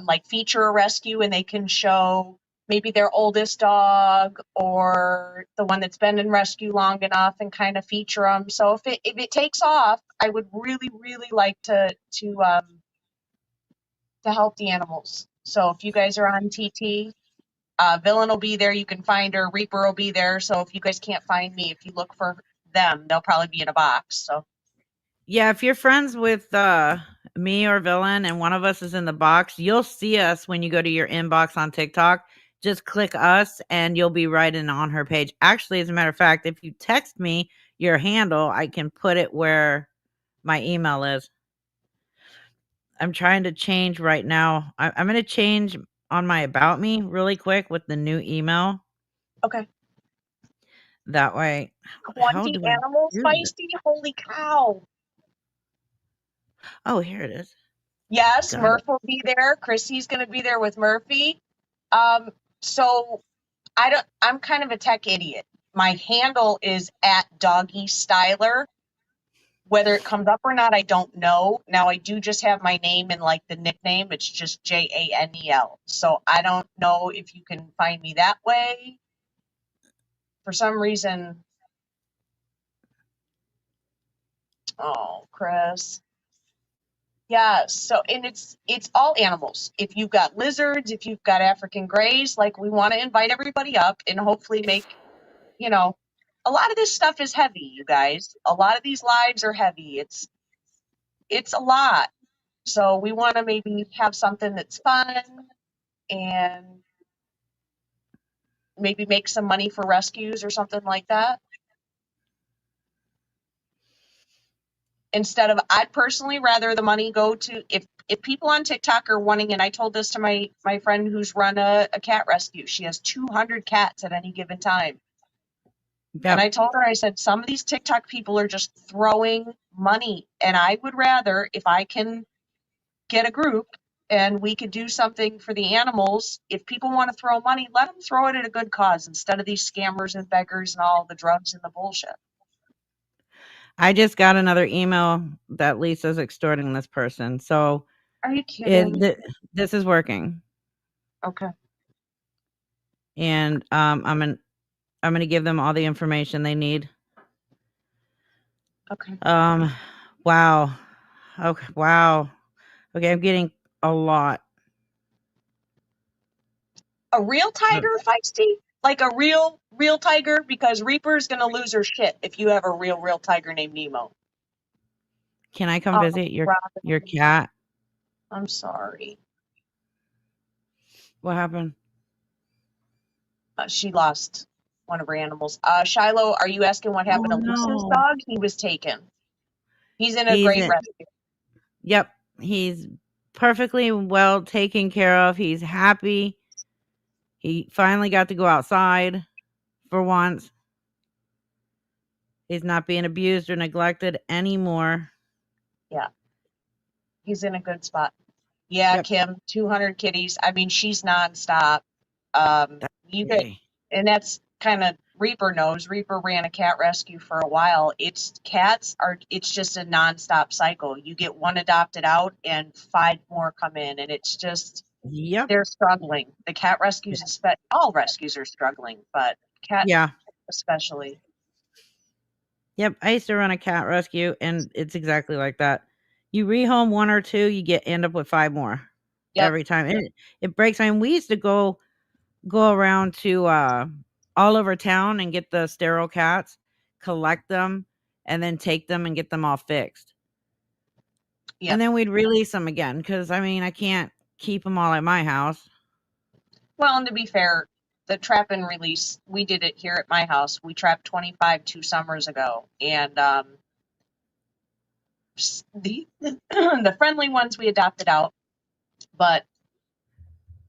like feature a rescue and they can show maybe their oldest dog or the one that's been in rescue long enough and kind of feature them. So if it takes off, I would really, really like to help the animals. So if you guys are on TT, Villain will be there. You can find her. Reaper will be there. So if you guys can't find me, if you look for them, they'll probably be in a box. So Yeah, if you're friends with me or Villain and one of us is in the box, you'll see us when you go to your inbox on TikTok. Just click us and you'll be right in on her page. Actually, as a matter of fact, if you text me your handle, I can put it where my email is. I'm trying to change right now. I'm going to change on my About Me really quick with the new email. okay. That way, how the hell 20 do I animals do this? feisty. Holy cow! Oh, here it is. Yes, Got it. Murph will be there. Chrissy's going to be there with Murphy. So I'm kind of a tech idiot. My handle is at Doggy Styler. Whether it comes up or not, I don't know. Now I do just have my name and like the nickname. It's just JANEL. So I don't know if you can find me that way. For some reason, oh, Chris. Yeah, so and it's all animals. If you've got lizards, if you've got African grays, like we want to invite everybody up and hopefully make, a lot of this stuff is heavy, you guys. A lot of these lives are heavy. It's a lot. So we want to maybe have something that's fun and maybe make some money for rescues or something like that. Instead of, I'd personally rather the money go to, if people on TikTok are wanting, and I told this to my friend who's run a cat rescue, she has 200 cats at any given time. And I told her, I said, some of these TikTok people are just throwing money. And I would rather, if I can get a group and we could do something for the animals, if people want to throw money, let them throw it at a good cause instead of these scammers and beggars and all the drugs and the bullshit. I just got another email that Lisa's extorting this person. So Are you kidding? this is working. Okay. And I'm gonna give them all the information they need. Okay. Wow. Okay, wow. Okay, I'm getting a lot. A real tiger, feisty? Like a real tiger? Because Reaper's gonna lose her shit if you have a real tiger named Nemo. Can I come visit your cat? I'm sorry. What happened? She lost one of her animals. Shiloh, are you asking what happened to Lisa's dog? He was taken. He's in a great rescue. Yep. He's perfectly well taken care of. He's happy. He finally got to go outside for once. He's not being abused or neglected anymore. Yeah. He's in a good spot. Yeah, Yep. Kim, 200 kitties. I mean, she's nonstop. You get, Yay. and that's kind of Reaper knows. Reaper ran a cat rescue for a while. It's just a nonstop cycle. You get one adopted out and 5 more come in, and it's just, Yep. they're struggling. The cat rescues, all rescues are struggling, but cat Yeah. especially. Yep. I used to run a cat rescue, and it's exactly like that. You rehome 1 or 2, you end up with 5 more Yep. every time. It breaks. I mean, we used to go around to all over town and get the sterile cats, collect them, and then take them and get them all fixed. Yep. And then we'd release them again because I mean, I can't keep them all at my house. Well, and to be fair, the trap and release, we did it here at my house. We trapped 25 2 summers ago, and the the friendly ones we adopted out, but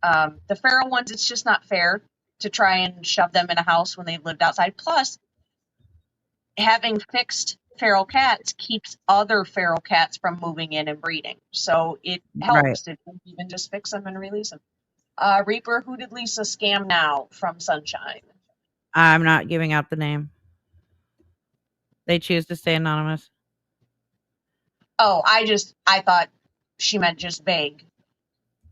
the feral ones, it's just not fair to try and shove them in a house when they've lived outside. Plus, having fixed feral cats keeps other feral cats from moving in and breeding, so it Right. helps if you even just fix them and release them. Reaper, who did Lisa scam now from Sunshine? I'm not giving out the name. They choose to stay anonymous. Oh, I thought she meant just vague.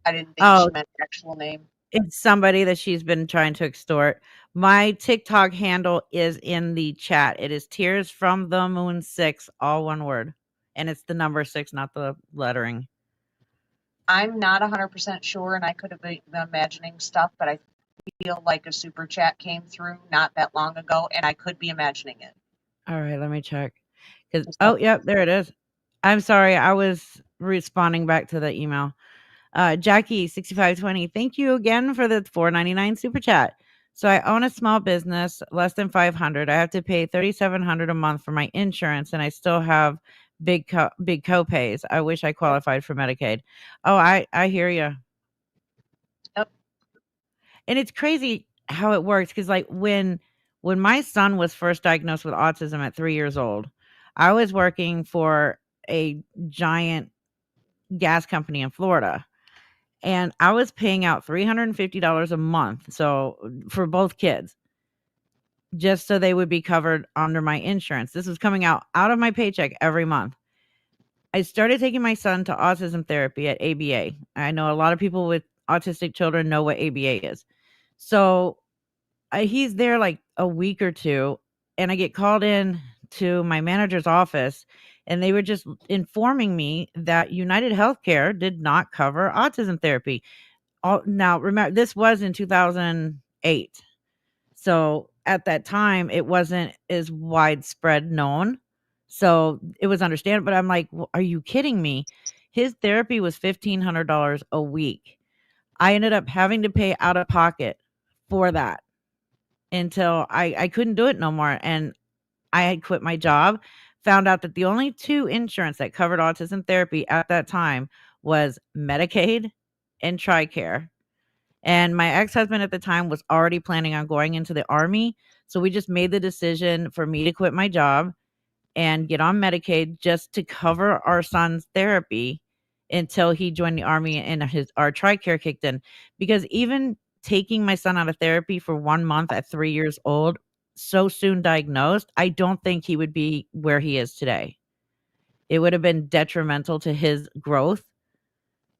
I didn't think she meant actual name. It's somebody that she's been trying to extort. My TikTok handle is in the chat. It is Tears from the Moon 6, all one word. And it's the number 6, not the lettering. I'm not 100% sure, and I could have been imagining stuff, but I feel like a super chat came through not that long ago, and I could be imagining it. All right, let me check. Yep, there it is. I'm sorry, I was responding back to the email. Jackie 6520, thank you again for the $4.99 super chat. So I own a small business, less than 500. I have to pay $3,700 a month for my insurance, and I still have big copays. I wish I qualified for Medicaid. Oh, I hear you. Yep. And it's crazy how it works because, like, when my son was first diagnosed with autism at 3 years old, I was working for a giant gas company in Florida. And I was paying out $350 a month, so for both kids, just so they would be covered under my insurance. This was coming out of my paycheck every month. I started taking my son to autism therapy at ABA. I know a lot of people with autistic children know what ABA is. So he's there like a week or 2, and I get called in to my manager's office, and they were just informing me that United Healthcare did not cover autism therapy. Now remember, this was in 2008. So at that time, it wasn't as widespread known. So it was understandable. But I'm like, well, are you kidding me? His therapy was $1,500 a week. I ended up having to pay out of pocket for that until I couldn't do it no more. And I had quit my job, found out that the only 2 insurance that covered autism therapy at that time was Medicaid and TRICARE. And my ex-husband at the time was already planning on going into the Army, so we just made the decision for me to quit my job and get on Medicaid just to cover our son's therapy until he joined the Army and our TRICARE kicked in. Because even taking my son out of therapy for 1 month at 3 years old, so soon diagnosed, I don't think he would be where he is today. It would have been detrimental to his growth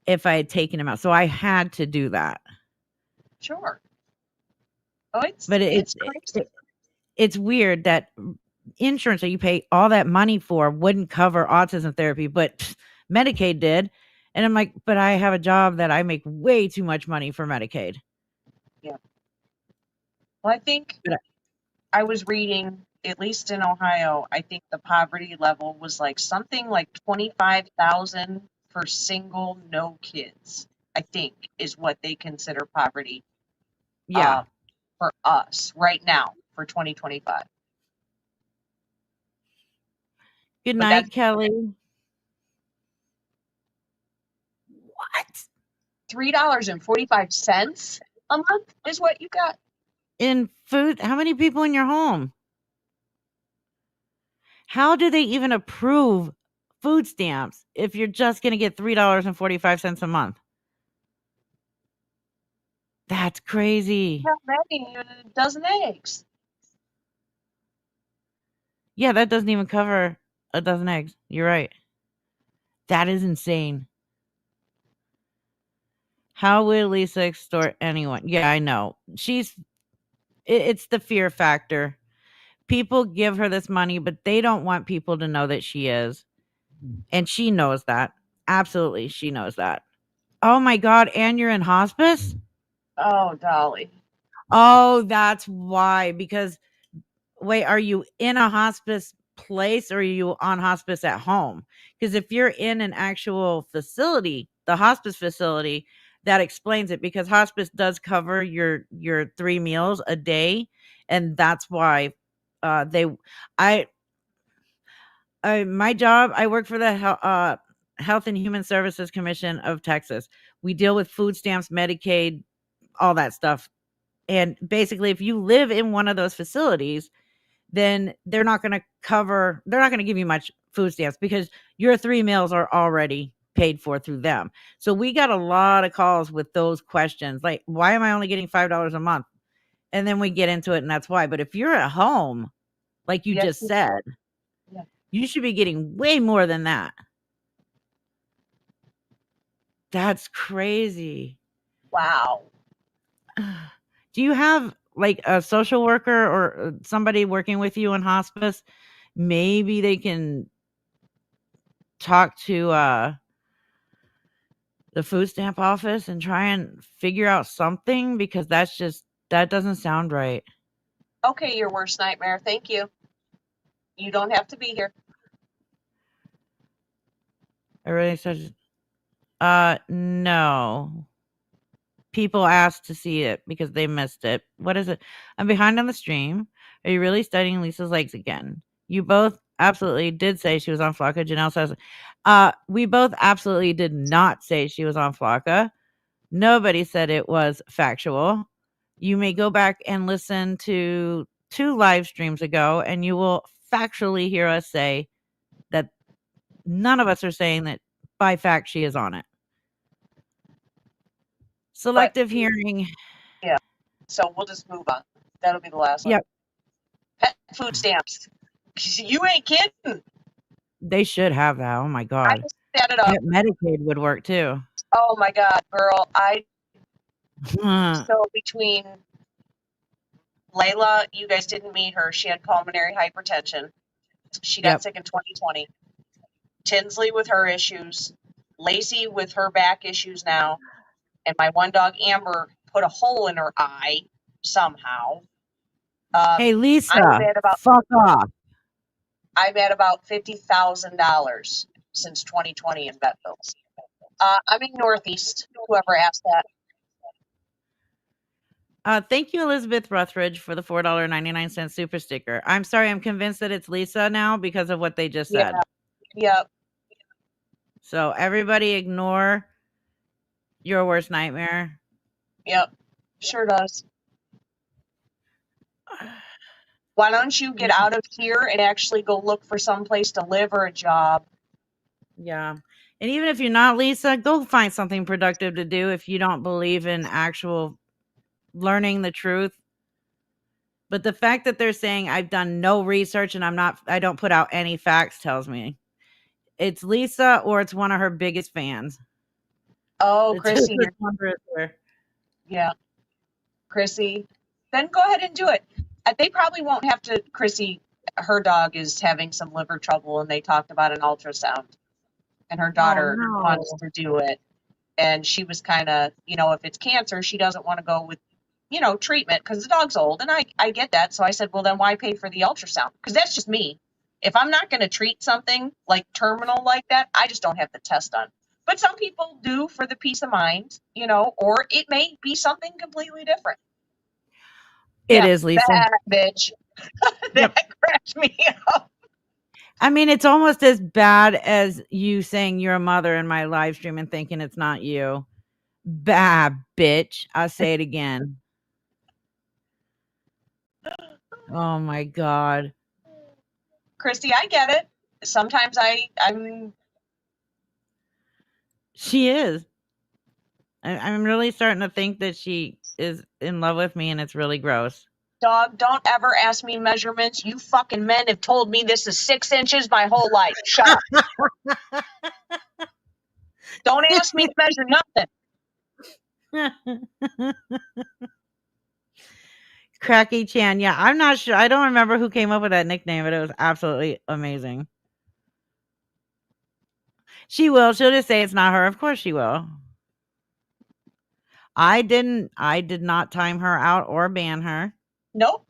if I had taken him out. So I had to do that. Sure. Oh, it's crazy. It's weird that insurance that you pay all that money for wouldn't cover autism therapy, but Medicaid did. And I'm like, but I have a job that I make way too much money for Medicaid. Yeah. Well, I think I was reading, at least in Ohio, I think the poverty level was like something like 25,000 for single, no kids, I think is what they consider poverty. Yeah. For us right now for 2025. Good night, Kelly. What? $3.45? A month is what you got. in food? How many people in your home? How do they even approve food stamps if you're just gonna get $3.45 a month? That's crazy. How many? A dozen eggs. Yeah, that doesn't even cover a dozen eggs. You're right. That is insane. How would Lisa extort anyone? Yeah, I know. It's the fear factor. People give her this money, but they don't want people to know that she is. And she knows that. Absolutely, she knows that. Oh my God, and you're in hospice? Oh, Dolly. Oh, that's why. Because wait, are you in a hospice place or are you on hospice at home? Because if you're in an actual facility, the hospice facility, that explains it because hospice does cover your 3 meals a day, and that's why they I my job, I work for the Health and Human Services Commission of Texas. We deal with food stamps, Medicaid, all that stuff. And basically, if you live in one of those facilities, then they're not going to give you much food stamps because your 3 meals are already paid for through them. So we got a lot of calls with those questions like, why am I only getting $5 a month? And then we get into it, and that's why. But if you're at home, like you Yes, just said, yeah. you should be getting way more than that. That's crazy. Wow. Do you have like a social worker or somebody working with you in hospice? Maybe they can talk to the food stamp office and try and figure out something because that doesn't sound right. Okay, your worst nightmare. Thank you. You don't have to be here. I really said, no. People asked to see it because they missed it. What is it? I'm behind on the stream. Are you really studying Lisa's legs again? You both absolutely did say she was on Flocka. Janelle says, we both absolutely did not say she was on Flocka. Nobody said it was factual. You may go back and listen to 2 live streams ago, and you will factually hear us say that none of us are saying that by fact she is on it. Selective hearing. Yeah. So we'll just move on. That'll be the last one. Yep. Pet food stamps. You ain't kidding. They should have that. Oh my I God. just set it up. Pet Medicaid would work too. Oh my God, girl. So between Layla, you guys didn't meet her. She had pulmonary hypertension. She got sick in 2020. Tinsley with her issues. Lacey with her back issues now. And my one dog, Amber, put a hole in her eye somehow. Hey, Lisa, fuck off. I'm at about $50,000 since 2020 in vet bills. I'm in Northeast, whoever asked that. Thank you, Elizabeth Ruthridge, for the $4.99 super sticker. I'm sorry, I'm convinced that it's Lisa now because of what they just said. Yep. So everybody ignore your worst nightmare. Yep, sure does. Why don't you get out of here and actually go look for some place to live or a job? Yeah. And even if you're not Lisa, go find something productive to do if you don't believe in actual learning the truth. But the fact that they're saying I've done no research and I don't put out any facts tells me it's Lisa or it's one of her biggest fans. Oh, Chrissy. Yeah. Chrissy. Then go ahead and do it. They probably won't have to. Chrissy, her dog is having some liver trouble and they talked about an ultrasound. And her daughter wants to do it. And she was kind of, if it's cancer, she doesn't want to go with, treatment because the dog's old. And I get that. So I said, well, then why pay for the ultrasound? Because that's just me. If I'm not going to treat something like terminal like that, I just don't have the test done. But some people do for the peace of mind, or it may be something completely different. It is, Lisa. That bitch. That cracked me up. I mean, it's almost as bad as you saying you're a mother in my live stream and thinking it's not you. Bah, bitch. I'll say it again. Oh my God. Christy, I get it. Sometimes I'm She is. I'm really starting to think that she is in love with me, and it's really gross. dog, don't ever ask me measurements. You fucking men have told me this is 6 inches my whole life. Shut up. Don't ask me to measure nothing. Cracky Chan. Yeah, I'm not sure. I don't remember who came up with that nickname, but it was absolutely amazing. She will. She'll just say it's not her. Of course she will. I did not time her out or ban her. Nope.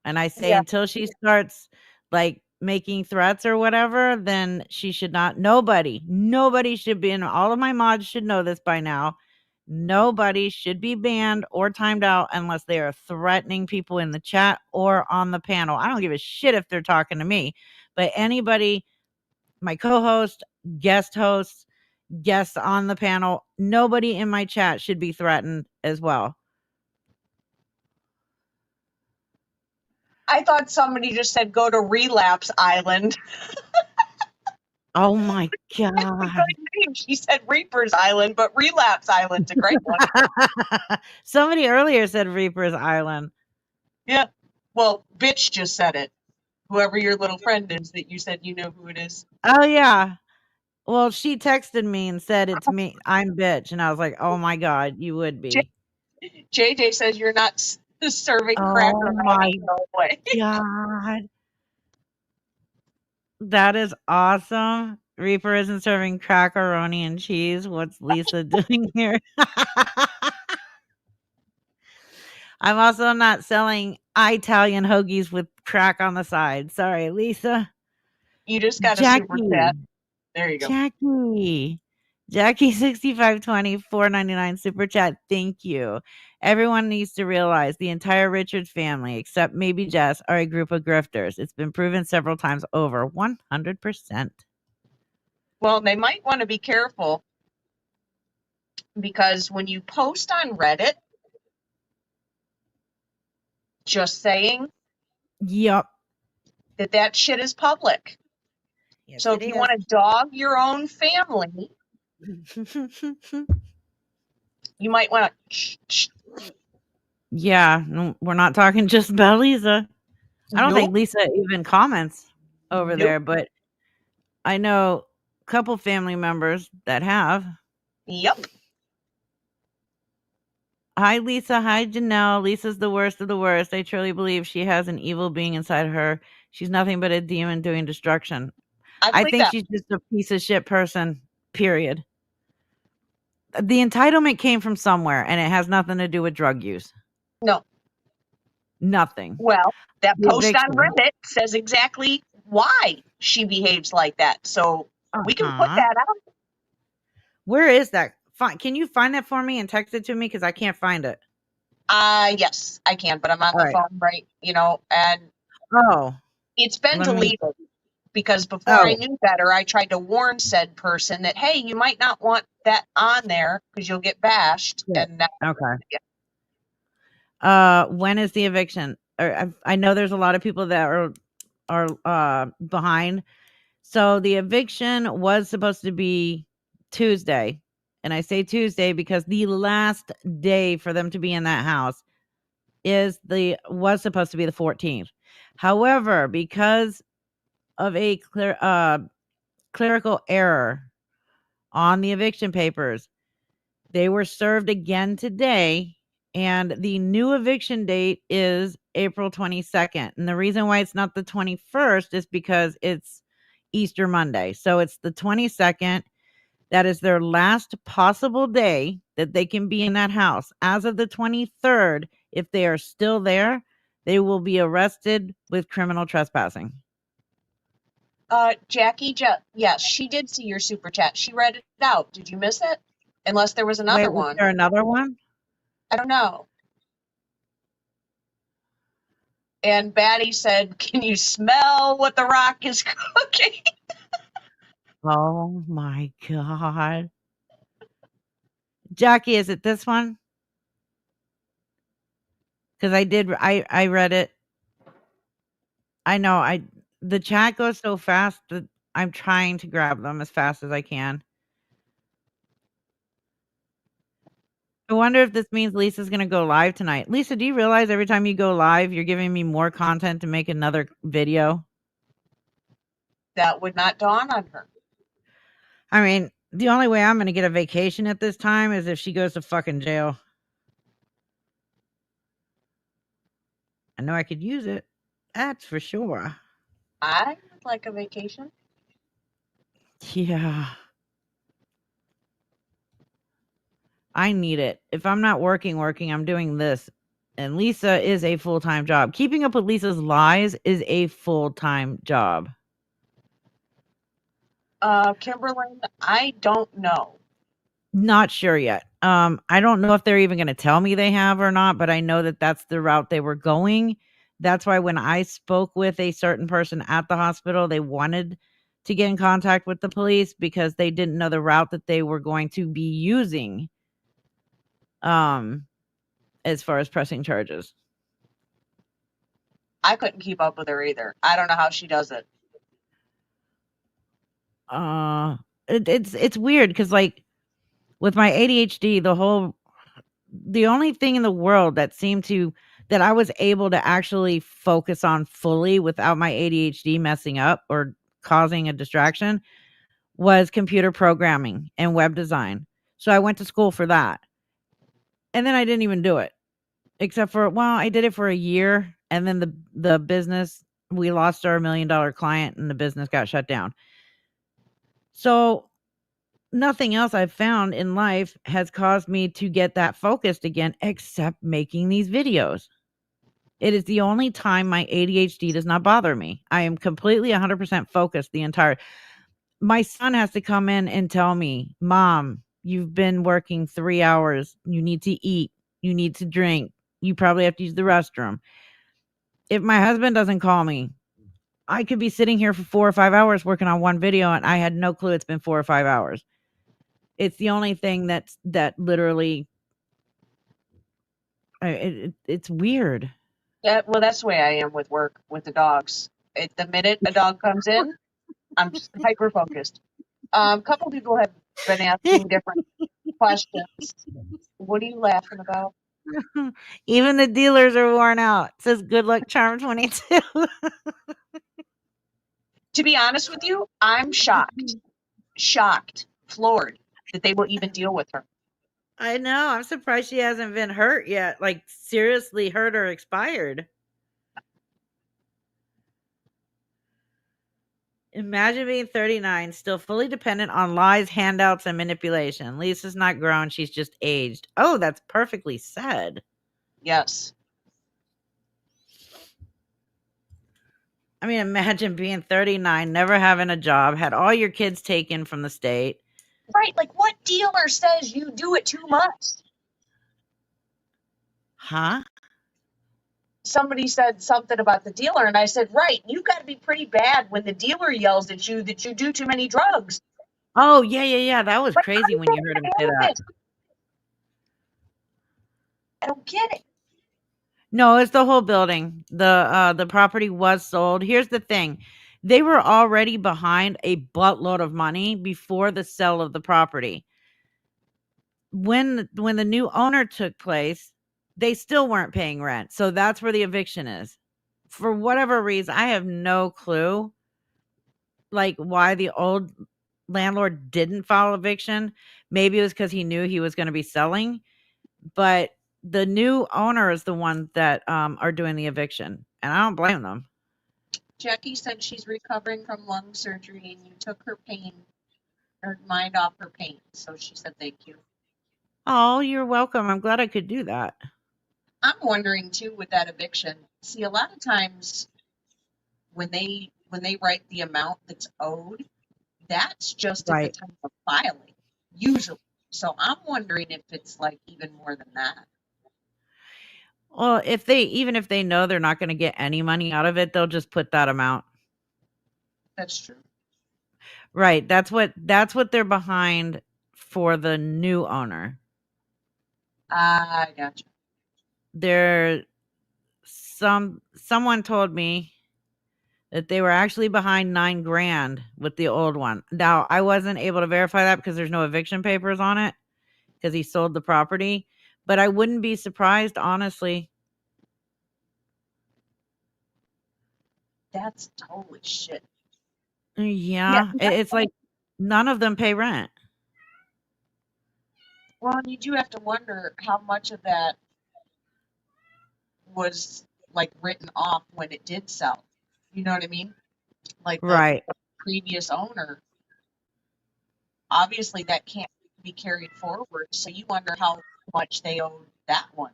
And I say Yeah. until she starts like making threats or whatever, then she should not. Nobody should be, and all of my mods should know this by now. Nobody should be banned or timed out unless they are threatening people in the chat or on the panel. I don't give a shit if they're talking to me, but anybody, my co-host, guest hosts, guests on the panel, nobody in my chat should be threatened as well. I thought somebody just said go to Relapse Island. Oh my God. She said Reaper's Island, but Relapse Island's a great one. Somebody earlier said Reaper's Island. Yeah. Well, bitch just said it. Whoever your little friend is that you said you know who it is. Oh yeah. Well, she texted me and said it's me. I'm bitch. And I was like, oh my God, you would be. JJ says you're not serving crack Oh or my no way. God. That is awesome. Reaper isn't serving crackaroni and cheese. What's Lisa doing here? I'm also not selling Italian hoagies with crack on the side. Sorry, Lisa. You just got a super chat. There you go. Jackie 6520 4.99 super chat. Thank you. Everyone needs to realize the entire Richards family, except maybe Jess, are a group of grifters. It's been proven several times over. 100%. Well, they might want to be careful because when you post on Reddit, just saying Yep. that shit is public. Yes, so if you want to dog your own family, you might want to. Yeah, no, we're not talking just about Lisa. I don't think Nope. Lisa even comments over Nope. there, but I know a couple family members that have. Yep. Hi, Lisa. Hi, Janelle. Lisa's the worst of the worst. I truly believe she has an evil being inside her. She's nothing but a demon doing destruction. I think that. she's just a piece of shit person, period. The entitlement came from somewhere, and it has nothing to do with drug use. No. Nothing. Well, that The post on eviction. Reddit says exactly why she behaves like that. So we can put that out. Where is that? Can you find that for me and text it to me? Because I can't find it. Yes, I can, but I'm on the phone, right? And it's been deleted because before I knew better, I tried to warn said person that, hey, you might not want that on there because you'll get bashed. Yeah. And that, when is the eviction? I know there's a lot of people that are behind. So the eviction was supposed to be Tuesday. And I say Tuesday because the last day for them to be in that house was supposed to be the 14th. However, because of a clerical error on the eviction papers, they were served again today, and the new eviction date is April 22nd. And the reason why it's not the 21st is because it's Easter Monday. So it's the 22nd. That is their last possible day that they can be in that house. As of the 23rd, if they are still there, they will be arrested with criminal trespassing. Jackie, yes, she did see your super chat. She read it out. Did you miss it? Unless there was another one. Was there another one? I don't know. And Batty said, can you smell what the Rock is cooking? Oh my God. Jackie, is it this one? Because I read it. I know the chat goes so fast that I'm trying to grab them as fast as I can. I wonder if this means Lisa's gonna go live tonight. Lisa, do you realize every time you go live, you're giving me more content to make another video? That would not dawn on her. I mean, the only way I'm gonna get a vacation at this time is if she goes to fucking jail. I know I could use it. That's for sure. I would like a vacation. Yeah. I need it. If I'm not working, I'm doing this. And Lisa is a full-time job. Keeping up with Lisa's lies is a full-time job. Kimberly, I don't know. Not sure yet. I don't know if they're even going to tell me they have or not, but I know that that's the route they were going. That's why when I spoke with a certain person at the hospital, they wanted to get in contact with the police because they didn't know the route that they were going to be using. As far as pressing charges. I couldn't keep up with her either. I don't know how she does it. It's weird because like with my ADHD, the only thing in the world that I was able to actually focus on fully without my ADHD messing up or causing a distraction was computer programming and web design. So I went to school for that. And then I didn't even do it. Except for, well, I did it for a year and then the business, we lost our $1 million client and the business got shut down. So nothing else I've found in life has caused me to get that focused again, except making these videos. It is the only time my ADHD does not bother me. I am completely 100% focused my son has to come in and tell me, Mom, you've been working 3 hours. You need to eat. You need to drink. You probably have to use the restroom. If my husband doesn't call me, I could be sitting here for 4 or 5 hours working on one video and I had no clue it's been 4 or 5 hours. It's the only thing that literally it's weird. Yeah, well, that's the way I am with work with the dogs. The minute a dog comes in, I'm just hyper focused. A couple people have been asking different questions. What are you laughing about? Even the dealers are worn out. It says good luck charm 22. To be honest with you, I'm shocked, floored that they will even deal with her. I know. I'm surprised she hasn't been hurt yet. Like seriously hurt or expired. Imagine being 39, still fully dependent on lies, handouts, and manipulation. Lisa's not grown, she's just aged. Oh, that's perfectly said. Yes. I mean, imagine being 39, never having a job, had all your kids taken from the state. Right, like what dealer says you do it too much? Huh? Somebody said something about the dealer, and I said, right, you got to be pretty bad when the dealer yells at you that you do too many drugs. Oh, yeah. That was crazy when you heard him say that. I don't get it. No, it's the whole building. The property was sold. Here's the thing. They were already behind a buttload of money before the sale of the property. When the new owner took place, they still weren't paying rent. So that's where the eviction is. For whatever reason, I have no clue like why the old landlord didn't file eviction. Maybe it was because he knew he was going to be selling, but the new owner is the one that are doing the eviction, and I don't blame them. Jackie said she's recovering from lung surgery and you took her mind off her pain. So she said thank you. Oh, you're welcome. I'm glad I could do that. I'm wondering too with that eviction. See, a lot of times when they write the amount that's owed, that's just at the time of filing, usually. So I'm wondering if it's like even more than that. Well, even if they know they're not going to get any money out of it, they'll just put that amount. That's true. Right. That's what they're behind for the new owner. I gotcha. There someone told me that they were actually behind 9 grand with the old one. Now, I wasn't able to verify that because there's no eviction papers on it because he sold the property, but I wouldn't be surprised, honestly. That's totally shit. Yeah, Yeah, it's like none of them pay rent. well, and you do have to wonder how much of that was like written off when it did sell. You know what I mean? Like the Right. previous owner, obviously that can't be carried forward. So you wonder how much they owe that one.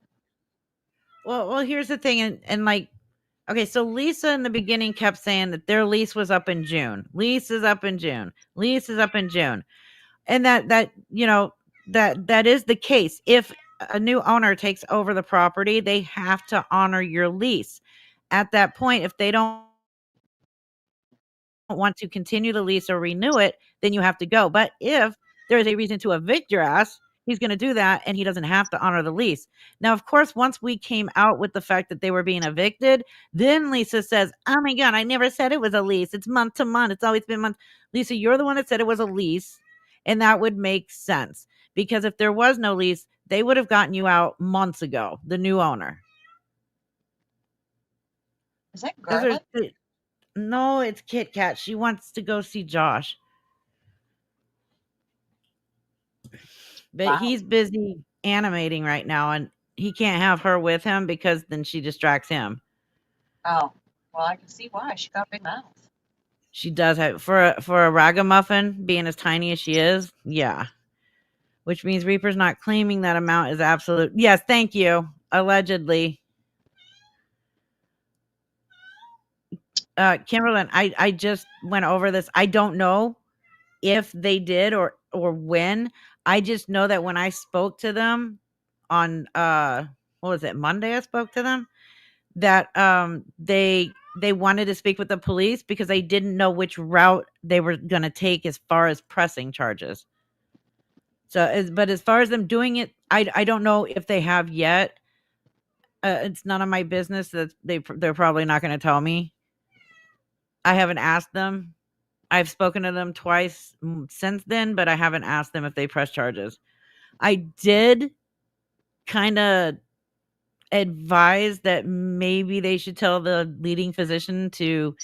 Well, here's the thing, and like, okay, so Lisa in the beginning kept saying that their lease was up in June. Lease is up in June. Lease is up in June. And that is the case. If a new owner takes over the property, they have to honor your lease. At that point, if they don't want to continue the lease or renew it, then you have to go. But if there is a reason to evict your ass, he's going to do that and he doesn't have to honor the lease. Now, of course, once we came out with the fact that they were being evicted, then Lisa says, "Oh my God, I never said it was a lease. It's month to month. It's always been month." Lisa, you're the one that said it was a lease. And that would make sense because if there was no lease, they would have gotten you out months ago, the new owner. Is that Because Garlic? no, it's Kit Kat. She wants to go see Josh. But Wow. he's busy animating right now and he can't have her with him because then she distracts him. Oh, well, I can see why. She got a big mouth. She does have for a ragamuffin being as tiny as she is. Yeah. Which means Reaper's not claiming that amount is absolute. Yes, thank you. Allegedly. Kimberlyn, I just went over this. I don't know if they did or when. I just know that when I spoke to them on what was it, Monday I spoke to them, that they wanted to speak with the police because they didn't know which route they were going to take as far as pressing charges. So but as far as them doing it, I don't know if they have yet. It's none of my business. That they're probably not going to tell me. I haven't asked them. I've spoken to them twice since then, but I haven't asked them if they press charges. I did kind of advise that maybe they should tell the leading physician to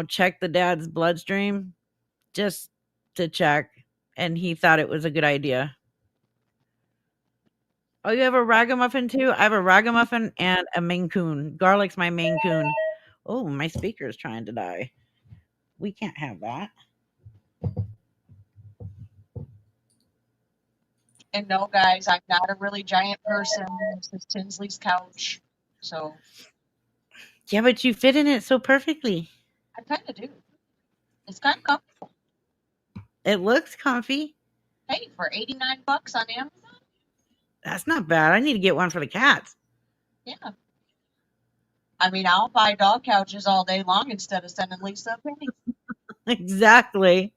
check the dad's bloodstream just to check. And he thought it was a good idea. Oh, you have a ragamuffin too? I have a ragamuffin and a Maine Coon. Garlic's my Maine Coon. Oh, my speaker is trying to die. We can't have that. And no, guys, I'm not a really giant person. This is Tinsley's couch. So Yeah, but you fit in it so perfectly. I kind of do. It's kind of comfortable. It looks comfy. Hey, for $89 on Amazon? That's not bad. I need to get one for the cats. Yeah. I mean, I'll buy dog couches all day long instead of sending Lisa a penny. Exactly.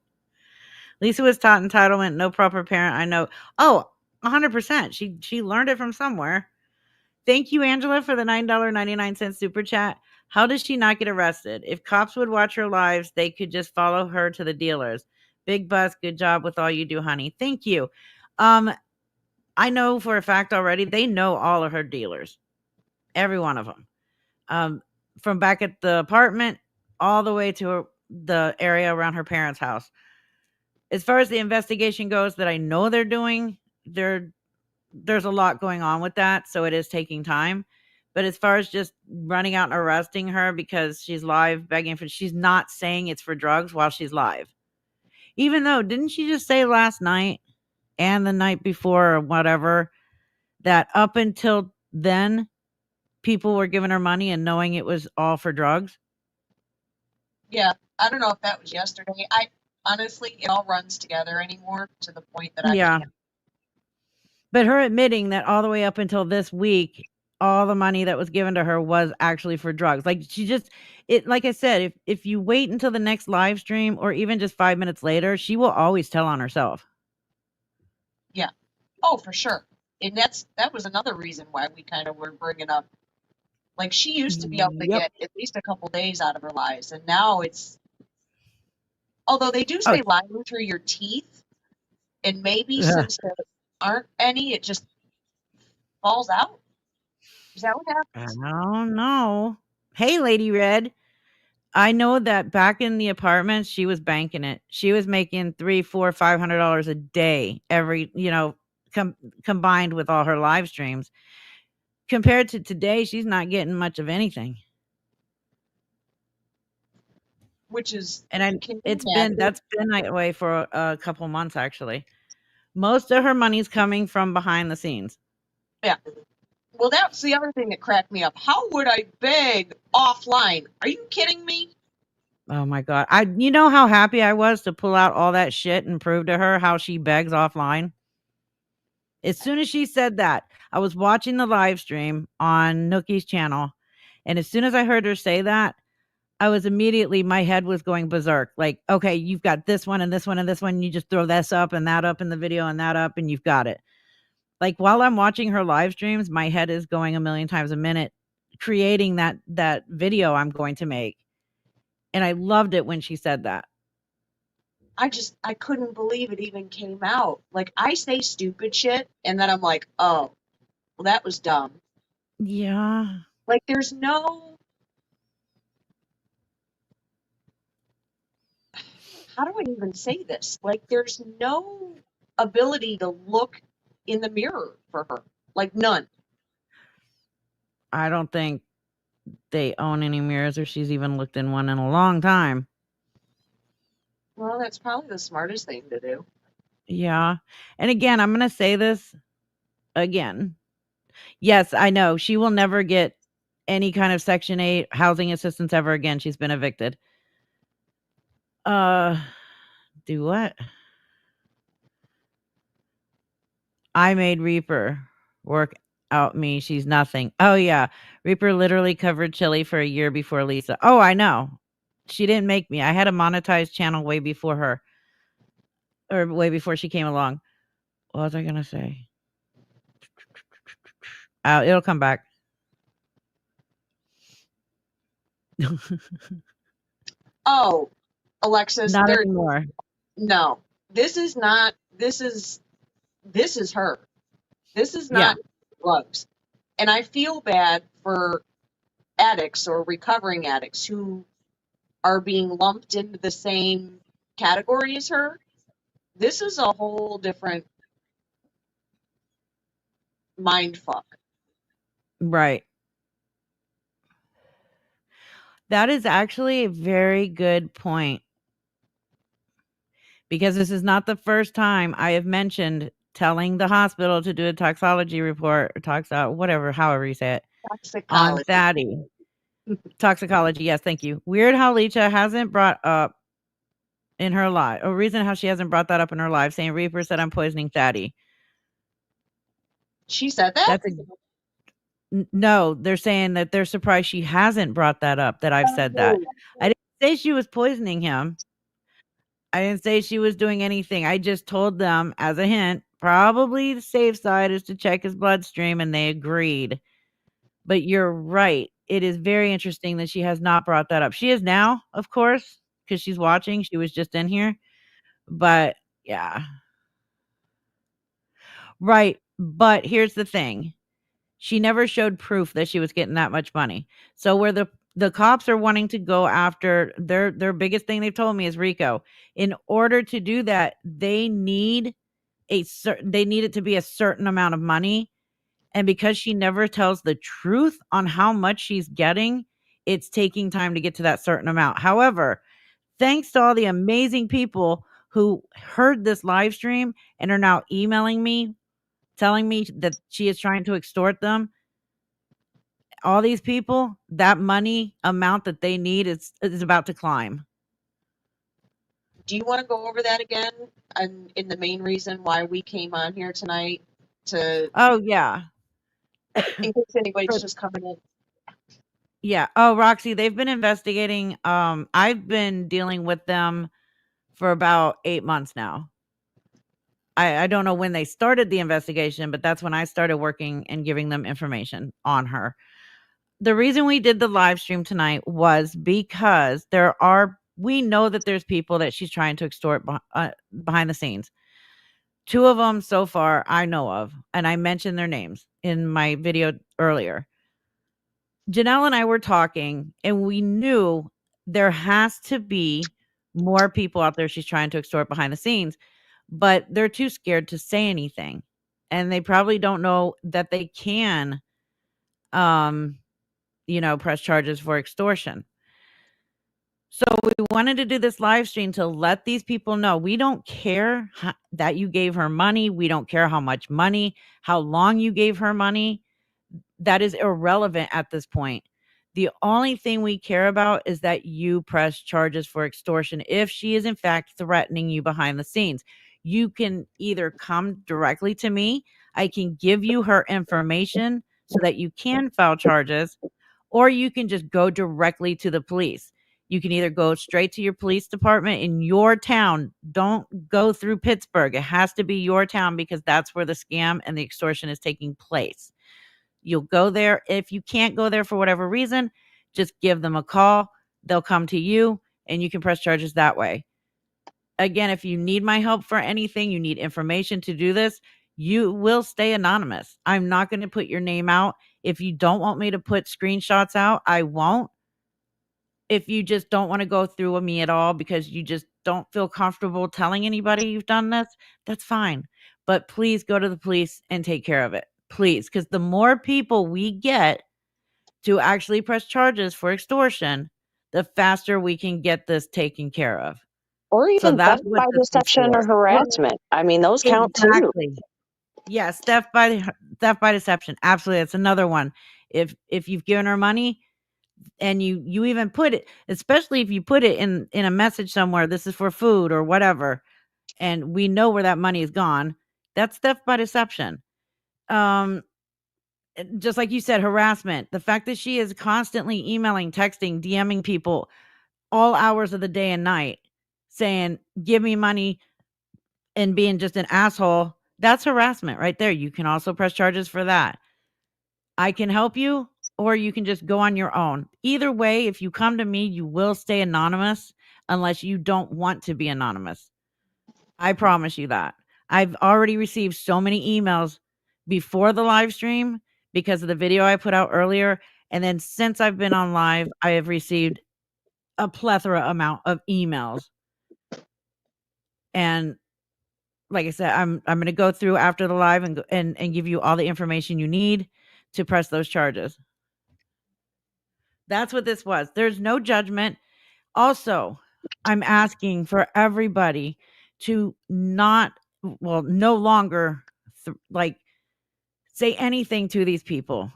Lisa was taught entitlement, no proper parent. I know. Oh, 100%. She learned it from somewhere. Thank you, Angela, for the $9.99 super chat. How does she not get arrested? If cops would watch her lives, they could just follow her to the dealers. Big bus, good job with all you do, honey. Thank you. I know for a fact already they know all of her dealers. Every one of them. From back at the apartment all the way to the area around her parents' house. As far as the investigation goes that I know they're doing, there's a lot going on with that, so it is taking time. But as far as just running out and arresting her because she's live begging for, she's not saying it's for drugs while she's live. Even though, didn't she just say last night and the night before or whatever that up until then people were giving her money and knowing it was all for drugs? Yeah, I don't know if that was yesterday. I honestly, it all runs together anymore to the point that I Yeah. can't. But her admitting that all the way up until this week, all the money that was given to her was actually for drugs. Like she just like I said, if you wait until the next live stream or even just 5 minutes later, she will always tell on herself. Yeah. Oh, for sure. And that was another reason why we kind of were bringing up, like, she used to be able to Yep. get at least a couple days out of her lives, and now it's, although they do Oh, say lying through your teeth, and maybe ugh, since there aren't any, it just falls out. Is that what I happens? don't know. Hey, Lady Red. I know that back in the apartment, she was banking it. She was making $300, $400, $500 a day every, combined with all her live streams. Compared to today, she's not getting much of anything. Which is, And can you imagine? that's been that way for a couple months actually. Most of her money's coming from behind the scenes. Yeah. Well, that's the other thing that cracked me up. How would I beg offline? Are you kidding me? Oh my god. You know how happy I was to pull out all that shit and prove to her how she begs offline? As soon as she said that, I was watching the live stream on Nookie's channel, and as soon as I heard her say that, I was immediately my head was going berserk. Like, okay, you've got this one and this one and this one, and you just throw this up and that up in the video and that up, and you've got it. Like while I'm watching her live streams, my head is going a million times a minute, creating that video I'm going to make. And I loved it when she said that. I couldn't believe it even came out. Like, I say stupid shit, and then I'm like, oh, well, that was dumb. Yeah. Like, there's no, how do I even say this? Like, there's no ability to look in the mirror for her. Like, none. I don't think they own any mirrors or she's even looked in one in a long time. Well, that's probably the smartest thing to do. Yeah. And again, I'm going to say this again. Yes, I know she will never get any kind of Section 8 housing assistance ever again. She's been evicted. Do what? I made Reaper work out me. She's nothing. Oh yeah. Reaper literally covered chili for a year before Lisa. Oh, I know. She didn't make me. I had a monetized channel way before her. Or way before she came along. What was I gonna say? It'll come back. Oh, Alexis, Not there, anymore. no. This is not, this is her. This is Yeah. not drugs. And I feel bad for addicts or recovering addicts who are being lumped into the same category as her. This is a whole different mind fuck. Right. That is actually a very good point. Because this is not the first time I have mentioned telling the hospital to do a toxology report or whatever, however you say it, on Toxicology. Thaddy. Toxicology, yes, thank you. Weird how Lecha hasn't brought up in her live, a reason how she hasn't brought that up in her live, saying Reaper said I'm poisoning Thaddy. She said that? That's no, they're saying that they're surprised she hasn't brought that up, that I've said that. Oh, I didn't say she was poisoning him. I didn't say she was doing anything. I just told them as a hint, probably the safe side is to check his bloodstream, and they agreed. But you're right. It is very interesting that she has not brought that up. She is now, of course, because she's watching. She was just in here. But yeah. Right. But here's the thing. She never showed proof that she was getting that much money. So where the cops are wanting to go after their biggest thing they've told me is Rico. In order to do that, they need they need it to be a certain amount of money. And because she never tells the truth on how much she's getting, it's taking time to get to that certain amount. However, thanks to all the amazing people who heard this live stream and are now emailing me telling me that she is trying to extort them, all these people, that money amount that they need is about to climb. do you want to go over that again? And in the main reason why we came on here tonight, to, Oh yeah. in case anybody's For- just coming in. yeah. Oh, Roxy, they've been investigating. I've been dealing with them for about 8 months now. I don't know when they started the investigation, but that's when I started working and giving them information on her. The reason we did the live stream tonight was because we know that there's people that she's trying to extort behind the scenes. 2 of them so far I know of, and I mentioned their names in my video earlier. Janelle and I were talking, and we knew there has to be more people out there she's trying to extort behind the scenes, but they're too scared to say anything. And they probably don't know that they can, um, press charges for extortion. So we wanted to do this live stream to let these people know we don't care that you gave her money. We don't care how much money, how long you gave her money. That is irrelevant at this point. The only thing we care about is that you press charges for extortion if she is in fact threatening you behind the scenes. You can either come directly to me, I can give you her information so that you can file charges, or you can just go directly to the police. You can either go straight to your police department in your town. Don't go through Pittsburgh. It has to be your town because that's where the scam and the extortion is taking place. You'll go there. If you can't go there for whatever reason, just give them a call. They'll come to you and you can press charges that way. Again, if you need my help for anything, you need information to do this, you will stay anonymous. I'm not going to put your name out. If you don't want me to put screenshots out, I won't. If you just don't want to go through with me at all because you just don't feel comfortable telling anybody you've done this, that's fine. But please go to the police and take care of it. Please, because the more people we get to actually press charges for extortion, the faster we can get this taken care of. Or So even that's theft what by this is deception or for. harassment. I mean, those count too. Exactly. Yes, theft by deception. Absolutely. That's another one. If you've given her money and you even put it, especially if you put it in a message somewhere, this is for food or whatever, and we know where that money is gone, that's theft by deception. Just like you said, harassment. The fact that she is constantly emailing, texting, DMing people all hours of the day and night saying, give me money, and being just an asshole, that's harassment right there. You can also press charges for that. I can help you, or you can just go on your own. Either way, if you come to me, you will stay anonymous unless you don't want to be anonymous. I promise you that. I've already received so many emails before the live stream because of the video I put out earlier. And then since I've been on live, I have received a plethora amount of emails. And like I said, I'm going to go through after the live and give you all the information you need to press those charges. That's what this was. There's no judgment. Also, I'm asking for everybody to no longer say anything to these people.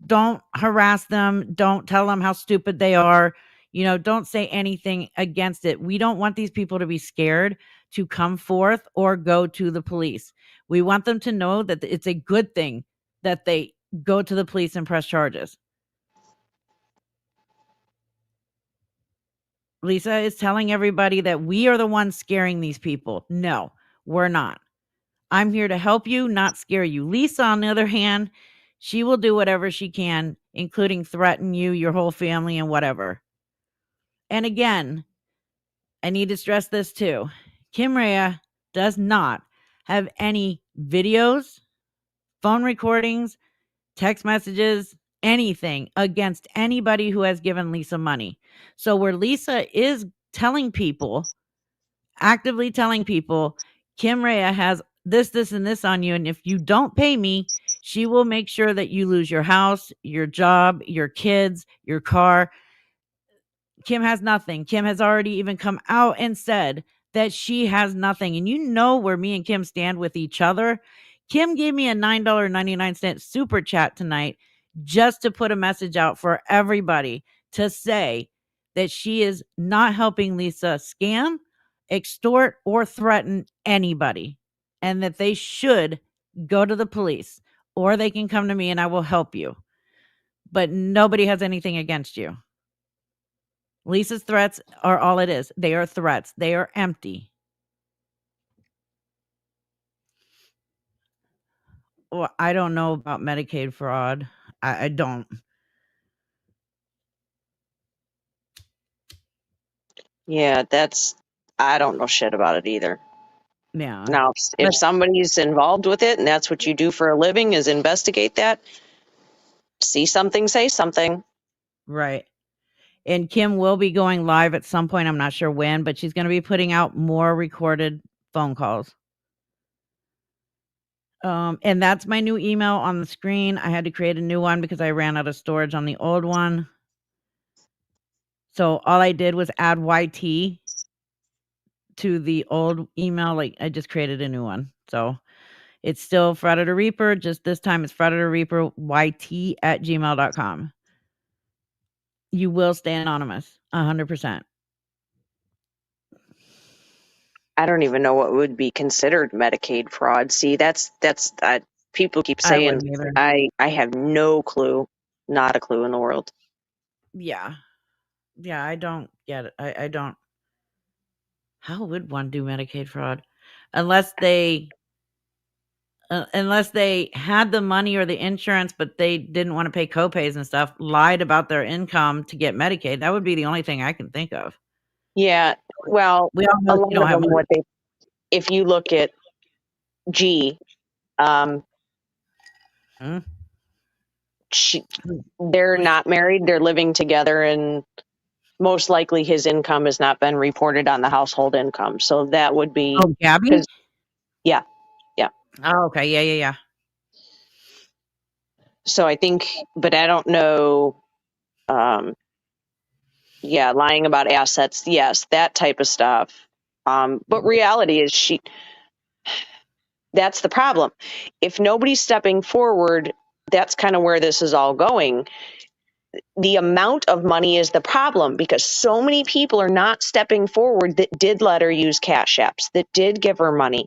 Don't harass them. Don't tell them how stupid they are. Don't say anything against it. We don't want these people to be scared to come forth or go to the police. We want them to know that it's a good thing that they go to the police and press charges. Lisa is telling everybody that we are the ones scaring these people. No, we're not. I'm here to help you, not scare you. Lisa, on the other hand, she will do whatever she can, including threaten you, your whole family, and whatever. And again, I need to stress this too. Kim Rea does not have any videos, phone recordings, text messages, anything against anybody who has given Lisa money. So where Lisa is actively telling people, Kim Rea has this, and this on you, and if you don't pay me, she will make sure that you lose your house, your job, your kids, your car. Kim has nothing. Kim has already even come out and said that she has nothing. And you know where me and Kim stand with each other. Kim gave me a $9.99 super chat tonight just to put a message out for everybody to say that she is not helping Lisa scam, extort, or threaten anybody, and that they should go to the police, or they can come to me and I will help you. But nobody has anything against you. Lisa's threats are all it is. They are threats. They are empty. Well, I don't know about Medicaid fraud. I don't. Yeah, I don't know shit about it either. Yeah. Now, if But somebody's involved with it and that's what you do for a living is investigate that, see something, say something. right. And Kim will be going live at some point. I'm not sure when, but she's going to be putting out more recorded phone calls. And that's my new email on the screen. I had to create a new one because I ran out of storage on the old one. So all I did was add YT to the old email. Like I just created a new one. So it's still Friday the Reaper. Just this time it's Friday the Reaper YT@gmail.com. You will stay anonymous 100%. I don't even know what would be considered Medicaid fraud. See, that's people keep I saying wouldn't either. I have no clue, not a clue in the world. Yeah. Yeah, I don't get it. I don't. How would one do Medicaid fraud? Unless they had the money or the insurance, but they didn't want to pay copays and stuff, lied about their income to get Medicaid. That would be the only thing I can think of. Yeah, well, We all know a you lot don't of have them, money. if you look at G, Hmm? they're not married, they're living together, and most likely his income has not been reported on the household income. So that would be, Oh, Gabby? because, yeah. Oh, okay. Yeah. So I think, but I don't know. Lying about assets, yes, that type of stuff. But reality is that's the problem. If nobody's stepping forward, that's kind of where this is all going. The amount of money is the problem because so many people are not stepping forward that did let her use cash apps, that did give her money.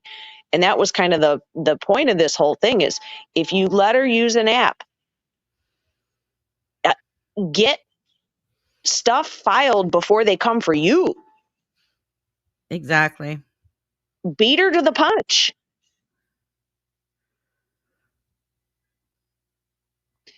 And that was kind of the point of this whole thing is if you let her use an app, get stuff filed before they come for you. Exactly. Beat her to the punch.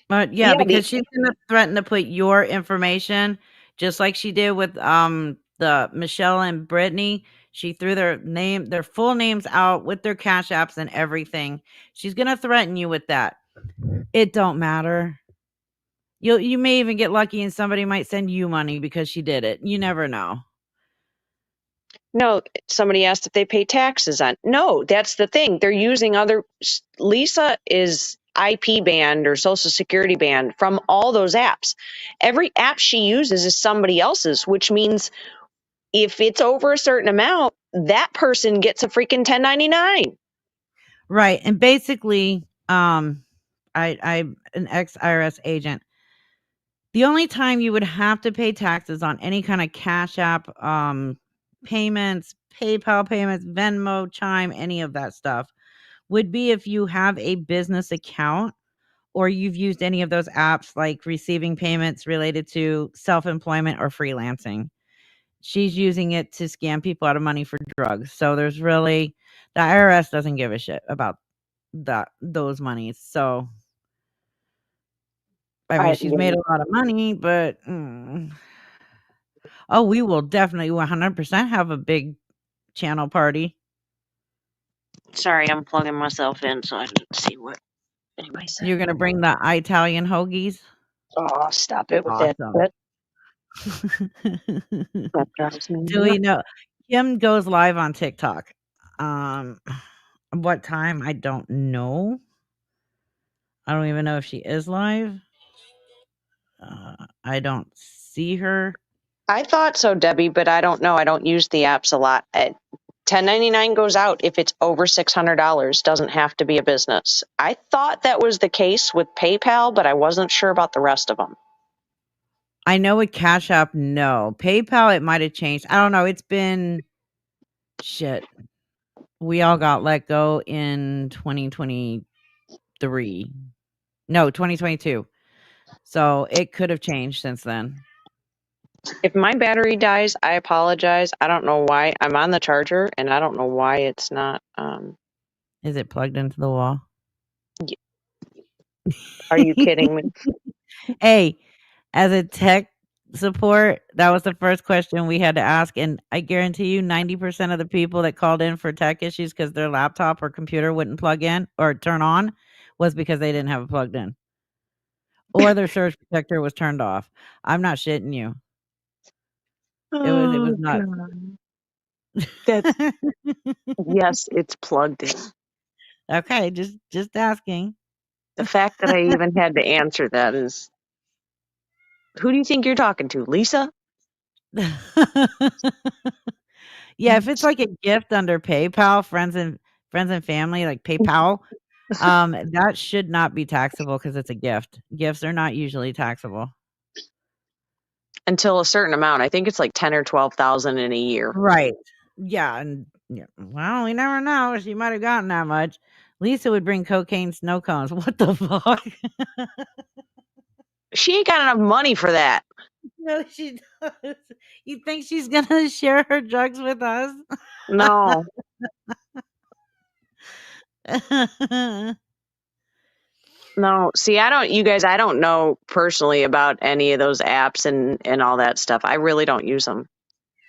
But yeah, because she's gonna threaten to put your information, just like she did with the Michelle and Brittany. She threw their full names out with their cash apps and everything. She's gonna threaten you with that. It don't matter. You may even get lucky and somebody might send you money because she did it. You never know. No, somebody asked if they pay taxes on. No, that's the thing. They're using Lisa is IP banned or Social Security banned from all those apps. Every app she uses is somebody else's, which means if it's over a certain amount, that person gets a freaking 1099. Right. And basically, I'm an ex-IRS agent. The only time you would have to pay taxes on any kind of cash app payments, PayPal payments, Venmo, Chime, any of that stuff would be if you have a business account or you've used any of those apps like receiving payments related to self-employment or freelancing. She's using it to scam people out of money for drugs. So there's really the IRS doesn't give a shit about those monies. So I mean, she's made a lot of money, but oh, we will definitely 100% have a big channel party. Sorry, I'm plugging myself in so I can see what anybody said. You're gonna bring the Italian hoagies? Oh, stop it with Awesome. Do we know? Kim goes live on TikTok. What time? I don't know. I don't even know if she is live. I don't see her. I thought so, Debbie, but I don't know. I don't use the apps a lot. 1099 goes out if it's over $600. Doesn't have to be a business. I thought that was the case with PayPal, but I wasn't sure about the rest of them. I know with Cash App, no. PayPal, it might have changed. I don't know. It's been shit. We all got let go in 2023. No, 2022. So it could have changed since then. If my battery dies, I apologize. I don't know why. I'm on the charger, and I don't know why it's not. Is it plugged into the wall? Are you kidding me? Hey, as a tech support, that was the first question we had to ask, and I guarantee you 90% of the people that called in for tech issues because their laptop or computer wouldn't plug in or turn on was because they didn't have it plugged in. Or their surge protector was turned off. I'm not shitting you. It was Oh, nuts. God. That's, yes, it's plugged in. Okay, just asking. The fact that I even had to answer that is, who do you think you're talking to, Lisa? Yeah, if it's like a gift under PayPal, friends and family, like PayPal, that should not be taxable because it's a gift. Gifts are not usually taxable. Until a certain amount. I think it's like 10 or 12,000 in a year. Right. Yeah, and yeah, well, we never know. She might have gotten that much. Lisa would bring cocaine snow cones. What the fuck? She ain't got enough money for that. No, she does. You think she's gonna share her drugs with us? No. No. See, I don't know personally about any of those apps and all that stuff. I really don't use them.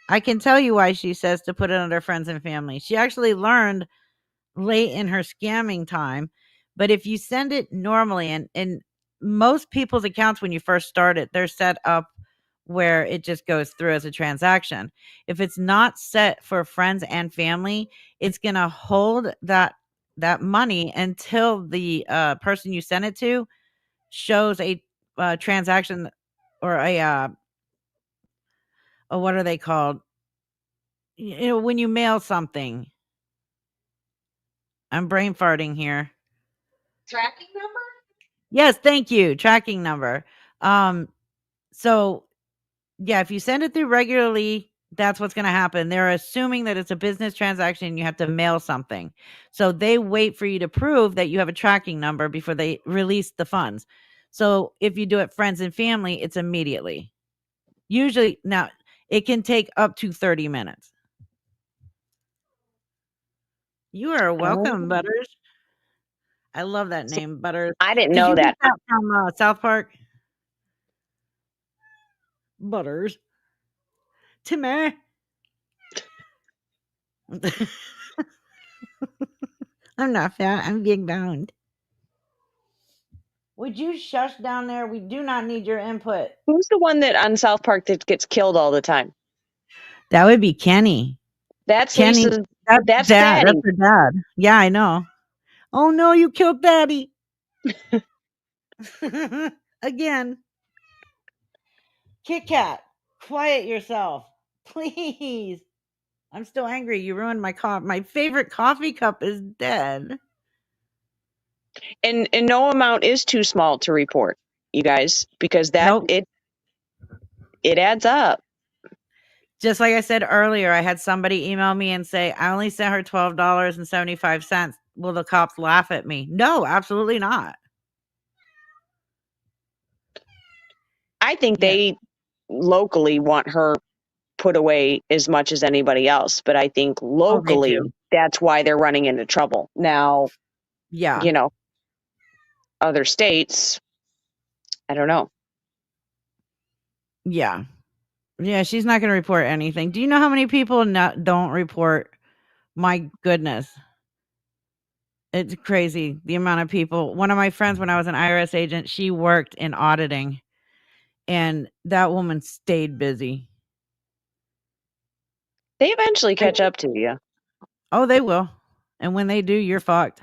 I can tell you why she says to put it under friends and family. She actually learned late in her scamming time, but if you send it normally, and most people's accounts when you first start it, they're set up where it just goes through as a transaction. If it's not set for friends and family, it's going to hold that money until the person you send it to shows a transaction or a what are they called? When you mail something. I'm brain farting here. Tracking number? Yes, thank you. Tracking number. So yeah, if you send it through regularly, that's what's going to happen. They're assuming that it's a business transaction and you have to mail something. So they wait for you to prove that you have a tracking number before they release the funds. So if you do it friends and family, it's immediately. Usually now it can take up to 30 minutes. You are welcome, Oh. Butters. I love that See, name, Butters. I didn't Did know you get that. that from South Park? Butters. Timmy. I'm not fat. I'm big boned. Would you shush down there? We do not need your input. Who's the one that on South Park that gets killed all the time? That would be Kenny. That's Kenny, Lisa's. that's That's dad. That's Daddy. her dad. Yeah, I know. Oh no, you killed Daddy. Again. Kit Kat, quiet yourself. Please. I'm still angry. You ruined my my favorite coffee cup is dead. And no amount is too small to report, you guys, because that Nope. it adds up. Just like I said earlier, I had somebody email me and say, I only sent her $12.75. Will the cops laugh at me? No, absolutely not. I think Yeah. they locally want her put away as much as anybody else, but I think Oh, they locally do. that's why they're running into trouble. Now, Yeah. other states, I don't know. Yeah. Yeah, she's not going to report anything. Do you know how many people don't report? My goodness. It's crazy the amount of people. One of my friends, when I was an IRS agent, she worked in auditing, and that woman stayed busy. They eventually catch up to you. Oh, they will. And when they do, you're fucked.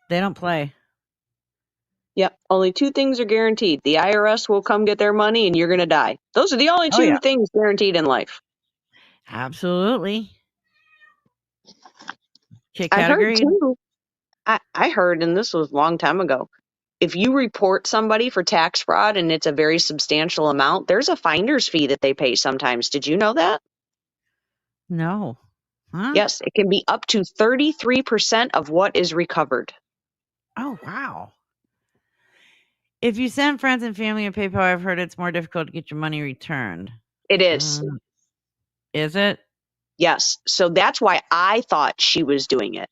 They don't play. Yep. Only two things are guaranteed. The IRS will come get their money and you're going to die. Those are the only Oh, yeah. two things guaranteed in life. Absolutely. Kit I've Kat heard agreed. too. I heard, and this was a long time ago, if you report somebody for tax fraud and it's a very substantial amount, there's a finder's fee that they pay sometimes. Did you know that? No. Huh? Yes, it can be up to 33% of what is recovered. Oh, wow. If you send friends and family on PayPal, I've heard it's more difficult to get your money returned. It is. Is it? Yes. So that's why I thought she was doing it.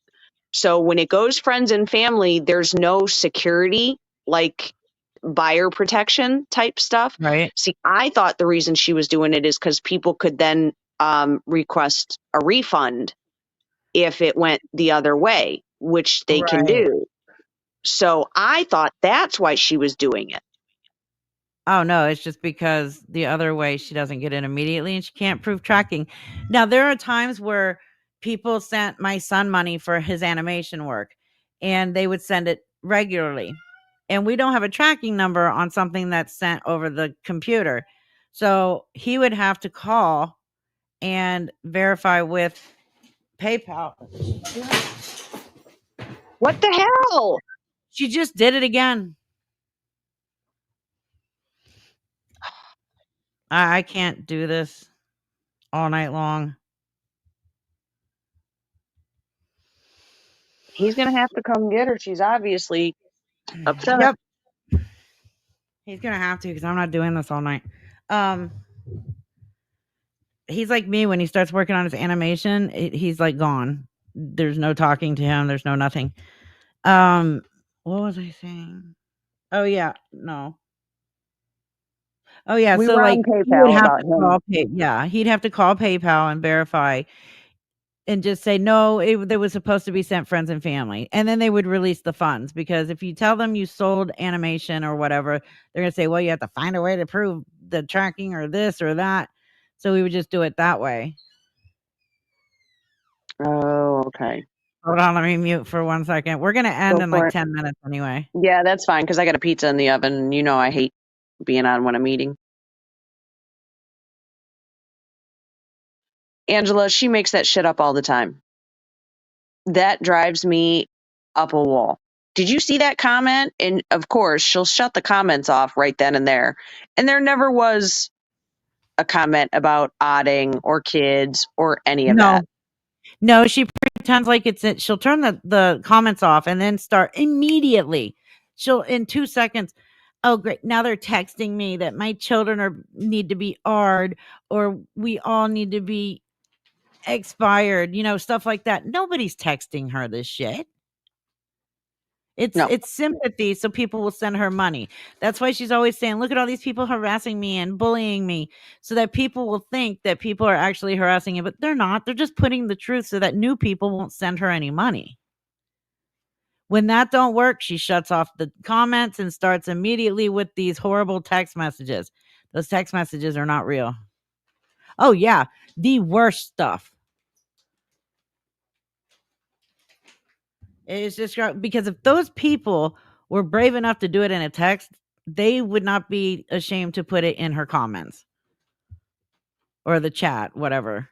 So when it goes friends and family, there's no security, like buyer protection type stuff. Right. See, I thought the reason she was doing it is because people could then request a refund if it went the other way, which they can Right. do. So I thought that's why she was doing it. Oh, no, it's just because the other way she doesn't get it immediately and she can't prove tracking. Now, there are times where people sent my son money for his animation work and they would send it regularly. And we don't have a tracking number on something that's sent over the computer. So he would have to call and verify with PayPal. What the hell? She just did it again. I can't do this all night long. He's going to have to come get her. She's obviously upset. Yep. He's gonna have to because I'm not doing this all night. He's like me when he starts working on his animation. He's like gone. There's no talking to him. There's no nothing. What was I saying? Oh yeah, no. Oh yeah, We so were like on he would PayPal have about to him. call he'd have to call PayPal and verify and just say no, it was supposed to be sent friends and family, and then they would release the funds because if you tell them you sold animation or whatever, they're gonna say, well, you have to find a way to prove the tracking or this or that. So we would just do it that way. Oh, okay. Hold on, let me mute for 1 second. We're gonna end Go in for like it. 10 minutes anyway. Yeah, that's fine because I got a pizza in the oven. And you know I hate being on when I'm eating. Angela, she makes that shit up all the time. That drives me up a wall. Did you see that comment? And of course, she'll shut the comments off right then and there. And there never was a comment about odding or kids or any of that. No, she pretends like she'll turn the comments off and then start immediately. She'll in 2 seconds. Oh, great. Now they're texting me that my children need to be AR'd or we all need to be expired, stuff like that. Nobody's texting her this shit. No. It's sympathy so people will send her money. That's why she's always saying, "Look at all these people harassing me and bullying me," so that people will think that people are actually harassing you, but they're not. They're just putting the truth so that new people won't send her any money. When that don't work, she shuts off the comments and starts immediately with these horrible text messages. Those text messages are not real. Oh yeah, the worst stuff. It's just because if those people were brave enough to do it in a text, they would not be ashamed to put it in her comments or the chat, whatever.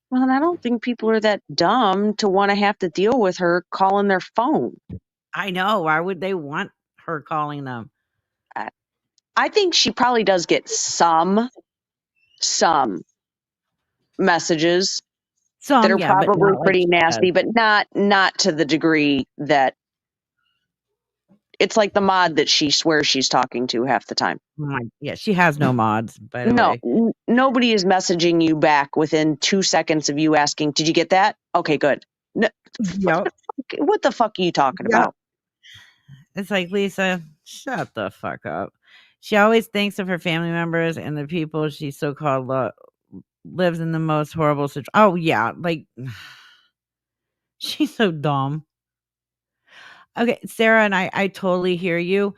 Well, and I don't think people are that dumb to want to have to deal with her calling their phone. I know. Why would they want her calling them? I think she probably does get some messages that are Yeah, but probably not like pretty she nasty, does. but not to the degree that it's like the mod that she swears she's talking to half the time. Yeah, she has no mods, by the No, way. nobody is messaging you back within 2 seconds of you asking, "Did you get that?" Okay, good. No, Yep. what the fuck are you talking Yep. about? It's like, Lisa, shut the fuck up. She always thinks of her family members and the people she so-called lives in the most horrible situation. Oh, yeah. Like, she's so dumb. Okay, Sarah and I totally hear you.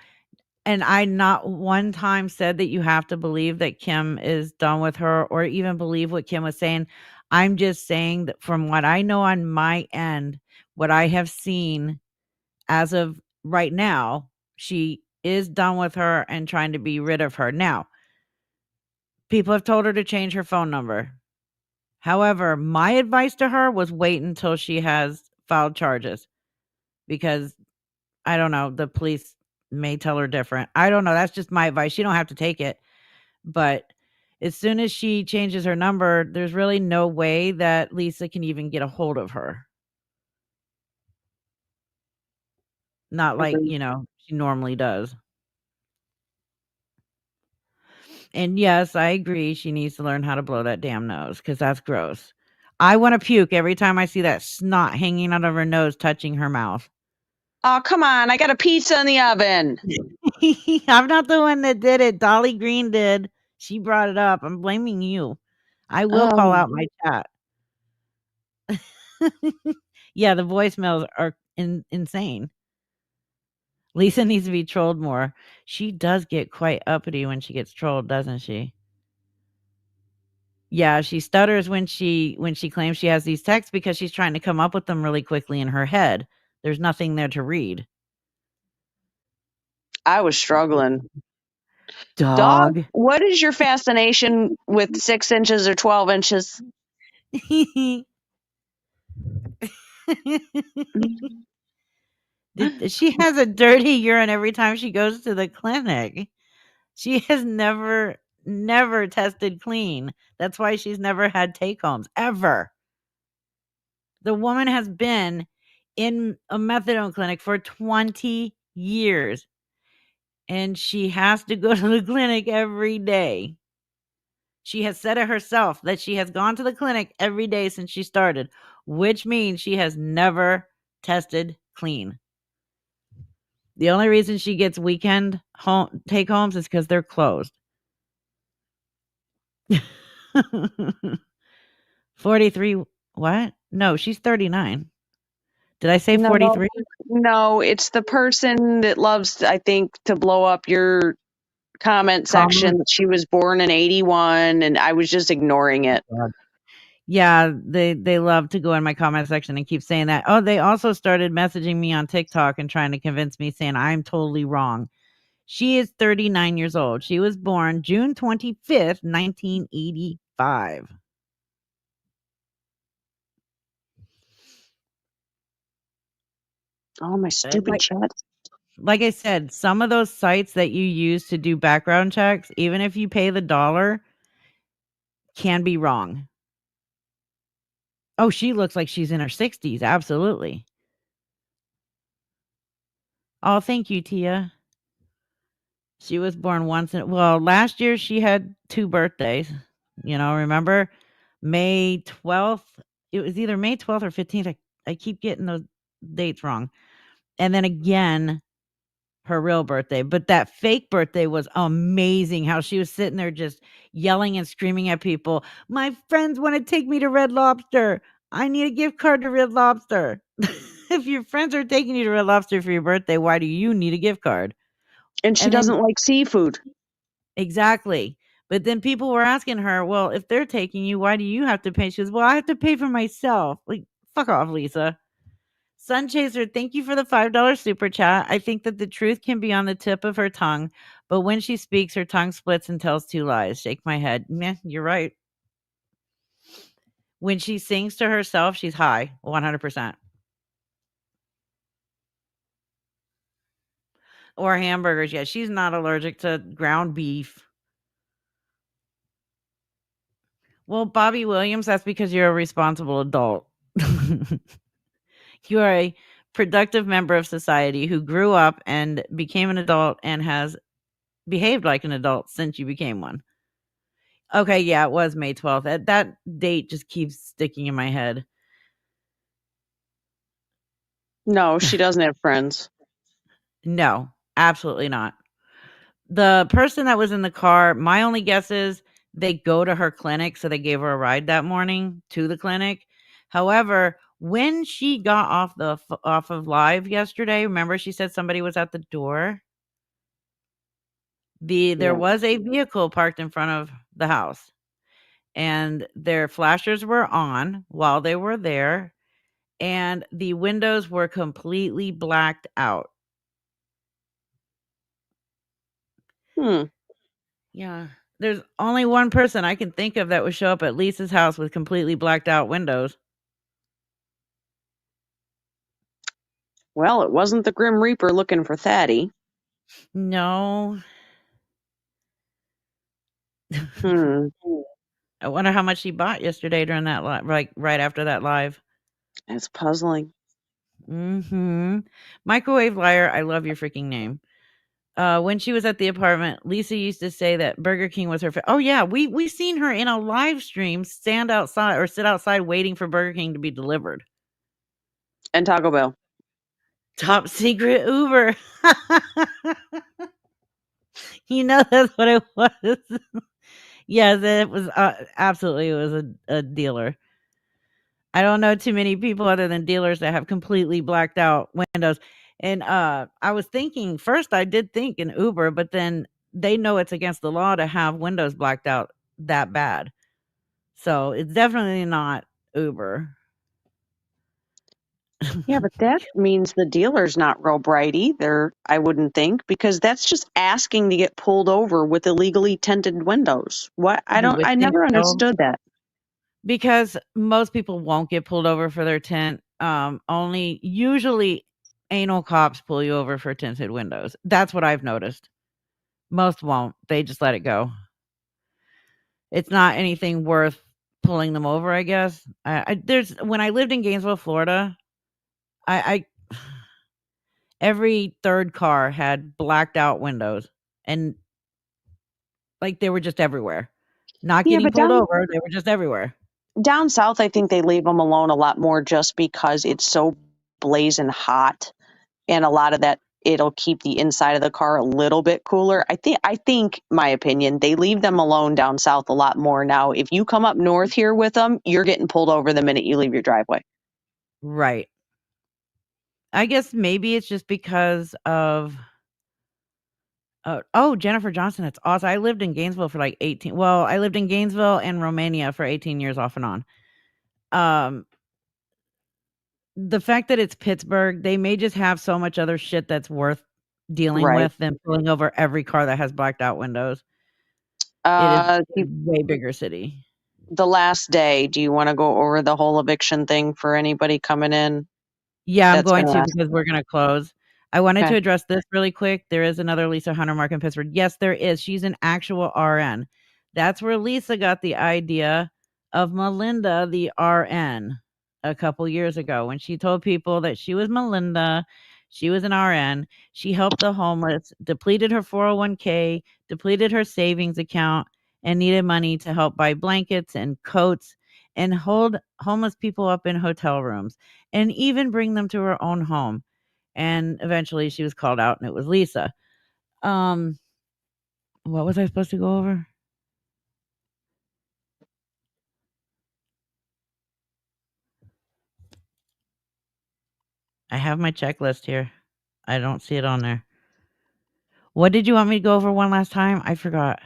And I not one time said that you have to believe that Kim is done with her or even believe what Kim was saying. I'm just saying that from what I know on my end, what I have seen as of right now, she is done with her and trying to be rid of her. Now, people have told her to change her phone number. However, my advice to her was wait until she has filed charges because I don't know, the police may tell her different. I don't know. That's just my advice. You don't have to take it. But as soon as she changes her number, there's really no way that Lisa can even get a hold of her. Not like, Agreed. she normally does. And yes, I agree. She needs to learn how to blow that damn nose because that's gross. I wanna puke every time I see that snot hanging out of her nose touching her mouth. Oh, come on. I got a pizza in the oven. I'm not the one that did it. Dolly Green did. She brought it up. I'm blaming you. I will call out my chat. Yeah, the voicemails are insane. Lisa needs to be trolled more. She does get quite uppity when she gets trolled, doesn't she? Yeah, she stutters when she claims she has these texts because she's trying to come up with them really quickly in her head. There's nothing there to read. I was struggling. Dog, Dog. what is your fascination with 6 inches or 12 inches? She has a dirty urine every time she goes to the clinic. She has never tested clean. That's why she's never had take-homes, ever. The woman has been in a methadone clinic for 20 years, and she has to go to the clinic every day. She has said it herself that she has gone to the clinic every day since she started, which means she has never tested clean. The only reason she gets weekend take homes is because they're closed. 43. What? No, she's 39. Did I say 43? No, it's the person that loves, I think, to blow up your comment section. She was born in 81, and I was just ignoring it. Yeah, they love to go in my comment section and keep saying that. Oh, they also started messaging me on TikTok and trying to convince me, saying I'm totally wrong. She is 39 years old. She was born June 25th, 1985. Oh, my stupid chat. Like I said, some of those sites that you use to do background checks, even if you pay the dollar, can be wrong. Oh, she looks like she's in her 60s. Absolutely. Oh, thank you, Tia. She was born once last year she had 2 birthdays. Remember? May 12th. It was either May 12th or 15th. I keep getting those dates wrong. And then again, her real birthday. But that fake birthday was amazing, how she was sitting there just yelling and screaming at people. My friends want to take me to Red Lobster. I need a gift card to Red Lobster. If your friends are taking you to Red Lobster for your birthday, why do you need a gift card? And she doesn't like seafood. Exactly. But then people were asking her, well, if they're taking you, why do you have to pay? She goes, well, I have to pay for myself. Like, fuck off, Lisa. Sun Chaser, thank you for the $5 super chat. I think that the truth can be on the tip of her tongue, but when she speaks, her tongue splits and tells 2 lies. Shake my head. Meh, you're right. When she sings to herself, she's high, 100%. Or hamburgers. Yeah, she's not allergic to ground beef. Well, Bobby Williams, that's because you're a responsible adult. You are a productive member of society who grew up and became an adult and has behaved like an adult since you became one. Okay, yeah, it was May 12th. That date just keeps sticking in my head. No, she doesn't have friends. No, absolutely not. The person that was in the car, my only guess is they go to her clinic, so they gave her a ride that morning to the clinic. However, when she got off of live yesterday, remember she said somebody was at the door? There was a vehicle parked in front of the house, and their flashers were on while they were there, and the windows were completely blacked out. Yeah. There's only one person I can think of that would show up at Lisa's house with completely blacked out windows. Well, it wasn't the Grim Reaper looking for Thaddy. No. I wonder how much she bought yesterday during that right after that live. That's puzzling. Microwave Liar, I love your freaking name. when she was at the apartment, Lisa used to say that Burger King was her oh, yeah, we seen her in a live stream stand outside or sit outside waiting for Burger King to be delivered. And Taco Bell. Top secret Uber. That's what it was. Yes, it was, absolutely, it was a dealer. I don't know too many people other than dealers that have completely blacked out windows. And, I was thinking first I did think an Uber, but then they know it's against the law to have windows blacked out that bad. So, it's definitely not Uber. Yeah, but that means the dealer's not real bright either, I wouldn't think, because that's just asking to get pulled over with illegally tinted windows. What? You would I think never so. understood that. Because most people won't get pulled over for their tint. Only usually anal cops pull you over for tinted windows. That's what I've noticed. Most won't. They just let it go. It's not anything worth pulling them over, I guess. There's when I lived in Gainesville, Florida, I every third car had blacked out windows and like they were just everywhere. Not Yeah, getting but pulled over, they were just everywhere. down south, I think they leave them alone a lot more just because it's so blazing hot, and a lot of that it'll keep the inside of the car a little bit cooler. I think my opinion, they leave them alone down south a lot more now. If you come up north here with them, you're getting pulled over the minute you leave your driveway. Right. I guess maybe it's just because of oh, Jennifer Johnson, that's awesome. I lived in Gainesville for like 18 well, I lived in Gainesville and Romania for 18 years off and on. Um, the fact that it's Pittsburgh, they may just have so much other shit that's worth dealing Right. with than pulling over every car that has blacked out windows. It is a way bigger city. The last day, do you want to go over the whole eviction thing for anybody coming in? Yeah, I'm That's going gonna to last. because we're gonna close. I wanted Okay. to address this really quick. There is another Lisa Hunter Mark in Pittsburgh. Yes, there is. She's an actual RN. That's where Lisa got the idea of Melinda, the RN, a couple years ago when she told people that she was Melinda. She was an RN. She helped the homeless, depleted her 401k, depleted her savings account, and needed money to help buy blankets and coats and hold homeless people up in hotel rooms and even bring them to her own home. And eventually she was called out and it was Lisa. Um, what was I supposed to go over? I have my checklist here. I don't see it on there. What did you want me to go over one last time? I forgot.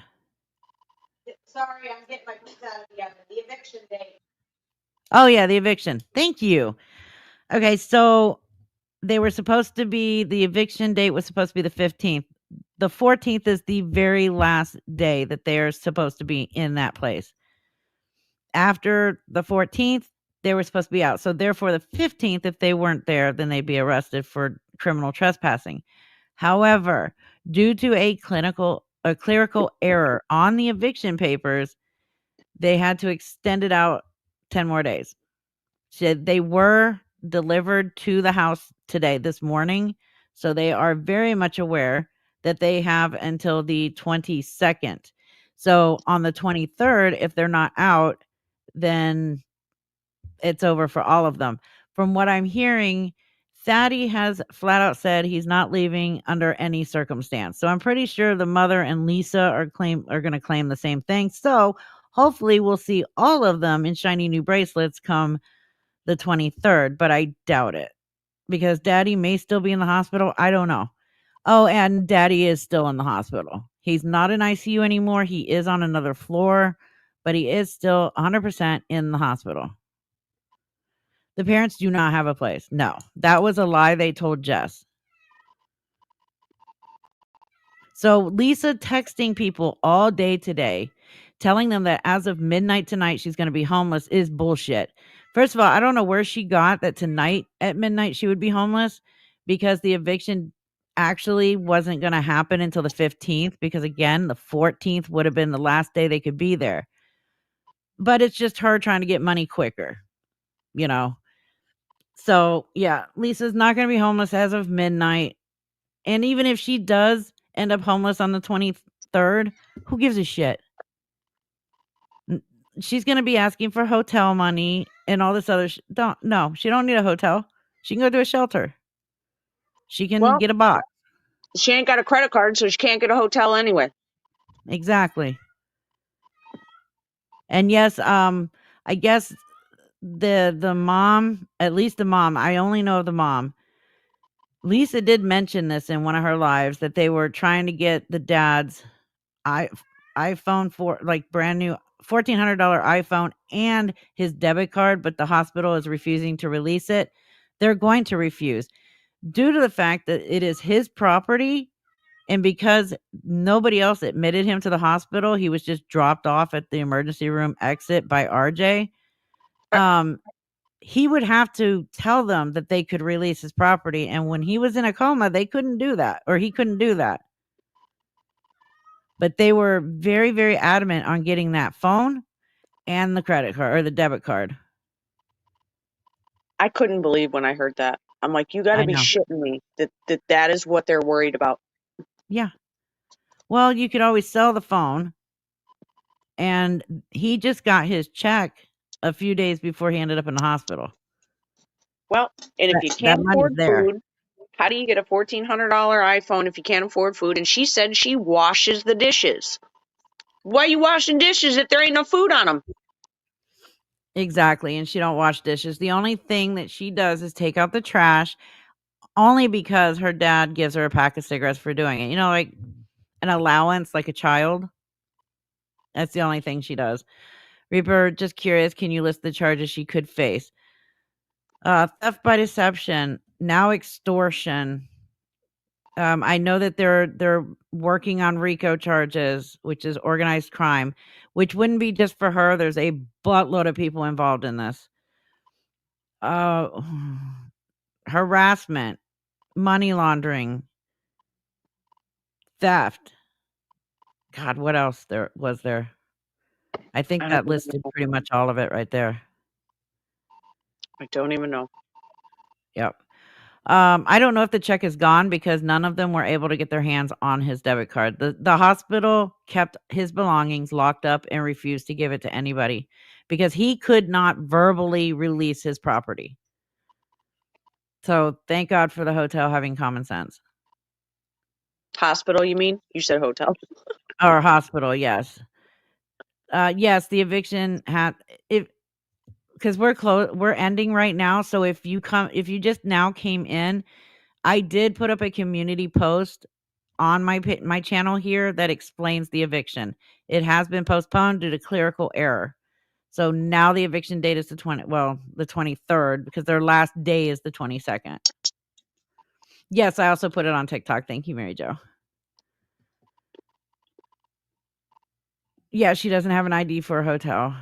Sorry, I'm getting my pizza out of the oven. The eviction date. Oh, yeah, the eviction. Thank you. Okay, so they were supposed to be, the eviction date was supposed to be the 15th. The 14th is the very last day that they are supposed to be in that place. After the 14th, they were supposed to be out. So therefore, the 15th, if they weren't there, then they'd be arrested for criminal trespassing. However, due to a clerical error on the eviction papers, they had to extend it out 10 more days. So they were delivered to the house today, this morning. So they are very much aware that they have until the 22nd. So on the 23rd, if they're not out, then it's over for all of them. From what I'm hearing, Thaddy has flat out said he's not leaving under any circumstance. So I'm pretty sure the mother and Lisa are going to claim the same thing. So hopefully we'll see all of them in shiny new bracelets come the 23rd, but I doubt it because Daddy may still be in the hospital. I don't know. Oh, and Daddy is still in the hospital. He's not in ICU anymore. He is on another floor, but he is still 100% in the hospital. The parents do not have a place. No, that was a lie they told Jess. So Lisa texting people all day today, telling them that as of midnight tonight, she's going to be homeless is bullshit. First of all, I don't know where she got that tonight at midnight she would be homeless because the eviction actually wasn't going to happen until the 15th because, again, the 14th would have been the last day they could be there. But it's just her trying to get money quicker, you know? So, yeah, Lisa's not going to be homeless as of midnight. And even if she does end up homeless on the 23rd, who gives a shit? She's going to be asking for hotel money and all this other no, she don't need a hotel. She can go to a shelter. She can Well, get a box. she ain't got a credit card, so she can't get a hotel anyway. Exactly. And yes, I guess the mom, at least the mom, I only know of the mom. Lisa did mention this in one of her lives that they were trying to get the dad's iPhone for like brand new $1,400 iPhone and his debit card, but the hospital is refusing to release it. They're going to refuse due to the fact that it is his property. And because nobody else admitted him to the hospital, he was just dropped off at the emergency room exit by RJ. He would have to tell them that they could release his property. And when he was in a coma, they couldn't do that, or he couldn't do that. But they were very, very adamant on getting that phone and the credit card or the debit card. I couldn't believe when I heard that. I'm like, you got to I be know. shitting me that is what they're worried about. Yeah. Well, you could always sell the phone. And he just got his check a few days before he ended up in the hospital. Well, and if you can't money's afford there. food, how do you get a $1,400 iPhone if you can't afford food? And she said she washes the dishes. Why are you washing dishes if there ain't no food on them? Exactly. And she don't wash dishes. The only thing that she does is take out the trash, only because her dad gives her a pack of cigarettes for doing it. You know, like an allowance, like a child. That's the only thing she does. Reaper, just curious, can you list the charges she could face? Theft by deception, now extortion. I know that they're working on RICO charges, which is organized crime, which wouldn't be just for her. There's a buttload of people involved in this. Harassment, money laundering, theft. God, what else there was there? I think I that don't even listed know. pretty much all of it right there. I don't even know. Yep. I don't know if the check is gone because none of them were able to get their hands on his debit card. The hospital kept his belongings locked up and refused to give it to anybody because he could not verbally release his property. So thank God for the hotel having common sense. Hospital, you mean? You said hotel. Or hospital, yes. Yes, the eviction had if because we're ending right now. So if you just now came in, I did put up a community post on my channel here that explains the eviction. It has been postponed due to clerical error. So now the eviction date is the 23rd because their last day is the 22nd. Yes, I also put it on TikTok. Thank you, Mary Jo. Yeah, she doesn't have an ID for a hotel.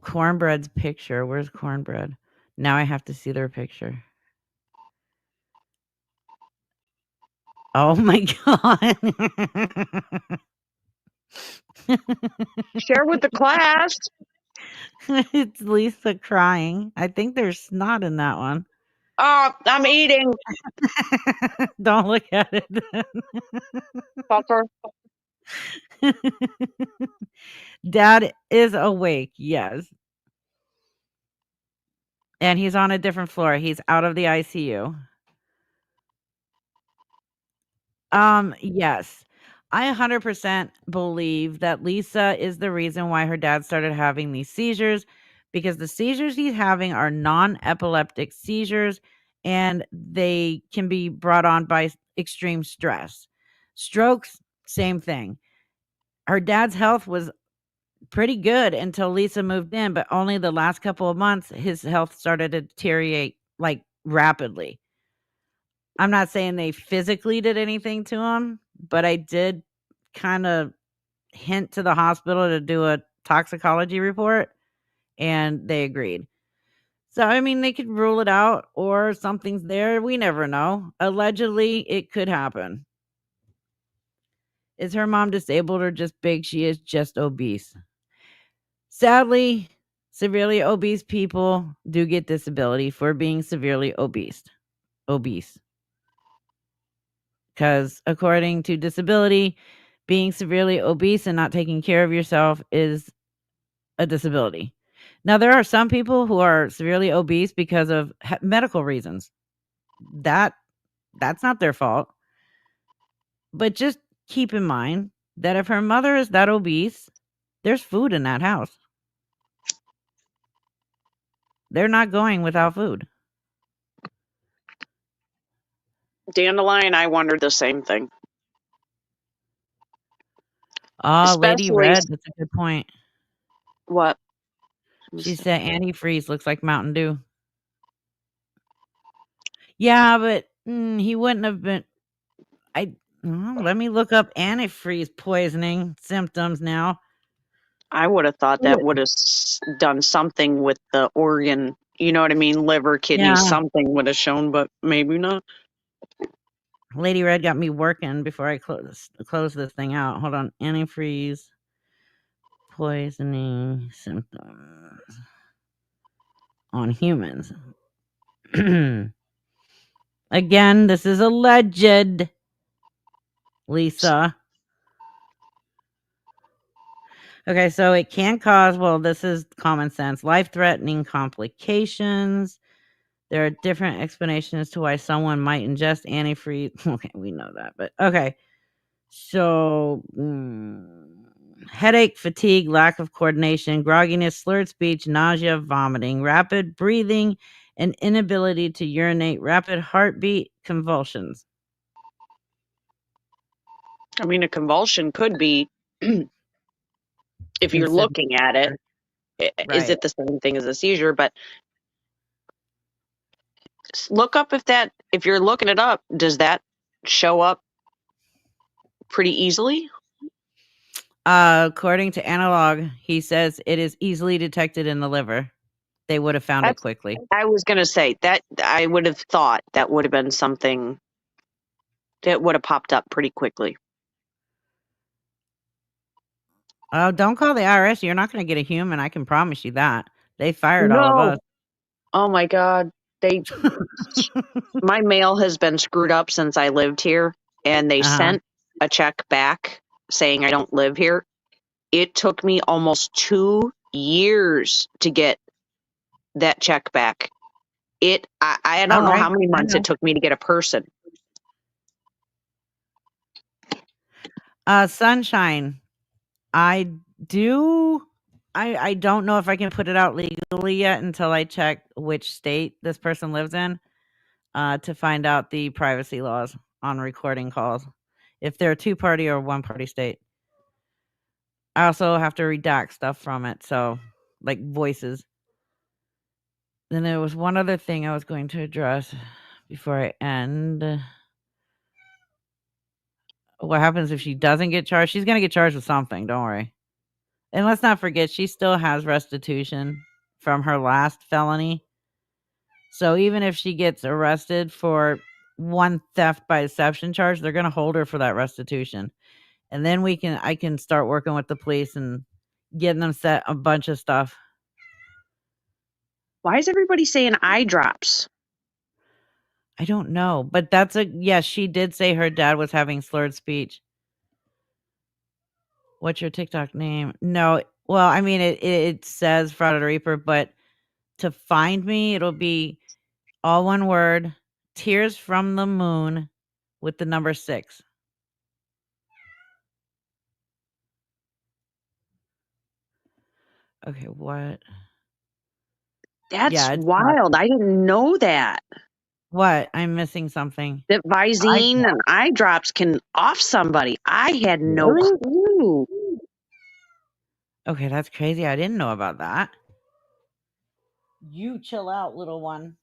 Cornbread's picture. Where's Cornbread? Now I have to see their picture. Oh my God. Share with the class. It's Lisa crying. I think there's snot in that one. Oh, I'm eating. Don't look at it. Fucker. Dad is awake, yes. And he's on a different floor. He's out of the ICU. Yes. I 100% believe that Lisa is the reason why her dad started having these seizures because the seizures he's having are non-epileptic seizures and they can be brought on by extreme stress. Strokes, same thing. Her dad's health was pretty good until Lisa moved in, but only the last couple of months his health started to deteriorate like rapidly. I'm not saying they physically did anything to him, but I did kind of hint to the hospital to do a toxicology report and they agreed. So, I mean, they could rule it out or something's there. We never know. Allegedly, it could happen. Is her mom disabled or just big? She is just obese. Sadly, severely obese people do get disability for being severely obese. obese. Because according to disability, being severely obese and not taking care of yourself is a disability. Now, there are some people who are severely obese because of medical reasons. That's not their fault. But just keep in mind that if her mother is that obese, there's food in that house. They're not going without food. Dandelion, I wondered the same thing. Lady Especially Red, that's a good point. what? She said antifreeze looks like Mountain Dew. Yeah, but he wouldn't have been. Let me look up antifreeze poisoning symptoms now. I would have thought that would have done something with the organ. You know what I mean? Liver, kidney, Yeah. something would have shown, but maybe not. Lady Red got me working before I close this thing out. Hold on. Antifreeze poisoning symptoms on humans. Again, this is alleged, Lisa. Okay, so it can cause, well, this is common sense, life-threatening complications. There are different explanations as to why someone might ingest antifreeze. Okay, we know that, but okay. So, headache, fatigue, lack of coordination, grogginess, slurred speech, nausea, vomiting, rapid breathing, and inability to urinate, rapid heartbeat, convulsions. I mean, a convulsion could be, if you're Considered looking at it, is right. it the same thing as a seizure? But look up if you're looking it up, does that show up pretty easily? According to Analog, he says it is easily detected in the liver. They would have found it quickly. I was going to say that I would have thought that would have been something that would have popped up pretty quickly. Oh, don't call the IRS. You're not going to get a human. I can promise you that. They fired all of us. Oh my God. My mail has been screwed up since I lived here, and they sent a check back saying I don't live here. It took me almost 2 years to get that check back. I don't know how many months it took me to get a person. Sunshine. I don't know if I can put it out legally yet until I check which state this person lives in, to find out the privacy laws on recording calls, if they're a two-party or one-party state. I also have to redact stuff from it, so, like, voices. Then there was one other thing I was going to address before I end. What happens if she doesn't get charged? She's gonna get charged with something, don't worry. And let's not forget, she still has restitution from her last felony. So even if she gets arrested for one theft by deception charge, they're going to hold her for that restitution. And then I can start working with the police and getting them set a bunch of stuff. Why is everybody saying eye drops? I don't know, but yes, she did say her dad was having slurred speech. What's your TikTok name? No, well, I mean, it says Fraud Reaper, but to find me, it'll be all one word, Tears from the Moon with the number 6. Okay, what? That's wild. I didn't know that. What? I'm missing something. That Visine and eye drops can off somebody. I had no clue. Okay, that's crazy. I didn't know about that. You chill out, little one.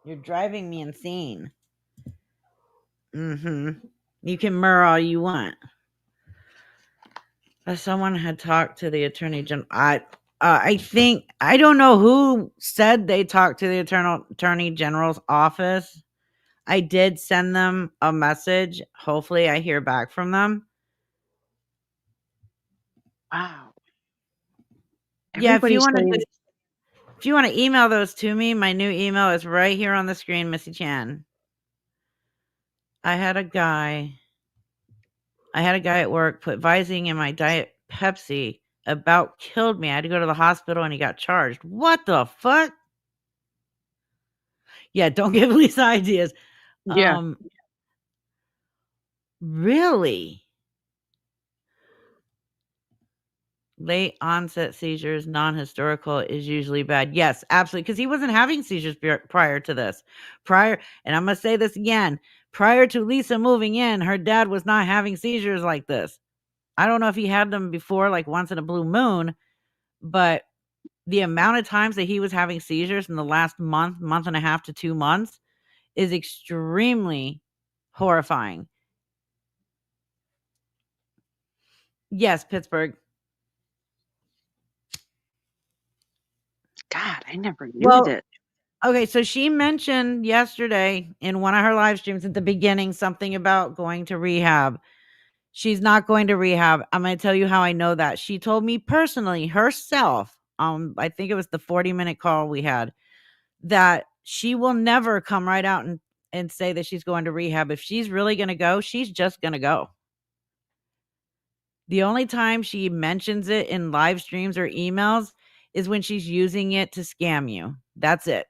You're driving me insane. You can murr all you want. Someone had talked to the attorney general. I think, I don't know who said they talked to the attorney general's office. I did send them a message. Hopefully I hear back from them. Wow. Yeah, if you want to If you want to email those to me, my new email is right here on the screen, Missy Chan. I had a guy at work put Visine in my Diet Pepsi, about killed me. I had to go to the hospital and he got charged. What the fuck? Yeah, don't give Lisa ideas. Yeah. Really? Late onset seizures, non-historical is usually bad. Yes, absolutely, because he wasn't having seizures prior to this. And I'm going to say this again, prior to Lisa moving in, her dad was not having seizures like this. I don't know if he had them before, like once in a blue moon, but the amount of times that he was having seizures in the last month and a half to 2 months is extremely horrifying. Yes, Pittsburgh. God, I never knew that. Okay, so she mentioned yesterday in one of her live streams at the beginning something about going to rehab. She's not going to rehab. I'm going to tell you how I know that. She told me personally herself, I think it was the 40-minute call we had, that she will never come right out and say that she's going to rehab. If she's really going to go, she's just going to go. The only time she mentions it in live streams or emails is when she's using it to scam you. That's it.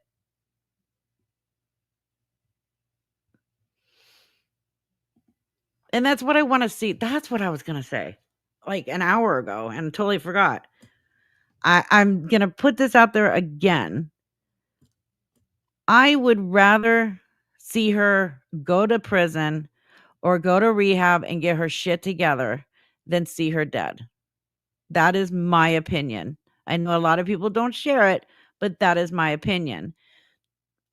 And that's what I want to see. That's what I was going to say like an hour ago and totally forgot. I'm going to put this out there again. I would rather see her go to prison or go to rehab and get her shit together than see her dead. That is my opinion. I know a lot of people don't share it, but that is my opinion.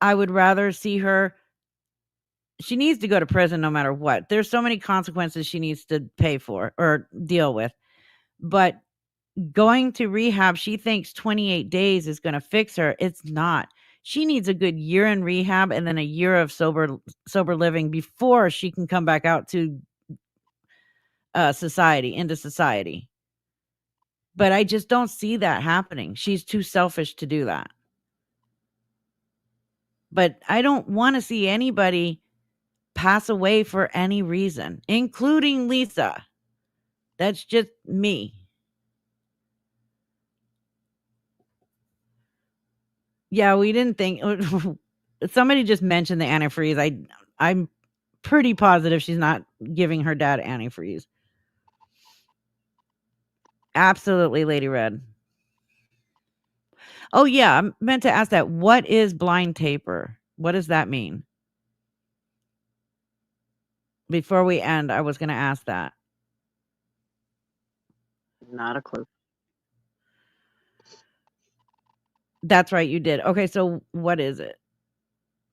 I would rather see her. She needs to go to prison no matter what. There's so many consequences she needs to pay for or deal with. But going to rehab, she thinks 28 days is going to fix her. It's not. She needs a good year in rehab and then a year of sober living before she can come back out to into society. But I just don't see that happening. She's too selfish to do that. But I don't want to see anybody pass away for any reason, including Lisa. That's just me. Yeah, we didn't think somebody just mentioned the antifreeze. I'm pretty positive she's not giving her dad antifreeze. Absolutely, Lady Red. Oh yeah, I meant to ask that. What is blind taper? What does that mean? Before we end, I was going to ask that. Not a clue. That's right, you did. Okay, so what is it?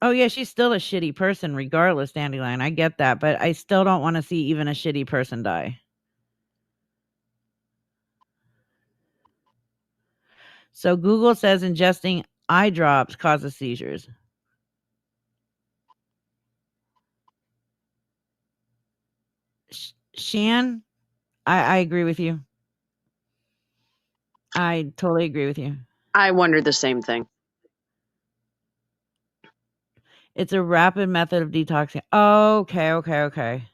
Oh yeah, she's still a shitty person regardless, Dandelion. I get that, but I still don't want to see even a shitty person die. So Google says ingesting eye drops causes seizures. Shan, I agree with you. I totally agree with you. I wondered the same thing. It's a rapid method of detoxing. Oh, okay.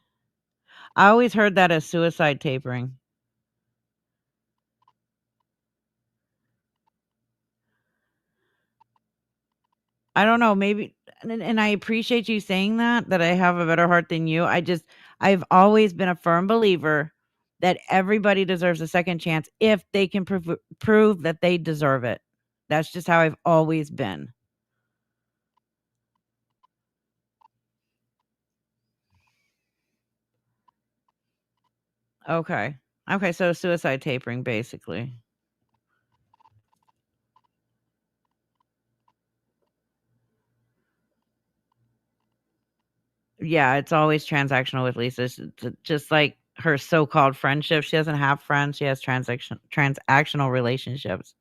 I always heard that as suicide tapering. I don't know, maybe, and I appreciate you saying that I have a better heart than you. I've always been a firm believer that everybody deserves a second chance if they can prove that they deserve it. That's just how I've always been. Okay. Okay, so suicide tapering, basically. Yeah, it's always transactional with Lisa. Just like her so-called friendship. She doesn't have friends. She has transactional relationships.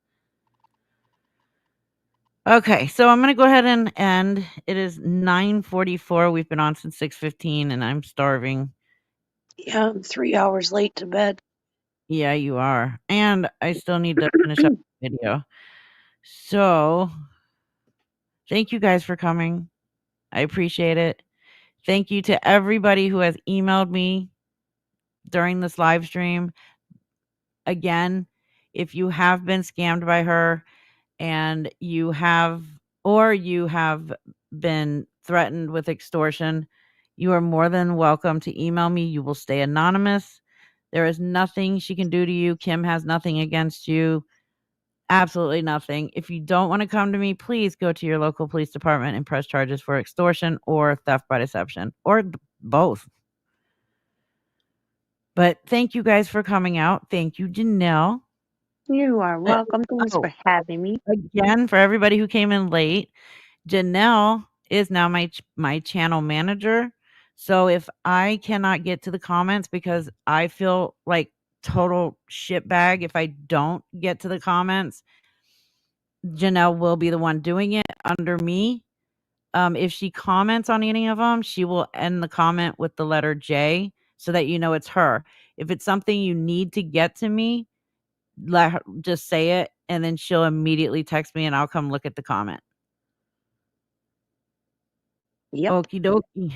Okay, so I'm gonna go ahead and end. It is 9:44. We've been on since 6:15, and I'm starving. Yeah, I'm 3 hours late to bed. Yeah, you are. And I still need to finish up the video. So, thank you guys for coming. I appreciate it. Thank you to everybody who has emailed me during this live stream. Again, if you have been scammed by her and you have been threatened with extortion, you are more than welcome to email me. You will stay anonymous. There is nothing she can do to you. Kim has nothing against you. Absolutely nothing. If you don't want to come to me, please go to your local police department and press charges for extortion or theft by deception, or both. But thank you guys for coming out. Thank you, Janelle. You are welcome. Thanks for having me. Again, for everybody who came in late, Janelle is now my channel manager. So if I cannot get to the comments because I feel like total shitbag if I don't get to the comments, Janelle will be the one doing it under me. If she comments on any of them, she will end the comment with the letter J so that you know it's her. If it's something you need to get to me, let her just say it, and then she'll immediately text me and I'll come look at the comment. Yep. Okie dokie.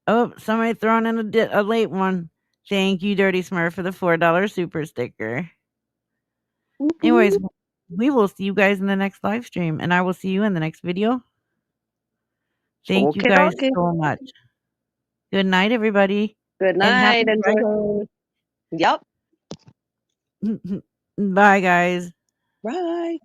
Oh, somebody throwing in a late one. Thank you, Dirty Smurf, for the $4 super sticker. Anyways, we will see you guys in the next live stream, and I will see you in the next video. Thank you guys so much. Good night, everybody. Good night. And happy Enjoy. Yep. Bye, guys. Bye.